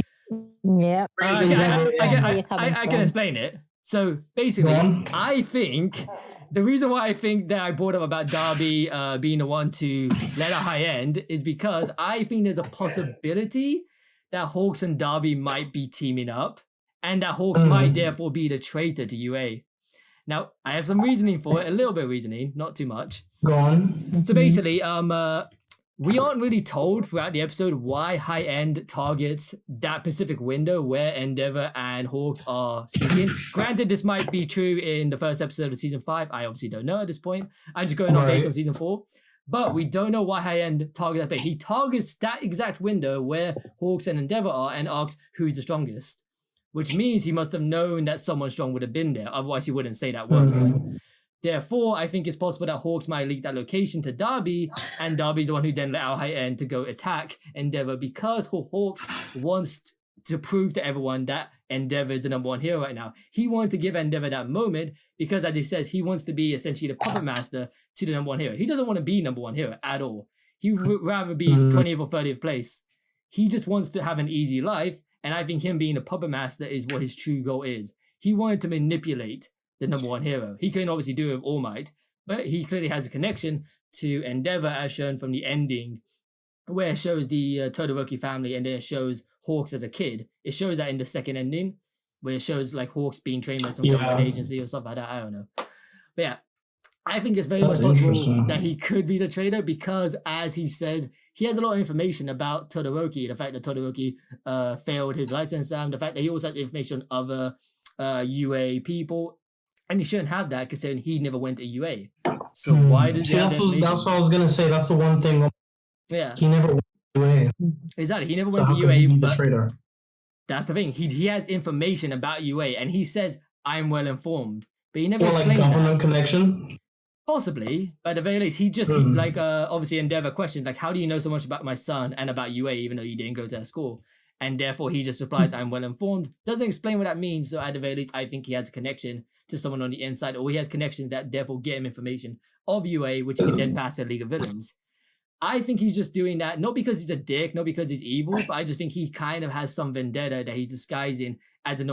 yeah, I can explain it. So basically, I think the reason why I think that I brought up about Darby being the one to let out high end is because I think there's a possibility that Hawks and Darby might be teaming up, and that Hawks might therefore be the traitor to UA. Now, I have some reasoning for it, a little bit of reasoning, not too much. Go on. So basically, we aren't really told throughout the episode why high end targets that specific window where Endeavor and Hawks are speaking. Granted, this might be true in the first episode of season 5. I obviously don't know at this point. I'm just going on based on season 4. But we don't know why high end targets that bit. He targets that exact window where Hawks and Endeavor are and asks who's the strongest. Which means he must have known that someone strong would have been there. Otherwise, he wouldn't say that once. Therefore, I think it's possible that Hawks might leak that location to Darby, and Darby's the one who then let out high end to go attack Endeavor because Hawks wants to prove to everyone that Endeavor is the number one hero right now. He wanted to give Endeavor that moment because, as he says, he wants to be essentially the puppet master to the number one hero. He doesn't want to be number one hero at all. He would rather be 20th or 30th place. He just wants to have an easy life. And I think him being a puppet master is what his true goal is. He wanted to manipulate the number one hero. He couldn't obviously do it with All Might, but he clearly has a connection to Endeavor as shown from the ending, where it shows the Todoroki family and then it shows Hawks as a kid. It shows that in the second ending, where it shows like Hawks being trained by some government agency or stuff like that. I don't know. But yeah, I think it's very much possible that he could be the traitor because, as he says, he has a lot of information about Todoroki, the fact that Todoroki failed his license exam, the fact that he also has information on other UA people, and he shouldn't have that considering he never went to UA. So why did he have that's what I was going to say. That's the one thing. Yeah. He never went to UA. Exactly. He never went to UA, but that's the thing. He has information about UA, and he says, I'm well informed. But he never explains like government that. Connection? Possibly, but at the very least, he just obviously Endeavor questions like, how do you know so much about my son and about UA even though you didn't go to that school? And therefore he just replies, I'm well informed. Doesn't explain what that means. So at the very least, I think he has a connection to someone on the inside, or he has connections that therefore get him information of UA, which he can then pass to League of Villains. I think he's just doing that, not because he's a dick, not because he's evil, but I just think he kind of has some vendetta that he's disguising as the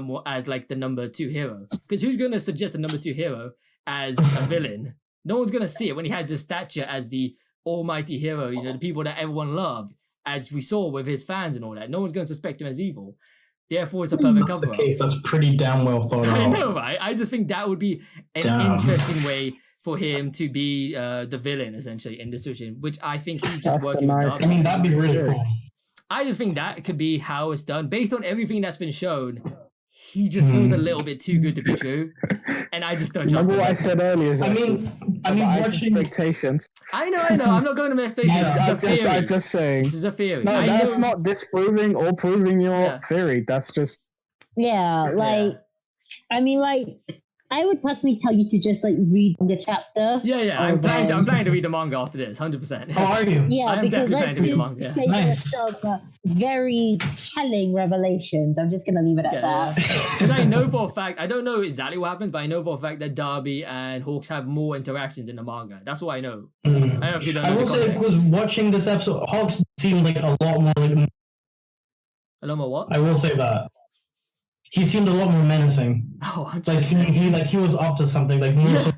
number 2 hero. Because who's going to suggest a number 2 hero as a villain? No one's going to see it when he has his stature as the almighty hero, the people that everyone loved, as we saw with his fans and all that. No one's going to suspect him as evil. Therefore, it's a perfect cover-up. That's pretty damn well thought out. I know, right? I just think that would be an interesting way for him to be the villain, essentially, in this situation, which I think he just working with Darby. I mean, that'd be really cool. I just think that could be how it's done. Based on everything that's been shown, he just feels a little bit too good to be true. And I just don't trust Remember him. what I said earlier? I mean, watching. expectations. I know. I'm not going to my expectations. I'm just saying. This is a theory. No, that's not disproving or proving your theory. That's just. Yeah, like, I mean, like, I would personally tell you to just like read the chapter. Yeah. I'm planning to read the manga after this, 100%. How are you? Yeah, because let's say Nice. some very telling revelations. I'm just gonna leave it at that. Because I know for a fact, I don't know exactly what happened, but I know for a fact that Darby and Hawks have more interactions in the manga. That's what I know. I don't know if you don't know. I will say, because watching this episode, Hawks seemed like a lot more. Like, a lot more what? I will say that. He seemed a lot more menacing. Oh, like he was up to something. Like more so.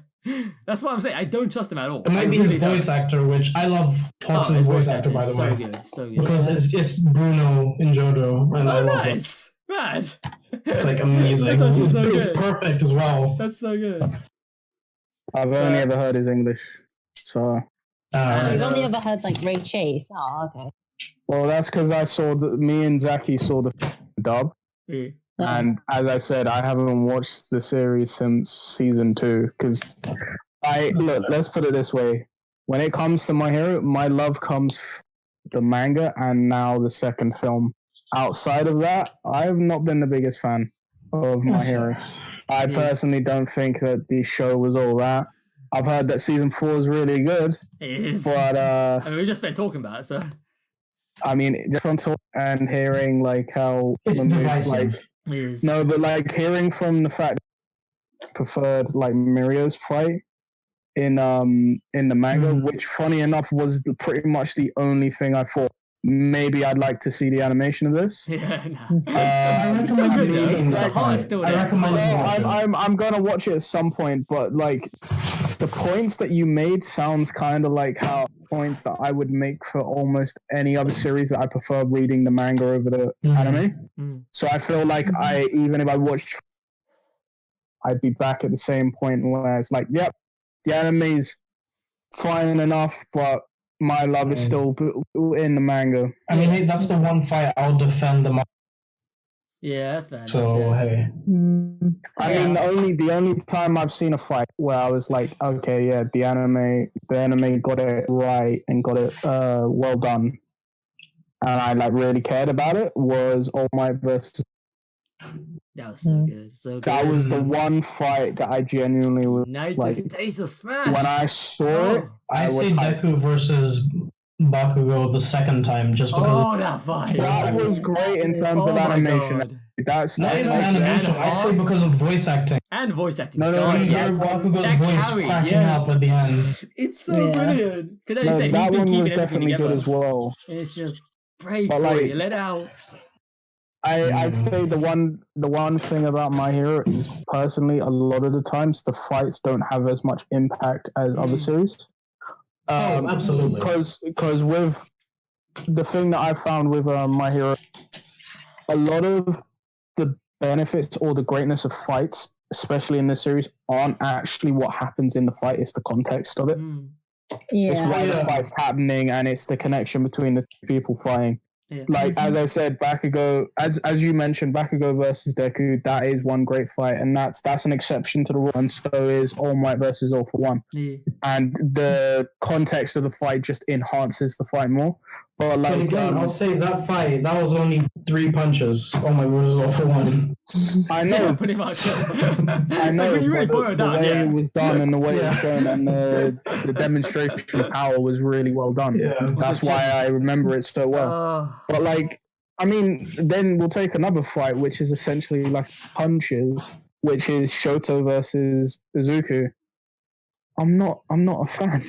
That's what I'm saying. I don't trust him at all. It might be his voice actor, which I love. Hawks' voice actor, by the way. So good. Because it's Bruno in JoJo, and I love it. Mad. It's like amazing. It's perfect as well. That's so good. I've only ever heard his English, so. You've only ever heard like Ray Chase. Oh, okay. Well, that's because I saw me and Zaki saw the dub. Yeah. And as I said, I haven't watched the series since season 2 because let's put it this way. When it comes to My Hero, my love comes the manga and now the second film. Outside of that, I have not been the biggest fan of My Hero. I personally don't think that the show was all that. I've heard that season 4 is really good. It is. But I mean, we've just been talking about it, so. I mean, just from talking and hearing like how it's divisive. No, but like hearing from the fact I preferred like Mirio's fight in the manga, which funny enough was pretty much the only thing I thought maybe I'd like to see the animation of this. Yeah, I'm gonna watch it at some point, but like the points that you made sounds kind of like how points that I would make for almost any other series that I prefer reading the manga over the anime. So I feel like even if I watched, I'd be back at the same point where it's like, yep, the anime's fine enough, but my love is still in the manga. I mean, hey, that's the one fight I'll defend the manga. Yeah, that's fair. So hey, I mean, the only time I've seen a fight where I was like, okay, yeah, the anime got it right and got it well done, and I like really cared about it was All Might versus. That was so good. So good. That was the one fight that I genuinely was like. Smash. When I saw it, I say Deku versus Bakugo the second time just because. That fight. That was great in terms of animation. That's not even animation. I'd say because of voice acting. And voice acting. No, Bakugo's voice cracking up at the end. It's so brilliant. That one was definitely good as well. It's just brave, but boy. Let out. I'd say the one thing about My Hero is personally a lot of the times the fights don't have as much impact as other series. Absolutely. Because with the thing that I found with My Hero, a lot of the benefits or the greatness of fights, especially in this series, aren't actually what happens in the fight. It's the context of it. It's why the fight's happening, and it's the connection between the people fighting. Yeah. Like as I said, Bakugo, as you mentioned, Bakugo versus Deku, that is one great fight, and that's an exception to the rule, and so is All Might versus All for One. Yeah. And the context of the fight just enhances the fight more. But like, again, I'll say that fight, that was only 3 punches. All Might versus All for One. I know, pretty much. I know, like, really but the way it was done and the way it was shown and the demonstration of power was really well done. Yeah. That's why I remember it so well. But like, I mean, then we'll take another fight, which is essentially like punches, which is Shoto versus Izuku. I'm not a fan.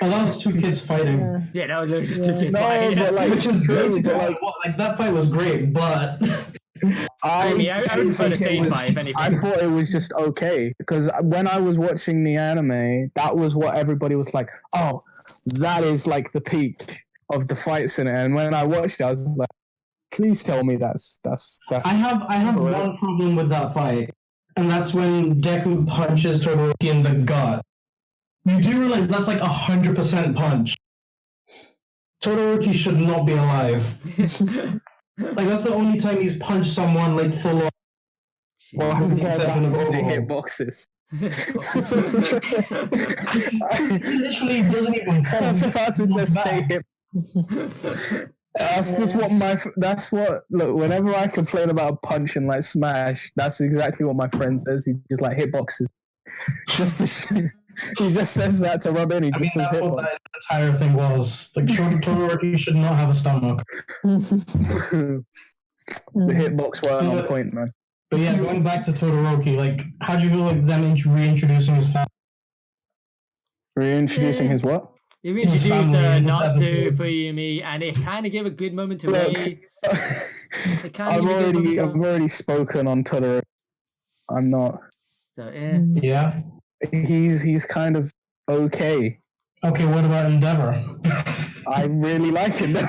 Oh, that was 2 kids fighting. Yeah, that was literally just 2 kids fighting. But like, which is crazy. But like that fight was great, but I would prefer the stage fight, if anything. I thought it was just okay because when I was watching the anime, that was what everybody was like. Oh, that is like the peak of the fights in it. And when I watched it, I was like, please tell me that's. I have one problem with that fight, and that's when Deku punches Todoroki in the gut. You do realize that's like 100% punch. Todoroki should not be alive. Like, that's the only time he's punched someone, like, full on. Well, I With was the about exception to of say Overhauled. hitboxes. He literally doesn't even fall. I was about to just say back. hit. That's just what look, whenever I complain about a punch and like smash, that's exactly what my friend says. He just like hitboxes. He just says that to rub in. He just says that's what hitbox. that entire thing was. Like, Todoroki should not have a stomach. The hitbox were on point, man. But yeah, going back to Todoroki, like, how do you feel like them reintroducing his family? Reintroducing his what? You introduced family in this Natsu, episode. Fuyumi, and it kind of gave a good moment to Look, Ray. It kind I've of I've already spoken on Todoroki. I'm not. So yeah. Yeah. He's kind of okay. Okay, what about Endeavor? I really like him. Then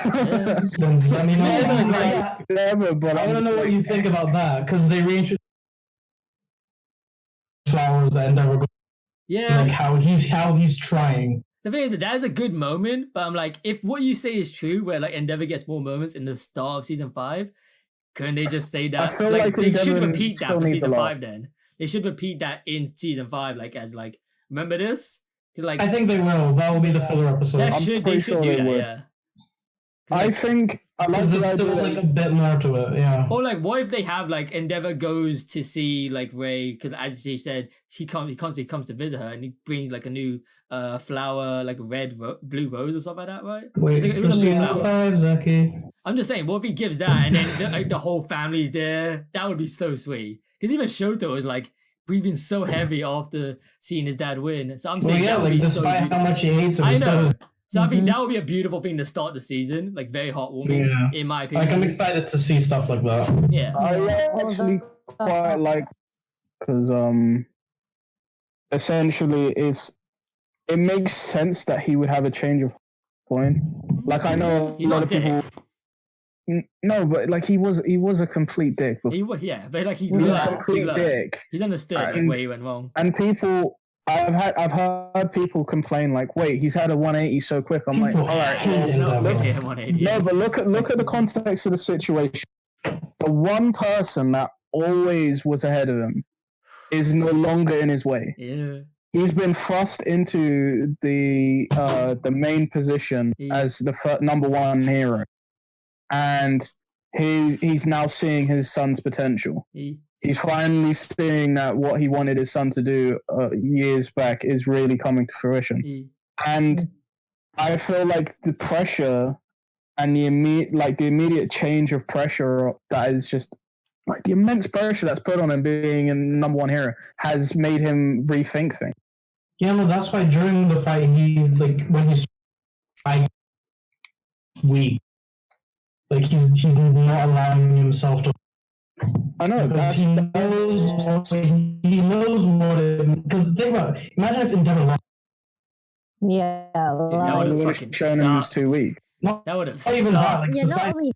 let me know. Endeavor, but I want to know what you think about that, because they reintroduced flowers that Endeavor goes, Yeah. like how he's trying. The thing is that is a good moment, but I'm like, if what you say is true, where like Endeavor gets more moments in the start of season 5, couldn't they just say that? I feel like they should Endeavor repeat that still for needs season a lot. 5 then. They should repeat that in season 5, like as like, remember this? Like I think they will. That will be the filler episode. that I'm should pretty they should sure do they that, would. yeah. I think I like Because the there's still idea like that a bit more to it, yeah. Or like, what if they have like Endeavor goes to see like Ray, because as she said, he constantly comes to visit her, and he brings like a new flower, like a blue rose or something like that, right? Wait, It for was a blue season flower. 5, Zaki. I'm just saying, what if he gives that, and then like the whole family's there? That would be so sweet. Because even Shoto is like breathing so heavy after seeing his dad win. So I'm Well, saying yeah, that would like be so despite beautiful. how much he hates it, I it's still know. his- So I think that would be a beautiful thing to start the season, like very heartwarming, Yeah. in my opinion. like, I'm excited to see stuff like that. Yeah. I actually quite like, because essentially it makes sense that he would have a change of point. Like, I know He's a lot not of a people. No, but like he was a complete dick before. Yeah, but like he's He was learned. a complete dick. He's understood like, And- where he went wrong. And people, I've heard people complain like, wait, he's had a 180 so quick. I'm like, People all right, hate well, There's no Endeavor. quick hit 180. no, but look at the context of the situation. The one person that always was ahead of him is no longer in his way. Yeah. He's been thrust into the main position Yeah. as the number one hero, and he's now seeing his son's potential. He's finally seeing that what he wanted his son to do years back is really coming to fruition. And I feel like the pressure and the immediate change of pressure that is just like the immense pressure that's put on him being a number one hero has made him rethink things. Yeah, no, that's why during the fight, he, like, when he's weak, like, he's not allowing himself to. I know, Because he knows what it. Because think about it, imagine if Endeavor lost. Yeah, that He would've would like, have shown him he was too weak. Not That would have even that, sucked. like, yeah, not society. only,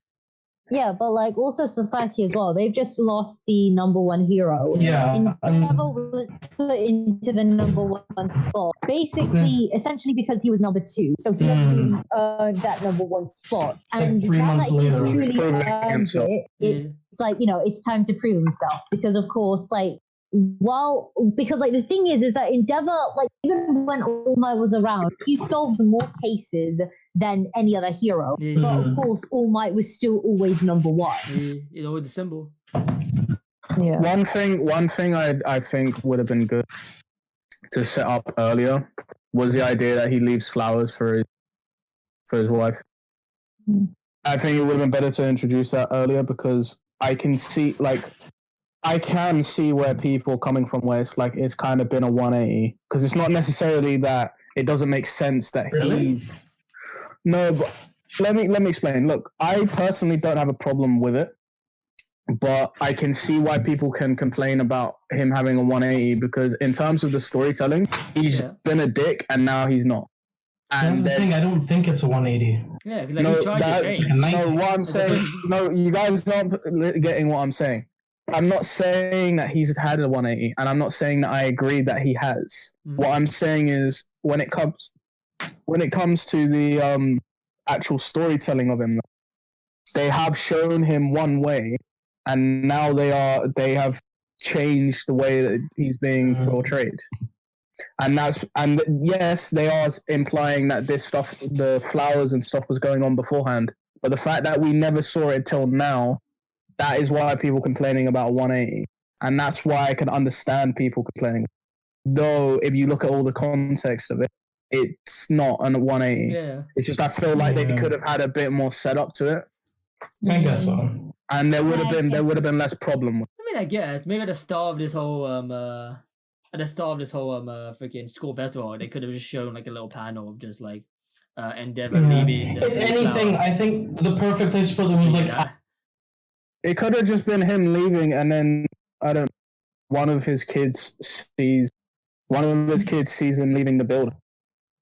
yeah, but like also society as well. They've just lost the number one hero. Yeah. Endeavor was put into the number one spot, basically, essentially because he was number 2, so he hasn't really earned that number one spot. It's like And 3 now months that he's later. truly Proving earned himself. it, it's like, you know, it's time to prove himself, because of course, like, because like the thing is that Endeavor, like, even when All Might was around, he solved more cases than any other hero. Yeah. But of course, All Might was still always number 1. It's always a symbol. Yeah. One thing I think would have been good to set up earlier was the idea that he leaves flowers for his wife. I think it would have been better to introduce that earlier, because I can see where people coming from where it's like it's kind of been a 180, because it's not necessarily that it doesn't make sense that Really? No, but let me explain. Look, I personally don't have a problem with it, but I can see why people can complain about him having a 180, because in terms of the storytelling, he's been a dick and now he's not. And That's the thing, I don't think it's a 180. Yeah, because like, he tried to change. no, what I'm saying, no, you guys aren't getting what I'm saying. I'm not saying that he's had a 180, and I'm not saying that I agree that he has. What I'm saying is when it comes to the actual storytelling of him. They have shown him one way, and now they have changed the way that he's being portrayed. And yes, they are implying that this stuff, the flowers and stuff, was going on beforehand. But the fact that we never saw it till now, that is why people complaining about 180. And that's why I can understand people complaining. Though, if you look at all the context of it, it's not a 180. Yeah. It's just I feel like they could have had a bit more setup to it. I guess so. And there would have been less problem. I mean, I guess maybe at the start of this whole freaking school festival, they could have just shown like a little panel of just like Endeavor leaving. If anything, I think the perfect place for them was like. It could have just been him leaving, and then one of his kids sees him leaving the building.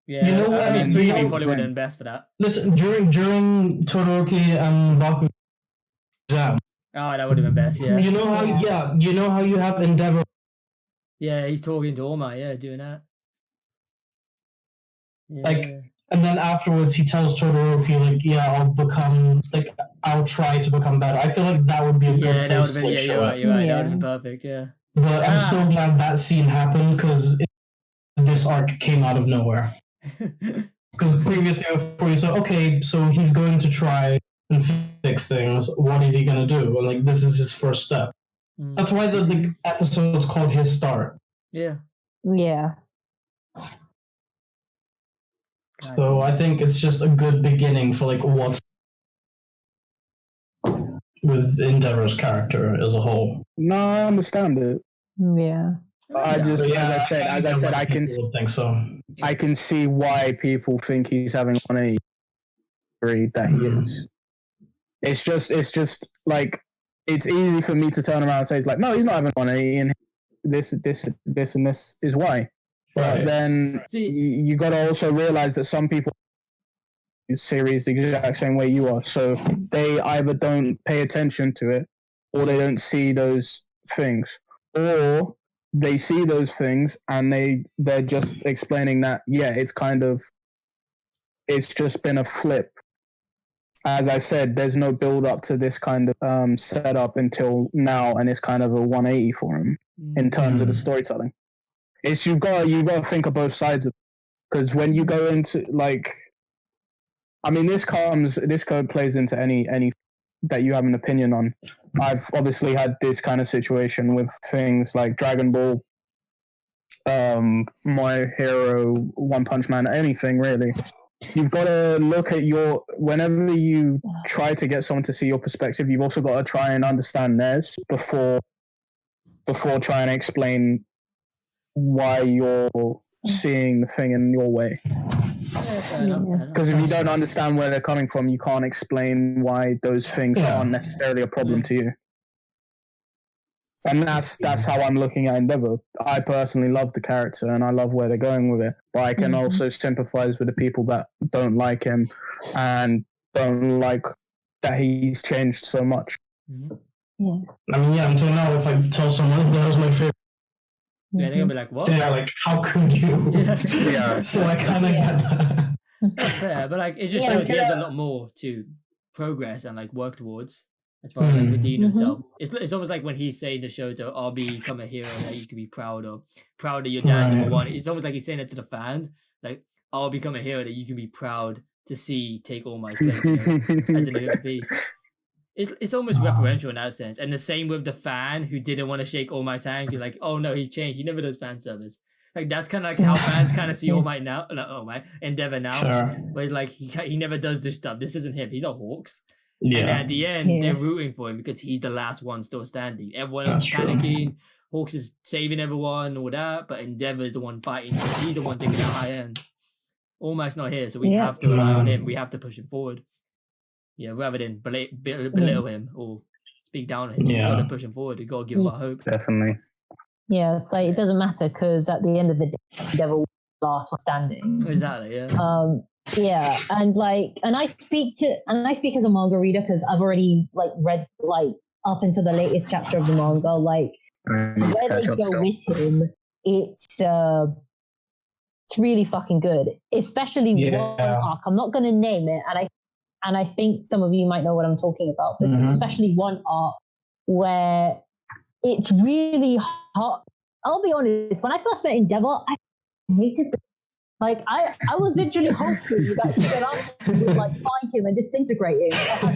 Yeah, you know what? I mean, 3D probably would have been best for that. Listen, during Todoroki and Baku exam. Oh, that would have been best. Yeah. You know how you have Endeavor. Yeah, he's talking to All Might. Yeah, doing that. Yeah. Like, and then afterwards he tells Todoroki, like, I'll try to become better. I feel like that would be a good place to show it. You're right. That would have been perfect. Yeah. But I'm still glad that scene happened because this arc came out of nowhere. Because previously, before you said, okay, so he's going to try and fix things. What is he going to do? And like, this is his first step. That's why the episode's called His Start. Yeah. Yeah. So I think it's just a good beginning for like what's with Endeavor's character as a whole. No, I understand it. Yeah. As I said, I can think so. I can see why people think he's having 180 that he is. It's just like it's easy for me to turn around and say it's like, no, he's not having 180, and this and this is why. But then you got to also realize that some people series the exact same way you are, so they either don't pay attention to it, or they don't see those things, or they see those things and they're just explaining that it's just been a flip. As I said, there's no build up to this kind of setup until now, and it's kind of a 180 for him in terms of the storytelling. It's you've got to think of both sides of it, because when you go into like, I mean, this code plays into any that you have an opinion on. I've obviously had this kind of situation with things like Dragon Ball, My Hero, One Punch Man, anything really. You've got to look at whenever you try to get someone to see your perspective, you've also got to try and understand theirs before trying to explain why you're seeing the thing in your way. Because if you don't understand where they're coming from, you can't explain why those things aren't necessarily a problem to you. And that's how I'm looking at Endeavor. I personally love the character and I love where they're going with it. But I can also sympathize with the people that don't like him and don't like that he's changed so much. I mean, until now, if I tell someone that was my favorite, they're gonna be like, what? Yeah, like, how could you? Yeah. So I kind of get that. That's fair, but like, it just shows he has a lot more to progress and like work towards as far as like redeem himself. It's almost like when he's saying the show to, I'll become a hero that you can be proud of your dad, number one. It's almost like he's saying it to the fans, like, I'll become a hero that you can be proud to see take all my place, as an MVP. It's almost referential in that sense. And the same with the fan who didn't want to shake All Might's hand. He's like, oh no, he's changed. He never does fan service. Like, that's kind of like how fans kind of see All Might now. Not All Might, Endeavor now. Sure. Where it's like, he never does this stuff. This isn't him. He's not Hawks. Yeah. And at the end, they're rooting for him because he's the last one still standing. Everyone else is panicking. Hawks is saving everyone, all that. But Endeavor is the one fighting. He's the one taking the high end. All Might's not here, so we have to rely on him. We have to push him forward. Yeah, rather than belittle him or speak down on him. We've got to push him forward. We've got to give him our hope. Definitely. Yeah, it's like, it doesn't matter because at the end of the day, Devil was the last one standing. Exactly, yeah. Yeah, and I speak as a manga reader because I've already like read like up into the latest chapter of the manga. Like where they go with him, it's It's really fucking good, especially one arc. I'm not going to name it, and I think some of you might know what I'm talking about, but especially one arc where it's really hot. I'll be honest, when I first met Endeavor, I hated the like I was literally hoping that Shigaraki would like find him and disintegrate him. I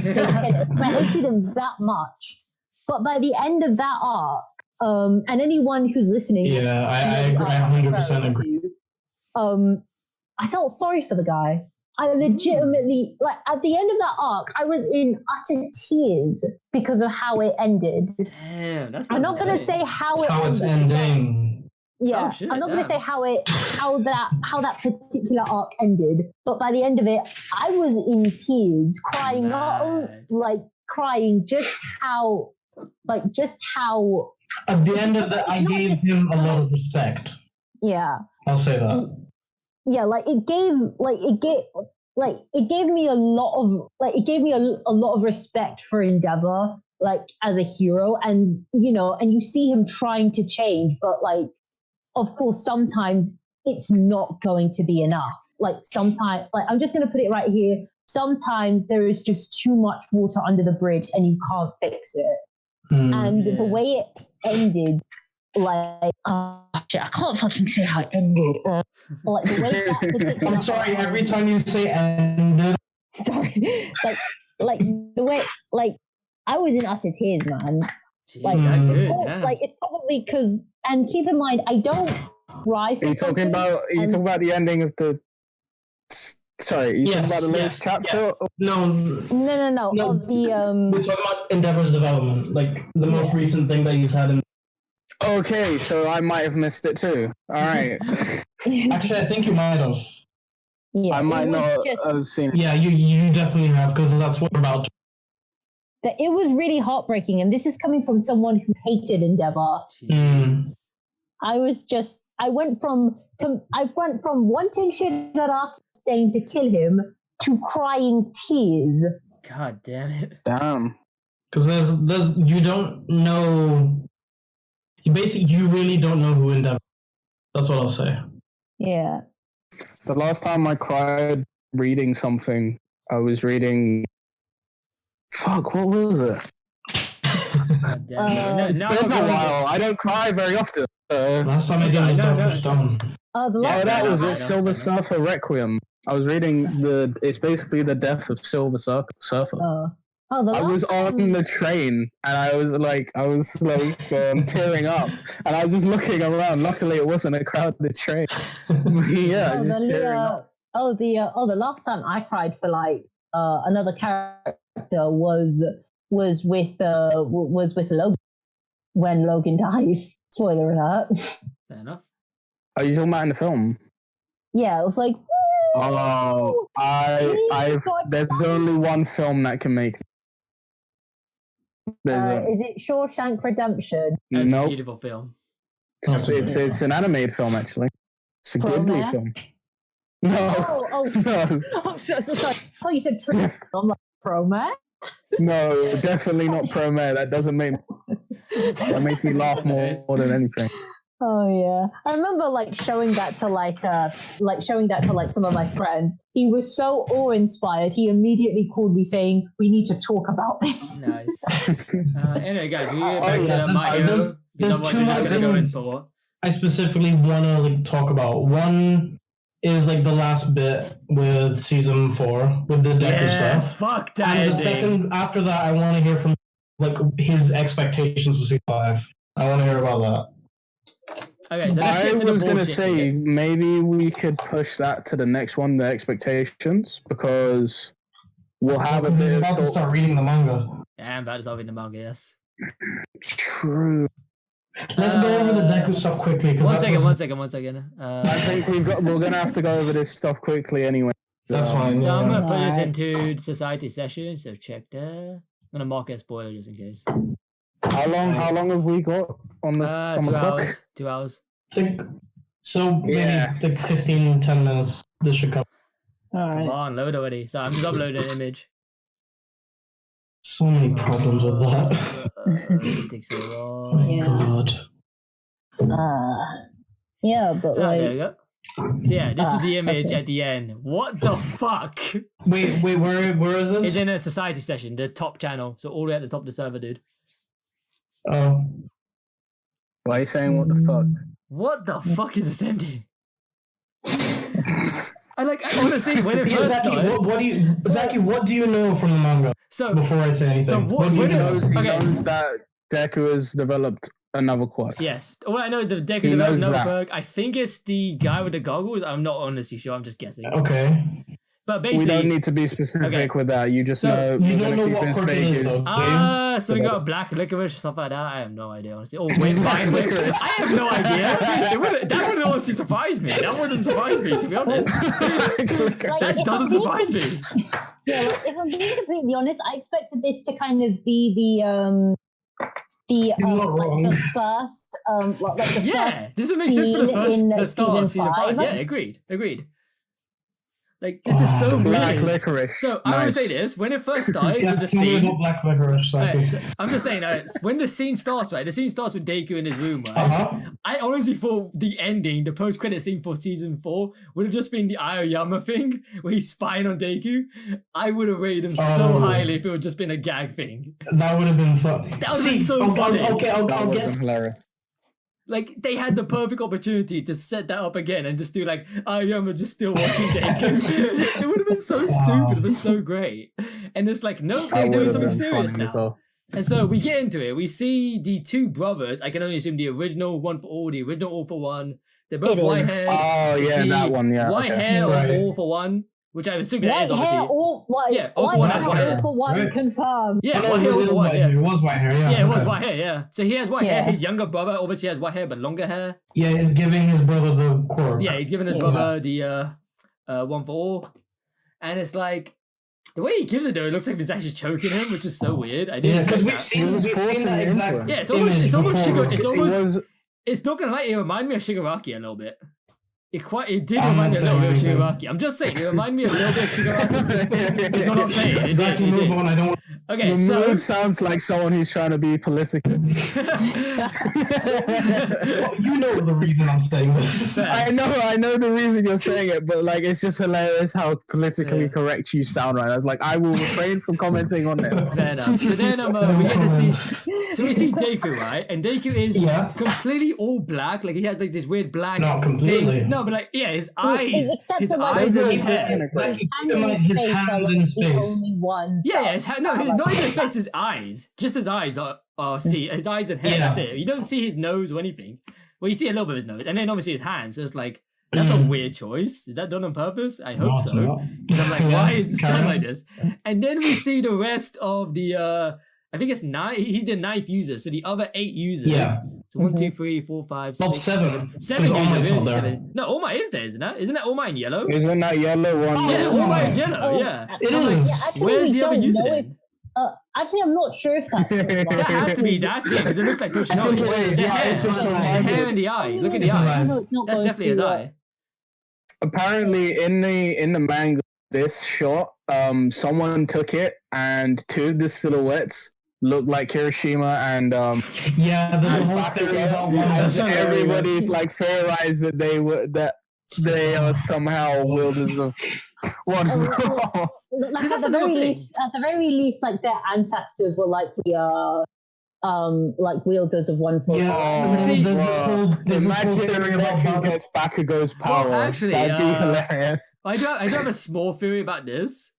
hated him that much. But by the end of that arc, and anyone who's listening, I 100% agree. I felt sorry for the guy. I legitimately, like, at the end of that arc, I was in utter tears because of how it ended. Damn, that's I'm not gonna say how it's ending. Yeah, I'm not gonna say how that particular arc ended, but by the end of it, I was in tears, crying, crying just how. At the end of that, I gave him a lot of respect. Yeah, I'll say that. Yeah, it gave me a lot of respect for Endeavor, like, as a hero, and you see him trying to change, but like, of course, sometimes it's not going to be enough. Like, sometimes, like, I'm just going to put it right here. Sometimes there is just too much water under the bridge and you can't fix it. And the way it ended, like, shit, I can't fucking say how it ended. Like, the way that particular I'm sorry, every time you say ended. Sorry. Like the way, like, I was in utter tears, man. Jeez, like, good, like, it's probably because, and keep in mind, I don't cry for Are you talking about the ending of the? Sorry, you talking about the latest chapter? Yes. No. Of the We're talking about Endeavor's development, like the most recent thing that he's had in. Okay, so I might have missed it too. All right. Actually, I think you might have. Yeah, I might not have seen it. Yeah, you definitely have, because that's what we're about. It was really heartbreaking, and this is coming from someone who hated Endeavor. I went from wanting Shigaraki Stain to kill him to crying tears. God damn it. Damn. Because there's you don't know. Basically, you really don't know who Endeavor. That's what I'll say. Yeah. The last time I cried reading something, I was reading. Fuck, what was it? It's been a while. I don't cry very often. Last time I did was Dr. Stone. That was it. Silver Surfer Requiem. I was reading it's basically the death of Silver Surfer. I was on the train and I was like tearing up, and I was just looking around. Luckily, it wasn't a crowded train. Just tearing up. The last time I cried for like another character was with Logan, when Logan dies. Spoiler alert. Fair enough. Are you talking about in the film? Yeah, it was like. Oh, there's only one film that can make. Is it Shawshank Redemption? That's nope. a beautiful film. It's an animated film, actually. It's a Ghibli film. No. No. Sorry. Oh, you said I'm like, Promare? No, definitely not Promare. That doesn't make. That makes me laugh more than anything. Oh yeah, I remember showing that to some of my friends. He was so awe-inspired. He immediately called me saying, "We need to talk about this." Nice. Anyway, guys, we get back to My Hero. There's two more things I specifically want to talk about. One is the last bit with season 4 with the Deku stuff. Fuck that. And the second after that, I want to hear from his expectations for season 5. I want to hear about that. Okay, so I was going to say maybe we could push that to the next one, the expectations, because we'll have a bit of about to start reading the manga. Yeah, I'm about to start reading the manga, yes. True. Let's go over the Deku stuff quickly. One second. I think we're going to have to go over this stuff quickly anyway. That's fine. So I'm going to put this into society session, so check there. I'm going to mark it as spoiler just in case. How long have we got on the 2 clock? hours. 2 hours. I think so. Maybe 15, 10 minutes. This should come. All right. Come on, load already. So I'm just uploading an image. So many problems with that. It takes so long. Yeah. God. Yeah, but there you go. Yeah, this is the image okay. at the end. What the fuck? Wait, where is It's this? in a society session, the top channel. So all the way at the top of the server, dude. Oh. Why are you saying what the fuck? What the fuck is this ending? I honestly, when it Yeah, first Zaki, started. Zaki, what do you know from the manga? So Before I say anything, So what do you when it- know? He Okay. knows that Deku has developed another quirk. yes, all I know is the Deku He developed knows another that. quirk. I think it's the guy with the goggles. I'm not honestly sure. I'm just guessing. Okay. But We basically, don't need to be specific Okay. with that. You just So, know. You we're don't gonna know keep what as quirk it vague is, as- though. something about black licorice or something like that. I have no idea, honestly. Or wait, Licorice. I have no idea. That wouldn't honestly surprise me. That wouldn't surprise me, to be honest. That if doesn't I'm being surprise me. Yeah, like, if I'm being completely honest, I expected this to kind of be the not wrong. the first like the Yeah, first this would make sense for the scene in the start of season 5. Yeah, agreed. Like, this is so Black weird. licorice. So, I want to say this. When it first started Yeah, with the tell me scene... about Black Licorice, Zaki. Alright, so I'm just saying, when the scene starts, right? The scene starts with Deku in his room, right? Uh-huh. I honestly thought the ending, the post-credit scene for season 4, would have just been the Aoyama thing, where he's spying on Deku. I would have rated him so Oh. highly if it would just been a gag thing. That would have been fun. That would have been so funny. I'll That would get have been hilarious. Like, they had the perfect opportunity to set that up again and just do like, Aoyama just still watching Deku. It would have been so stupid, but so great. And it's like, no, That they're would doing have something been serious funny now. as well. And so we get into it. We see the two brothers. I can only assume the original One for All, the original All for One. They're both It is. white hair. Oh yeah, that one. Yeah. White okay. hair Right. or All for One, which I assume that white is obviously. hair, all white. Yeah, all for white one, hair, white hair. all for one Right. confirmed. Yeah, Oh, no, white hair, it All was for One. white Yeah. hair. It was white hair, yeah. Yeah, it was okay. white hair. Yeah. So he has white Yeah. hair. His younger brother obviously has white hair but longer hair. Yeah, he's giving his brother the quirk. Yeah, he's giving his Yeah. brother the One for All, and it's like the way he gives it though, it looks like he's actually choking him, which is so weird. I didn't Yeah, because expect we've that. seen, He was forcing that it into exact him. Yeah, it's almost image before. it's It almost was. it's not gonna lie, it reminded me of Shigaraki a little bit. It did I'm remind not me a little bit of saying Shigaraki. I'm just saying, it reminded me a little bit of Shigaraki. That's what I'm saying. It did, Zaki, it move did. on. I don't want Okay, The so mood sounds like someone who's trying to be political. you know the reason I'm saying this. I know the reason you're saying it, but like it's just hilarious how politically Yeah. correct you sound right now. It's like I will refrain from commenting on this. Fair enough. So then we get to see. So we see Deku, right? And Deku is Yeah. completely all black. Like he has like this weird black Not completely. thing. No, but like his eyes, except his for, like, eyes and his There's a- hair. Like, keep And in mind his his face are hands like and his the face. only ones. Yeah, his that no, are, his, like, not even his face. His eyes, just his eyes are see his eyes and hair. Yeah. That's it. You don't see his nose or anything. Well, you see a little bit of his nose, and then obviously his hands. So it's like that's a weird choice. Is that done on purpose? I hope No, so. it's not. Because I'm like, Yeah, why is this carry done on. like this? And then we see the rest of the I think it's 9. He's the 9th user, so the other 8 users. Yeah. So 1, 2, 3, 4, 5, Well, 6, 7. 7 All Might's users. not Really? there. 7. No, All Might is there, isn't that? Isn't that All Might in yellow? Isn't that yellow one? Yeah, it is All All Might Might. is yellow. Oh, Yeah. It So I'm like, is. Yeah, actually, where's we the other don't user know then? Actually, I'm not sure if that's That has to be because it looks like Toshinori. think it is, The yeah, hair, it's just the reminds hair me. and the eye. Look at the It's his eye. eyes. That's definitely his eye. Apparently, in the manga, this shot, someone took it and 2 of the silhouettes look like Hiroshima and Yeah, there's a whole back theory again. about one And that's Yeah. everybody's like theorized that they are somehow wielders of one. like That's at the another very thing. least, like their ancestors were like the like wielders of one for Yeah, Oh, See- there's this whole Imagine theory if about Deku gets Bakugo's power. Well, actually, That'd be hilarious. I do have a small theory about this.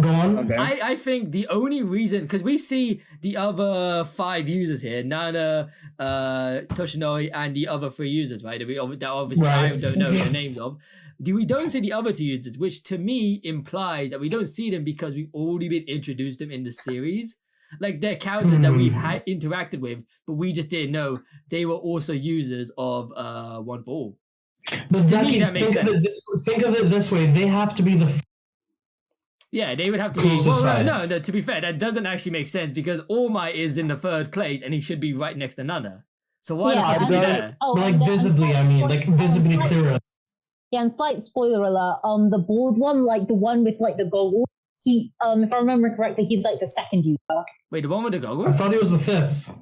Go on. Okay. I think the only reason, because we see the other 5 users here, Nana, Toshinori, and the other 3 users, right? That obviously I Right. don't know the names of. We don't see the other 2 users, which to me implies that we don't see them because we've already been introduced them in the series. Like they're characters that we've had interacted with, but we just didn't know they were also users of One for All. But Zaki, that makes think of it this way: they have to be the Yeah, they would have to be. Closest Well, side. no, to be fair, that doesn't actually make sense because All Might is in the 3rd place and he should be right next to Nana. So why Yeah, does he have to be I don't- there? Oh, like and visibly. I mean, like visibly clearer. Yeah, and slight spoiler alert. The bald one, like the one with like the goggles, he if I remember correctly, he's like the 2nd user. Wait, the one with the I goggles? thought he was the 5th.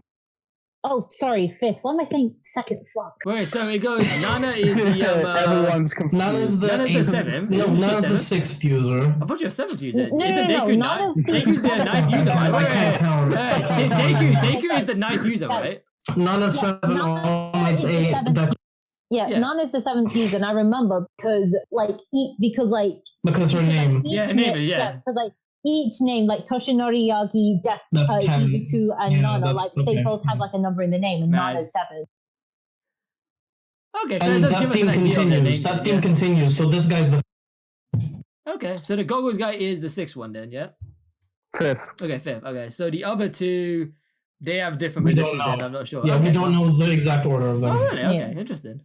Oh, sorry, fifth. What am I saying? Second. Fuck. Wait, so it goes. Nana is the Everyone's confused. Nana's the Nana's the eighth- seventh. No, Isn't she Nana's the seventh? sixth user. I thought you have seventh user. No, Is the no, no, Deku Nana's ninth? the- Deku's the ninth user, right? I can't count. Deku is the ninth user, right? Nana's seven, Nana's All Might's the eight. seventh. That- Yeah, Yeah. Nana's the seventh user, and I remember because because her name. Yeah, her name is, yeah. because each name, like Toshinori, Yagi, That's 10. Izuku, and Yeah, Nana, that's they okay. both have like a number in the name, and Mad. Nana's 7. Okay, so it And does that give us theme an idea of their continues. names. That then, theme yeah. continues. So this guy's the Okay, so the goggles guy is the sixth one then, yeah? Fifth. Okay, fifth. Okay, so the other two, they have different We don't positions know. and I'm not sure. yeah. okay. We don't know the exact order of them. Oh, really? Okay, Yeah. interesting.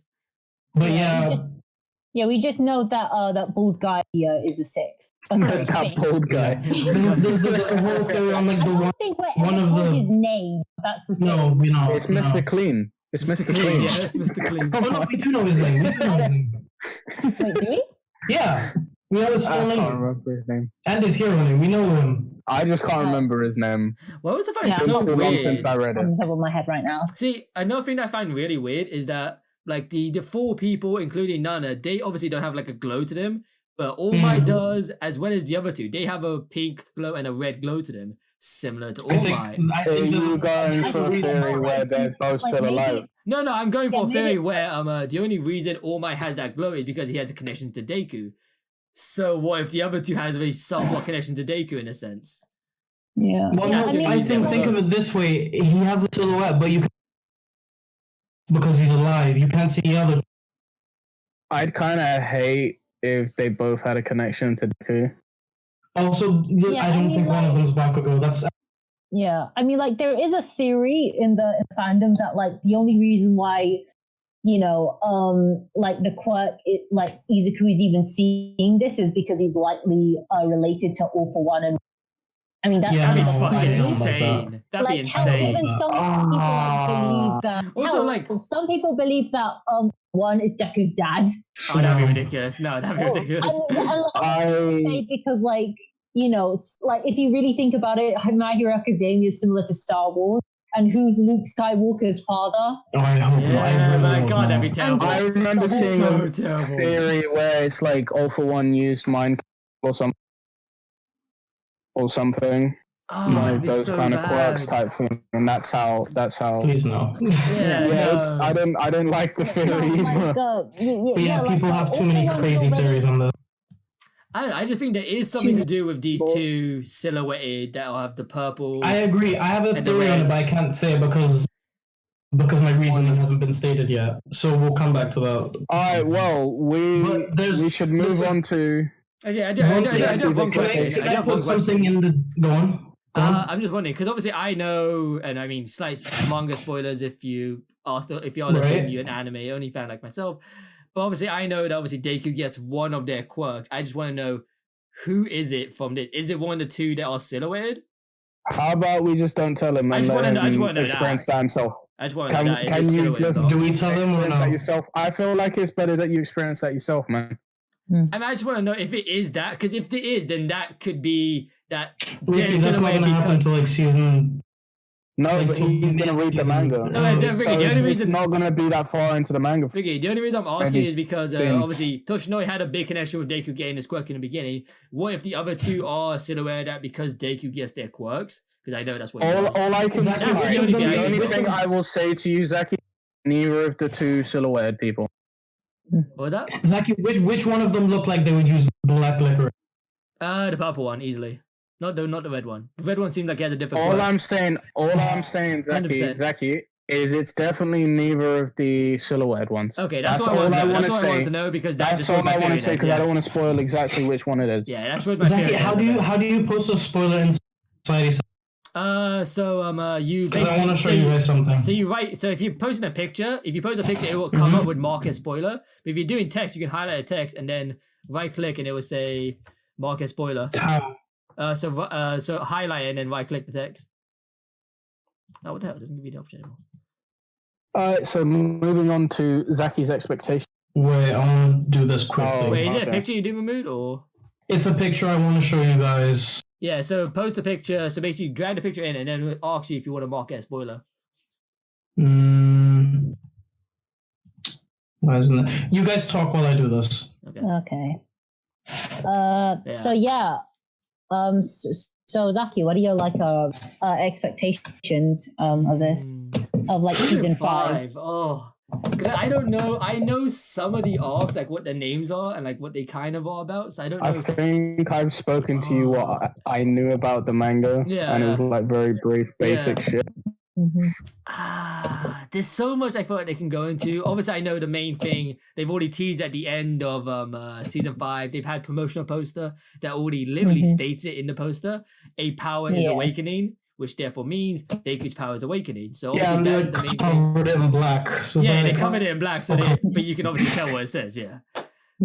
But we yeah, just know that that bald guy is the 6th. That bald guy. there's a whole theory on like I the one. don't think we're one ever of told the- his name. That's the thing. No, we know. It's no. Mr. Clean. It's Mr. Clean. Yeah, that's Mr. Clean. Oh no, we do know his name. We do know his name. Wait, do we? Yeah, we know his I full can't name remember his name. and his hero name. We know him. I just can't remember his name. What was I find Yeah, It's so been too long weird? since I read On it. the top of my head right now. See, another thing that I find really weird is that like the four people, including Nana, they obviously don't have like a glow to them, but All Might Mhm. does, as well as the other two. They have a pink glow and a red glow to them, similar to I All think. Might. I Are think this you is- going I for a agree. theory where they're both Like, still maybe- alive? No, I'm going for Yeah, a theory maybe- where the only reason All Might has that glow is because he has a connection to Deku. So what if the other two has a somewhat connection to Deku in a sense? Yeah. Well, Yeah, no, I mean, I think of it this way: he has a silhouette, but you can, because he's alive, you can't see the other. I'd kind of hate if they both had a connection to Deku. Also, Yeah, I don't I mean, think one of like- them's Bakugo. That's Yeah, I mean, like there is a theory in the fandom that like the only reason why, like the quirk, like Izuku is even seeing this is because he's likely related to All for One, and I mean that's Yeah, That'd be no, I fucking don't know about insane. That'd be like how insane. even some people like, believe that. Also, hell, like- some people believe that one is Deku's dad. Oh, that'd be ridiculous. No, that'd be Oh, ridiculous. I say because like like if you really think about it, My Hero Academia is similar to Star Wars, and who's Luke Skywalker's father? Oh, I hope not. I Yeah, really my hope God, not. that'd be terrible. I remember So seeing a terrible. theory where it's like All for One used mind or something. Oh, One that'd of be those so kind of quirks bad. type thing, and that's how. Please no. Yeah, It's, no. I don't like the theory either. But yeah, like, people have too many All for One crazy already- theories on this. I just think there is something to do with these two silhouetted that'll have the purple. I agree. I have a And the theory on red. it, but I can't say it because my reasoning hasn't been stated yet. So we'll come back to that. All right, well, But there's- we should move listen. on to. I do have one Can question. Can I do I have one put something question. in the go on? Go on. I'm just wondering because obviously I know, and I mean slight manga spoilers if you are Right. listening, you're an anime only fan like myself. But obviously I know that obviously Deku gets one of their quirks. I just want to know who is it from this? Is it one of the two that are silhouetted? How about we just don't tell him I and just let wanna know- I just him wanna know experience that. that himself? I just want to know that. Can if it's you silhouetted just or not. Do we tell them or experience that no? yourself? I feel like it's better that you experience that yourself, man. I mean, I just want to know if it is that, because if it is, then that could be that. Ricky, they're that's not silhouetted gonna happen because- until like season. No, Like, but so he's gonna read the season- manga. No, Ricky, the So only it's reason- not gonna be that far into the manga. Vicky, the only reason I'm asking Maybe. is because Same. obviously Toshinori had a big connection with Deku getting his quirk in the beginning. What if the other two are silhouetted that because Deku gets their quirks? Because I know that's what he does. All I can That's say, the only thing I the can only think thing of. I will say to you, Zaki, neither of the two silhouetted people. What was that? Zaki, which one of them looked like they would use black liquor? The purple one, easily. Not the red one. The red one seemed like he had a different All quirk. I'm saying, Zaki, 100%. is it's definitely neither of the silhouetted ones. Okay, that's all what I I wanted want to to know. That's what I wanted say. to know because that That's just all showed my I want theory to say then, because yeah. I don't want to spoil exactly which one it is. Yeah, that showed my Zaki, theory. how do you post a spoiler in society? You Because I want to show basically you guys something. so you write. So if you're posting a picture, it will come up with mark as spoiler. But if you're doing text, you can highlight a text and then right click and it will say mark as spoiler. How? So highlight it and then right click the text. Oh, what the hell? It doesn't give you the option anymore. So moving on to Zaki's expectation. Wait, I want to do this quickly. Oh, Wait, is it a okay. picture you're doing with mood or? It's a picture I want to show you guys. Yeah, so post a picture. So basically, drag the picture in and then it'll ask you if you want to mark it as spoiler. Why isn't it? You guys talk while I do this. Okay. So yeah. So Zaki, what are your expectations of this? Of like season 5? Oh, I don't know. I know some of the arcs, like what their names are and like what they kind of are about. So I don't know. I think I've spoken to you what I knew about the manga, and it was like very brief, basic shit. There's so much I feel like they can go into. Obviously, I know the main thing they've already teased at the end of season 5. They've had promotional poster that already literally states it in the poster. A power is awakening, which therefore means Deku's power is awakening. So obviously that is the main covered it in black. So they covered it in black, so but you can obviously tell what it says.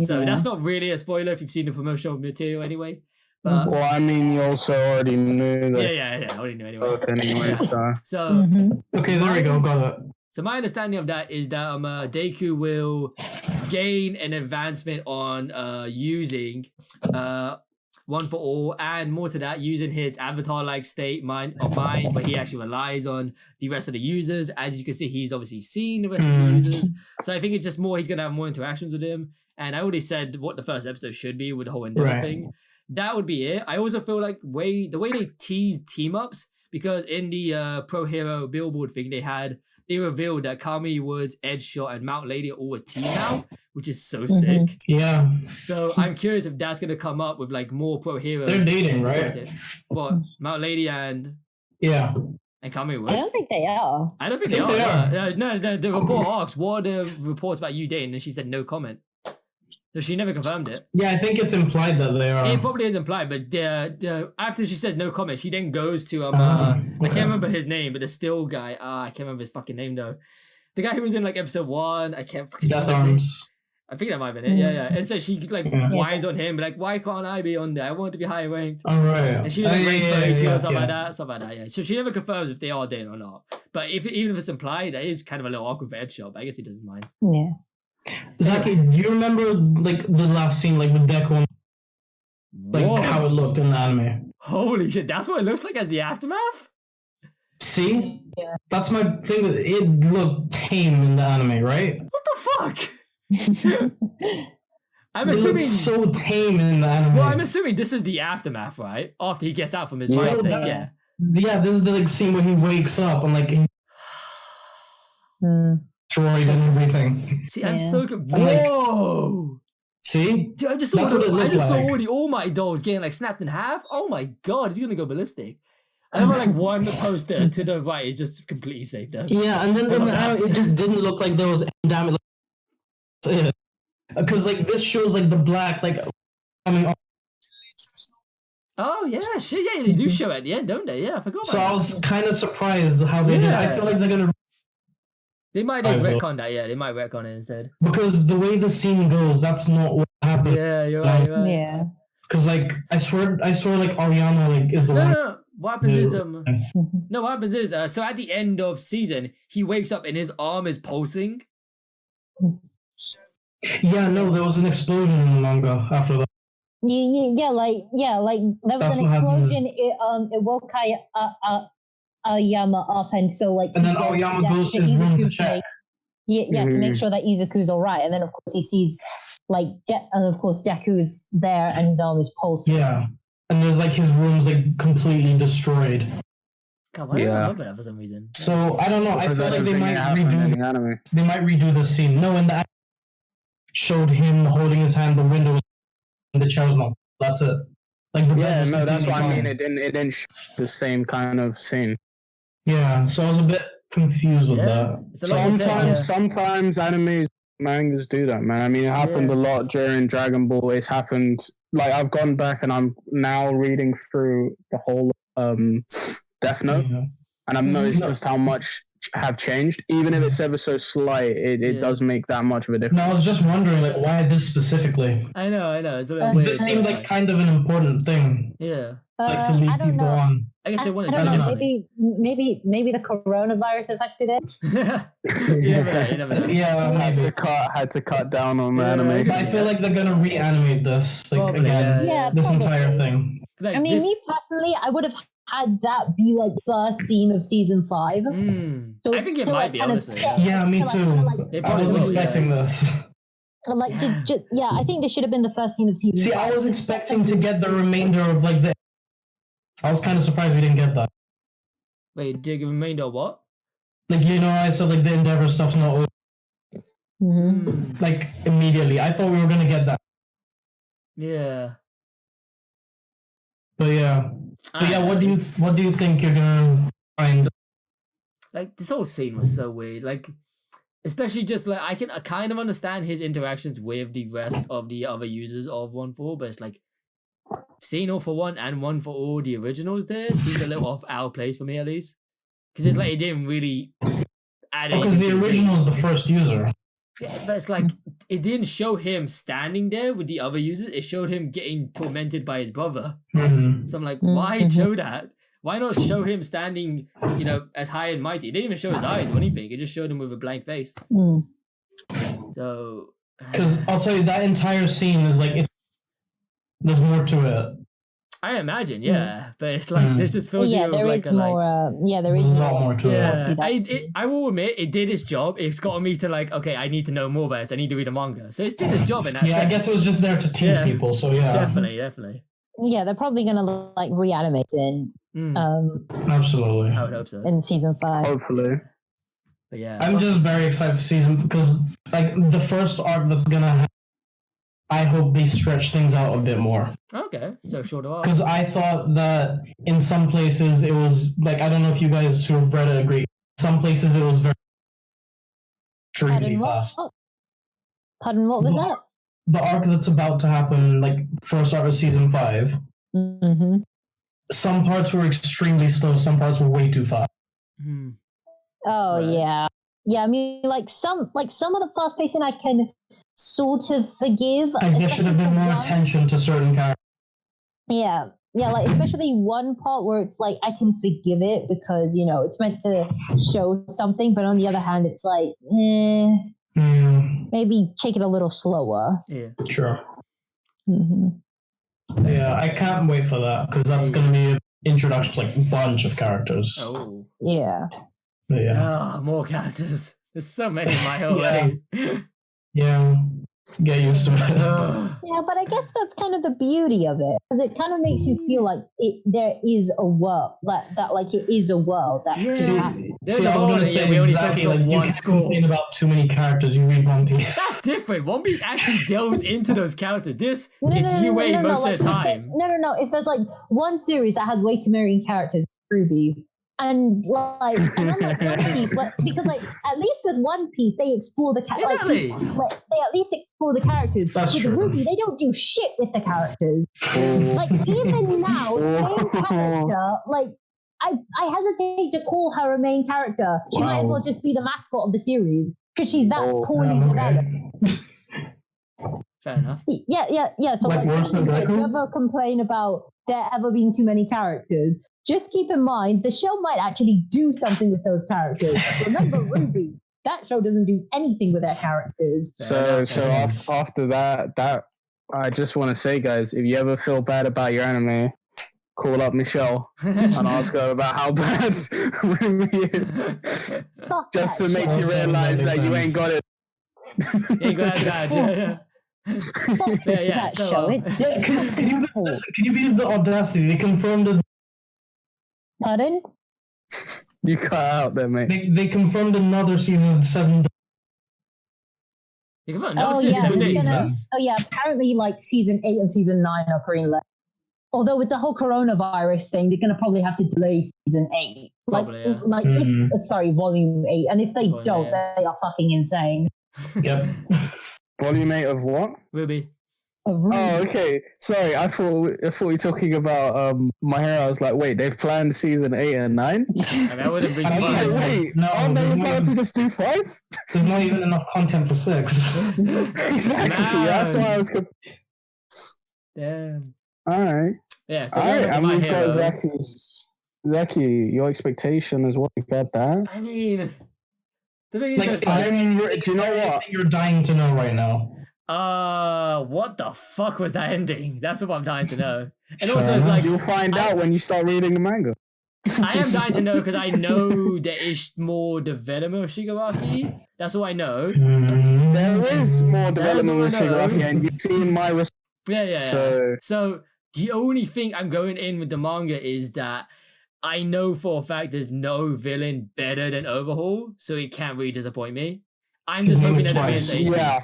So that's not really a spoiler if you've seen the promotional material anyway. But, well, I mean, you also already knew that. Yeah, I already knew anyway. So. Okay, there we go. Got it. So my understanding of that is that Deku will gain an advancement on using One for All, and more to that, using his avatar-like state mind, where he actually relies on the rest of the users. As you can see, he's obviously seen the rest of the users. So I think it's just more he's gonna have more interactions with him. And I already said what the first episode should be with the whole Endeavor thing. That would be it. I also feel like the way they tease team ups, because in the Pro Hero Billboard thing they revealed that Kami Woods, Edgeshot, and Mount Lady are all a team now, which is so sick. Yeah. So I'm curious if that's gonna come up with like more Pro Heroes. They're dating, right? What, Mount Lady and Kami Woods? I don't think they are. I don't think they are. No, the report asks, what are the reports about you dating? And she said no comment. So she never confirmed it. Yeah, I think it's implied that they are. It probably is implied, but after she said no comment, she then goes to I can't remember his name, but the still guy. I can't remember his fucking name though. The guy who was in like episode 1. I can't fucking remember his name. I think that might have been it. Yeah. And so she like whines on him, like, why can't I be on there? I want to be high ranked. All right. And she was like ranked 32 or something like that. Yeah. So she never confirms if they are dating or not. But even if it's implied, that is kind of a little awkward for Edgeshot, but I guess he doesn't mind. Yeah. Zaki, do you remember like the last scene, like with Deku, like how it looked in the anime? Holy shit, that's what it looks like as the aftermath? See? Yeah. That's my thing. It looked tame in the anime, right? What the fuck? I'm assuming so tame in the anime. Well, I'm assuming this is the aftermath, right? After he gets out from his mindset, Yeah, this is the like scene where he wakes up and like destroyed and everything. See, I'm so whoa! See? Dude, I just saw all the All Might dolls getting like snapped in half. Oh my god, he's gonna go ballistic. I remember like one poster to the right is just completely saved up. Yeah, and then in the anime, it just didn't look like there was any damage. Because like this shows like the black like coming off. Oh yeah, shit, yeah, they do show at the end, don't they? Yeah, I forgot about that. So I was kind of surprised how they did. I feel like they're gonna. They might just retcon that, they might retcon it instead. Because the way the scene goes, that's not what happened. Yeah, you're right. Yeah. Because like I swear like Ariana like is the one. No. What happens is so at the end of season, he wakes up and his arm is pulsing. Yeah, no, there was an explosion in the manga after that. Like there was an explosion. It woke Aoyama up, and so like. And then Aoyama goes to his room to check. To make sure that Izuku's all right, and then of course he sees like, and of course Deku's there, and his arm is pulsing. Yeah, and there's like his room's like completely destroyed. God, why do I remember that for some reason? So I don't know. I feel like they might redo the scene. No, in the anime showed him holding his hand the window in the chair's mouth. That's it. Like that's what I mean. It didn't show the same kind of scene. Yeah, so I was a bit confused with that. Sometimes anime mangas do that, man. I mean, it happened a lot during Dragon Ball. It's happened. Like I've gone back and I'm now reading through the whole Death Note, and I've noticed just how much have changed. Even if it's ever so slight, it does make that much of a difference. No, I was just wondering, like, why this specifically? I know. It's a little weird. This seemed like kind of an important thing. Yeah. Like to lead people on. I guess they wanted to know. Maybe the coronavirus affected it. Had to cut down on the animation. I feel like they're gonna reanimate this again. This entire thing. I mean, me personally, I would have had that be like first scene of season 5. So I think it might be, honestly. Yeah, me too. I wasn't expecting this. Like, yeah, I think this should have been the first scene of season 5. I was expecting to get the remainder of like the. I was kind of surprised we didn't get that. Wait, did you remainder of what? Like, I said like the Endeavor stuff's not over. Like immediately. I thought we were gonna get that. Yeah. But yeah. What do you think you're gonna find? Like, this whole scene was so weird. Like, especially just like I kind of understand his interactions with the rest of the other users of 1-4, but it's like seeing all for one and one for all the originals there seemed a little off our place for me at least. Because it's like it didn't really add anything. Because the original is the first user. Yeah, but it's like it didn't show him standing there with the other users. It showed him getting tormented by his brother. So I'm like, why show that? Why not show him standing, as high and mighty? It didn't even show his eyes or anything. It just showed him with a blank face. So, because I'll tell you that entire scene is like there's more to it. I imagine, yeah, but it's like this just feels there like is more. There is a lot more to it. I will admit, it did its job. It's gotten me to like, okay, I need to know more about this. I need to read a manga. So it did its job in that sense. I guess it was just there to tease people. So yeah, definitely. Yeah, they're probably gonna like reanimate it. Absolutely. I would hope so. In season 5, hopefully. But yeah, I'm just very excited for season because like the first arc that's gonna happen, I hope they stretch things out a bit more. Okay, so short of arc. Because I thought that in some places it was like, I don't know if you guys who have read it agree. Some places it was very extremely fast. Pardon, what was that? The arc that's about to happen, like first arc of season 5. Some parts were extremely slow. Some parts were way too fast. Oh yeah. I mean, like some of the fast pacing I can sort of forgive. Like there should have been more attention to certain characters. Yeah, like especially one part where it's like I can forgive it because it's meant to show something, but on the other hand, it's like maybe take it a little slower. Yeah, sure. Yeah, I can't wait for that because that's going to be an introduction to like a bunch of characters. Oh, yeah. More characters. There's so many in my whole way. Yeah, get used to it. Yeah, but I guess that's kind of the beauty of it, because it kind of makes you feel like there is a world that like it is a world that. See, I was going to say exactly like you can't complain about too many characters. You read One Piece. That's different. One Piece actually delves into those characters. This is UA most of the time. No. If there's like one series that has way too many characters, Ruby. And I'm like One Piece, because like at least with One Piece they explore the characters. Exactly. Like, they at least explore the characters. That's with true. Ruby, they don't do shit with the characters. Like even now, the main character, like I hesitate to call her a main character. She might as well just be the mascot of the series because she's that poorly developed. Fair enough. Yeah. So like if you ever complain about there ever being too many characters, just keep in mind, the show might actually do something with those characters. Remember Ruby, that show doesn't do anything with their characters. So after that, I just want to say, guys, if you ever feel bad about your anime, call up Michelle and ask her about how bad Ruby is. Just to make you realize that you ain't got it. You ain't got that. Yeah. So, can you believe the audacity? They confirmed it. Pardon? You cut out there, mate. They confirmed another season of 7 days. You confirmed another season of 7 days. Apparently like season 8 and season 9 are greenlit. Although with the whole coronavirus thing, they're gonna probably have to delay season 8. Volume 8. And if they don't, they are fucking insane. Yep. Volume 8 of what? Ruby. Oh, okay. Sorry, I thought we were talking about My Hero. I was like, wait, they've planned season 8 and 9? That wouldn't be I was like, wait, aren't they planning to just do 5? There's not even enough content for 6. Exactly. That's why I was. Damn. All right. Yeah. So all right, and we've got Hero. Zaki, your expectation is what we got that. I mean, the thing is, Like, do you know what? You're dying to know right now. What the fuck was that ending? That's what I'm dying to know. And also, it's like You'll find out when you start reading the manga. I am dying to know because I know there is more development of Shigaraki. That's all I know. There is more development all I with know. Shigaraki, and you've seen my response. Yeah. So- So the only thing I'm going in with the manga is that I know for a fact there's no villain better than Overhaul, so it can't really disappoint me. I'm just His name hoping is that the Twice. villain. Yeah.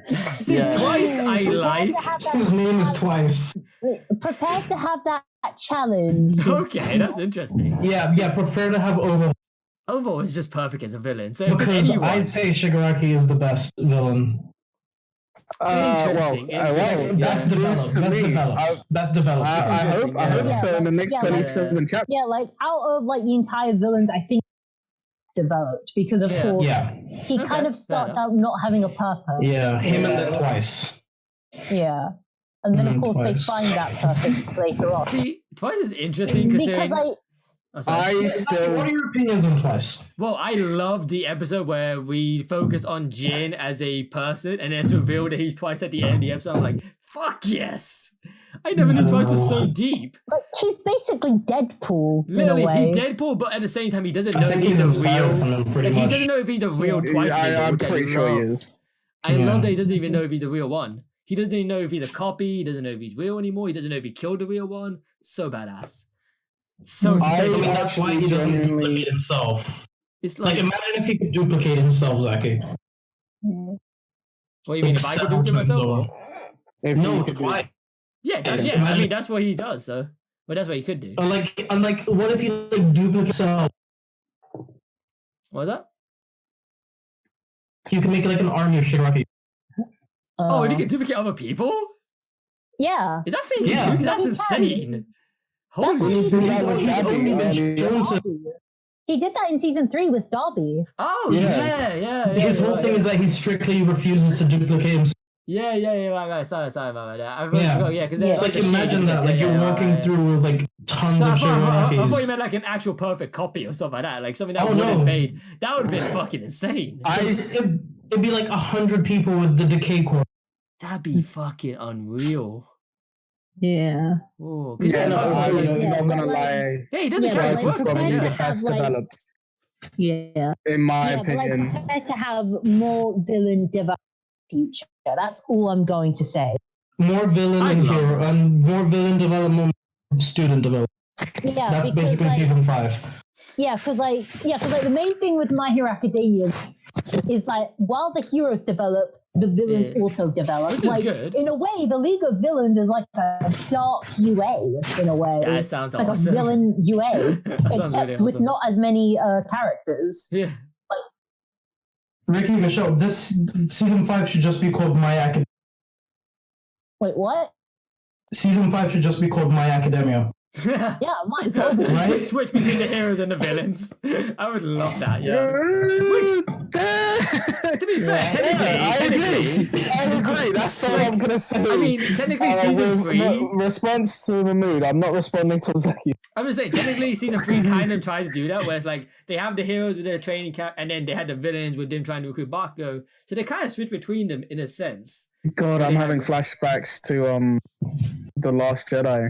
See, Yeah. Twice I Prepare like. to have that His name is challenge. Twice. Prepare to have that challenge. Okay, that's interesting. Yeah. Prepare to have Overhaul Overhaul is just perfect as a villain. So if because anyone, I'd say Shigaraki is the best villain. Interesting. Well, Best developed. Best developed. I hope Yeah. so. In the next Yeah, 27 chapters. Yeah, like out of like the entire villains, I think developed because of Yeah. course Yeah. he kind of starts enough. out not having a purpose. Yeah. Him and then Twice. Yeah. And then of Mm, course they Twice. find that purpose later on. See, Twice is interesting Because considering. like Oh, sorry. What are your opinions on Twice? Well, I love the episode where we focus on Jin as a person and it's revealed that he's Twice at the end of the episode. I'm like, fuck yes! I never knew Twice was so deep. like he's basically Deadpool in a Literally, way. he's Deadpool, but at the same time, he doesn't know I if think he's he's the inspired real. from him pretty Like, he much. doesn't know if he's the real Twice. I'm which I pretty sure he love. is. I Yeah. love that he doesn't even know if he's the real one. He doesn't even know if he's a copy. He doesn't know if he's real anymore. He doesn't know if he killed the real one. So badass. So just I like, That's why he doesn't genuinely- duplicate himself. it's Like, like, imagine if he could duplicate himself, Zaki. Yeah. what do you mean? If I could do it to myself? If No, you could do why? Yeah, Yes, yeah. I imagine- mean, that's what he does. So, but that's what he could do. Unlike, what if he like duplicate himself? What was that? You can make like an army of Shigaraki. Oh, and he can duplicate other people? yeah. Is that thing he Yeah. do? That's He insane. That's Holy what he shit. did. that with He's Gabby only been earlier. shown to. He did that in season 3 with Darby. Oh, Yeah. yeah. His whole thing is that he strictly refuses to duplicate himself. Yeah, right. Sorry about that. I Yeah. forgot, yeah, because Yeah. It's like imagine that, like you're walking through like tons So I of thought you Shigarakis. meant like an actual perfect copy or something like that, like something that Oh, wouldn't no. fade. That would have been fucking insane. It'd be like 100 people with the decay core. That'd be fucking unreal. Yeah. Oh, Yeah, no, I'm Yeah, not gonna but, like- lie. yeah, he doesn't Yeah, carry but, Twice work, is like, but probably yeah. the have, best like- developed, Yeah. in my Yeah, but like opinion. prepare to have more villain development future. That's all I'm going to say. More villain I and love hero, and more villain development, student development. Yeah, That's because, basically like, season 5. because the main thing with My Hero Academia is like while the heroes develop, the villains Yeah. also develop. Which is like good. in a way, the League of Villains is like a dark UA in a way. That sounds it's like awesome. a villain UA, That sounds except really with awesome. not as many characters. Yeah. Ricky, Michelle, this season 5 should just be called My Academia. Wait, what? Season 5 should just be called My Academia. Yeah, might as well be. Right? Just switch between the heroes and the villains. I would love that. Yeah. To be fair, technically, I agree. That's all I'm gonna say. I mean, technically, season with 3. response to the mood. I'm not responding to Zaki. I'm just saying, technically, season 3 kind of tried to do that, where it's like they have the heroes with their training camp, and then they had the villains with them trying to recruit Bakugo. So they kind of switched between them in a sense. God, I'm having flashbacks to The Last Jedi.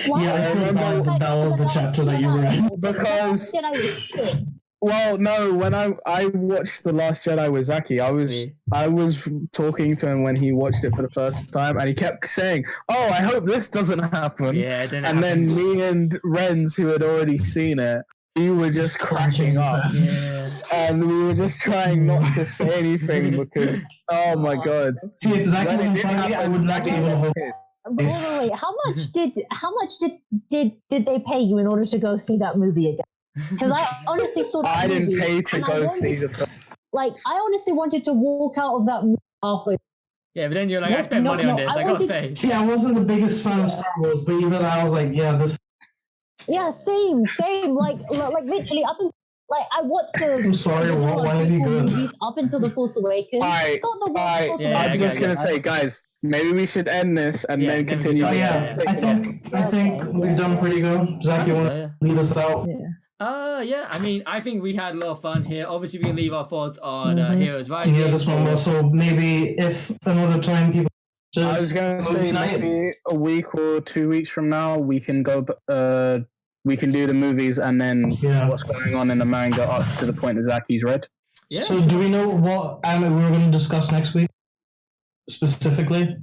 Why Yeah, I would remember you go that was the back to chapter The that you were Last in. Jedi? Because- The Last Jedi was shit. Well, no, when I watched The Last Jedi with Zaki, I was talking to him when he watched it for the first time, and he kept saying, "Oh, I hope this doesn't happen." Yeah, then And then me and Renz, who had already seen it, we were just cracking up, Yeah. and we were just trying not to say anything because, oh my god, See, if Zach when it wasn't did funny, I would happen, not be Zaki able to hold. was pissed. Wait, how much did they pay you in order to go see that movie again? Because I honestly saw that I didn't movie, pay to and I go wanted- see the film. Like, I honestly wanted to walk out of that movie halfway. Yeah, but then you're like, I No, spent no, money on no, this. I I gotta wanted- stay. See, I wasn't the biggest fan of Star Wars, but even I was like, yeah, this. Yeah, same. Like literally up until I watched the. I'm sorry, why is he good? Movies up until the Force Awakens. I- thought the Yeah, I'm I just get gonna it. say, guys, maybe we should end this and Yeah, then then we continue. can Oh, Yeah, yeah, yeah. I think we've done pretty good. Zach, you want to Yeah. lead us out? Yeah. Yeah, I mean, I think we had a lot of fun here. Obviously, we can leave our thoughts on Mhm. Heroes Rising. Yeah, this one was so maybe if another time people. I was gonna say maybe a week or 2 weeks from now we can go. We can do the movies and then what's going on in the manga up to the point that Zaki's read. Yeah, so do we know what anime we're going to discuss next week specifically?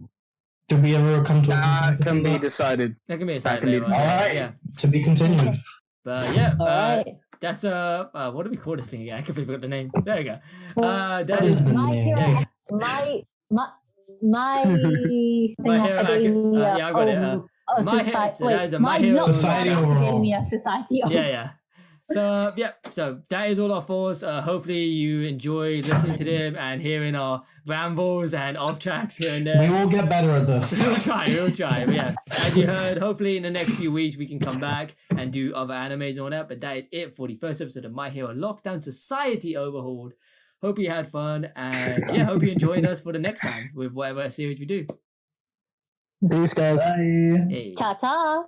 Did we ever come to a That consensus can on be that? decided. that can be a That side can be later on. All right. Yeah, To be continued. but yeah, All right. that's what do we call this thing again? I completely forgot the name. There we go. That What is is the My name? hero, my thing My Hero academia. yeah, I got it. My Hero- society. so that is the My my Hero not Society overall. academia society. Yeah. So so that is all our thoughts. Hopefully you enjoy listening to them and hearing our rambles and off tracks here and We there. will get better at this. We'll try. But yeah, as you heard, hopefully in the next few weeks we can come back and do other animes and all that. But that is it for the first episode of My Hero Lockdown Society Overhauled. Hope you had fun and yeah, hope you join us for the next time with whatever series we do. These guys. Bye. Hey. Ta ta.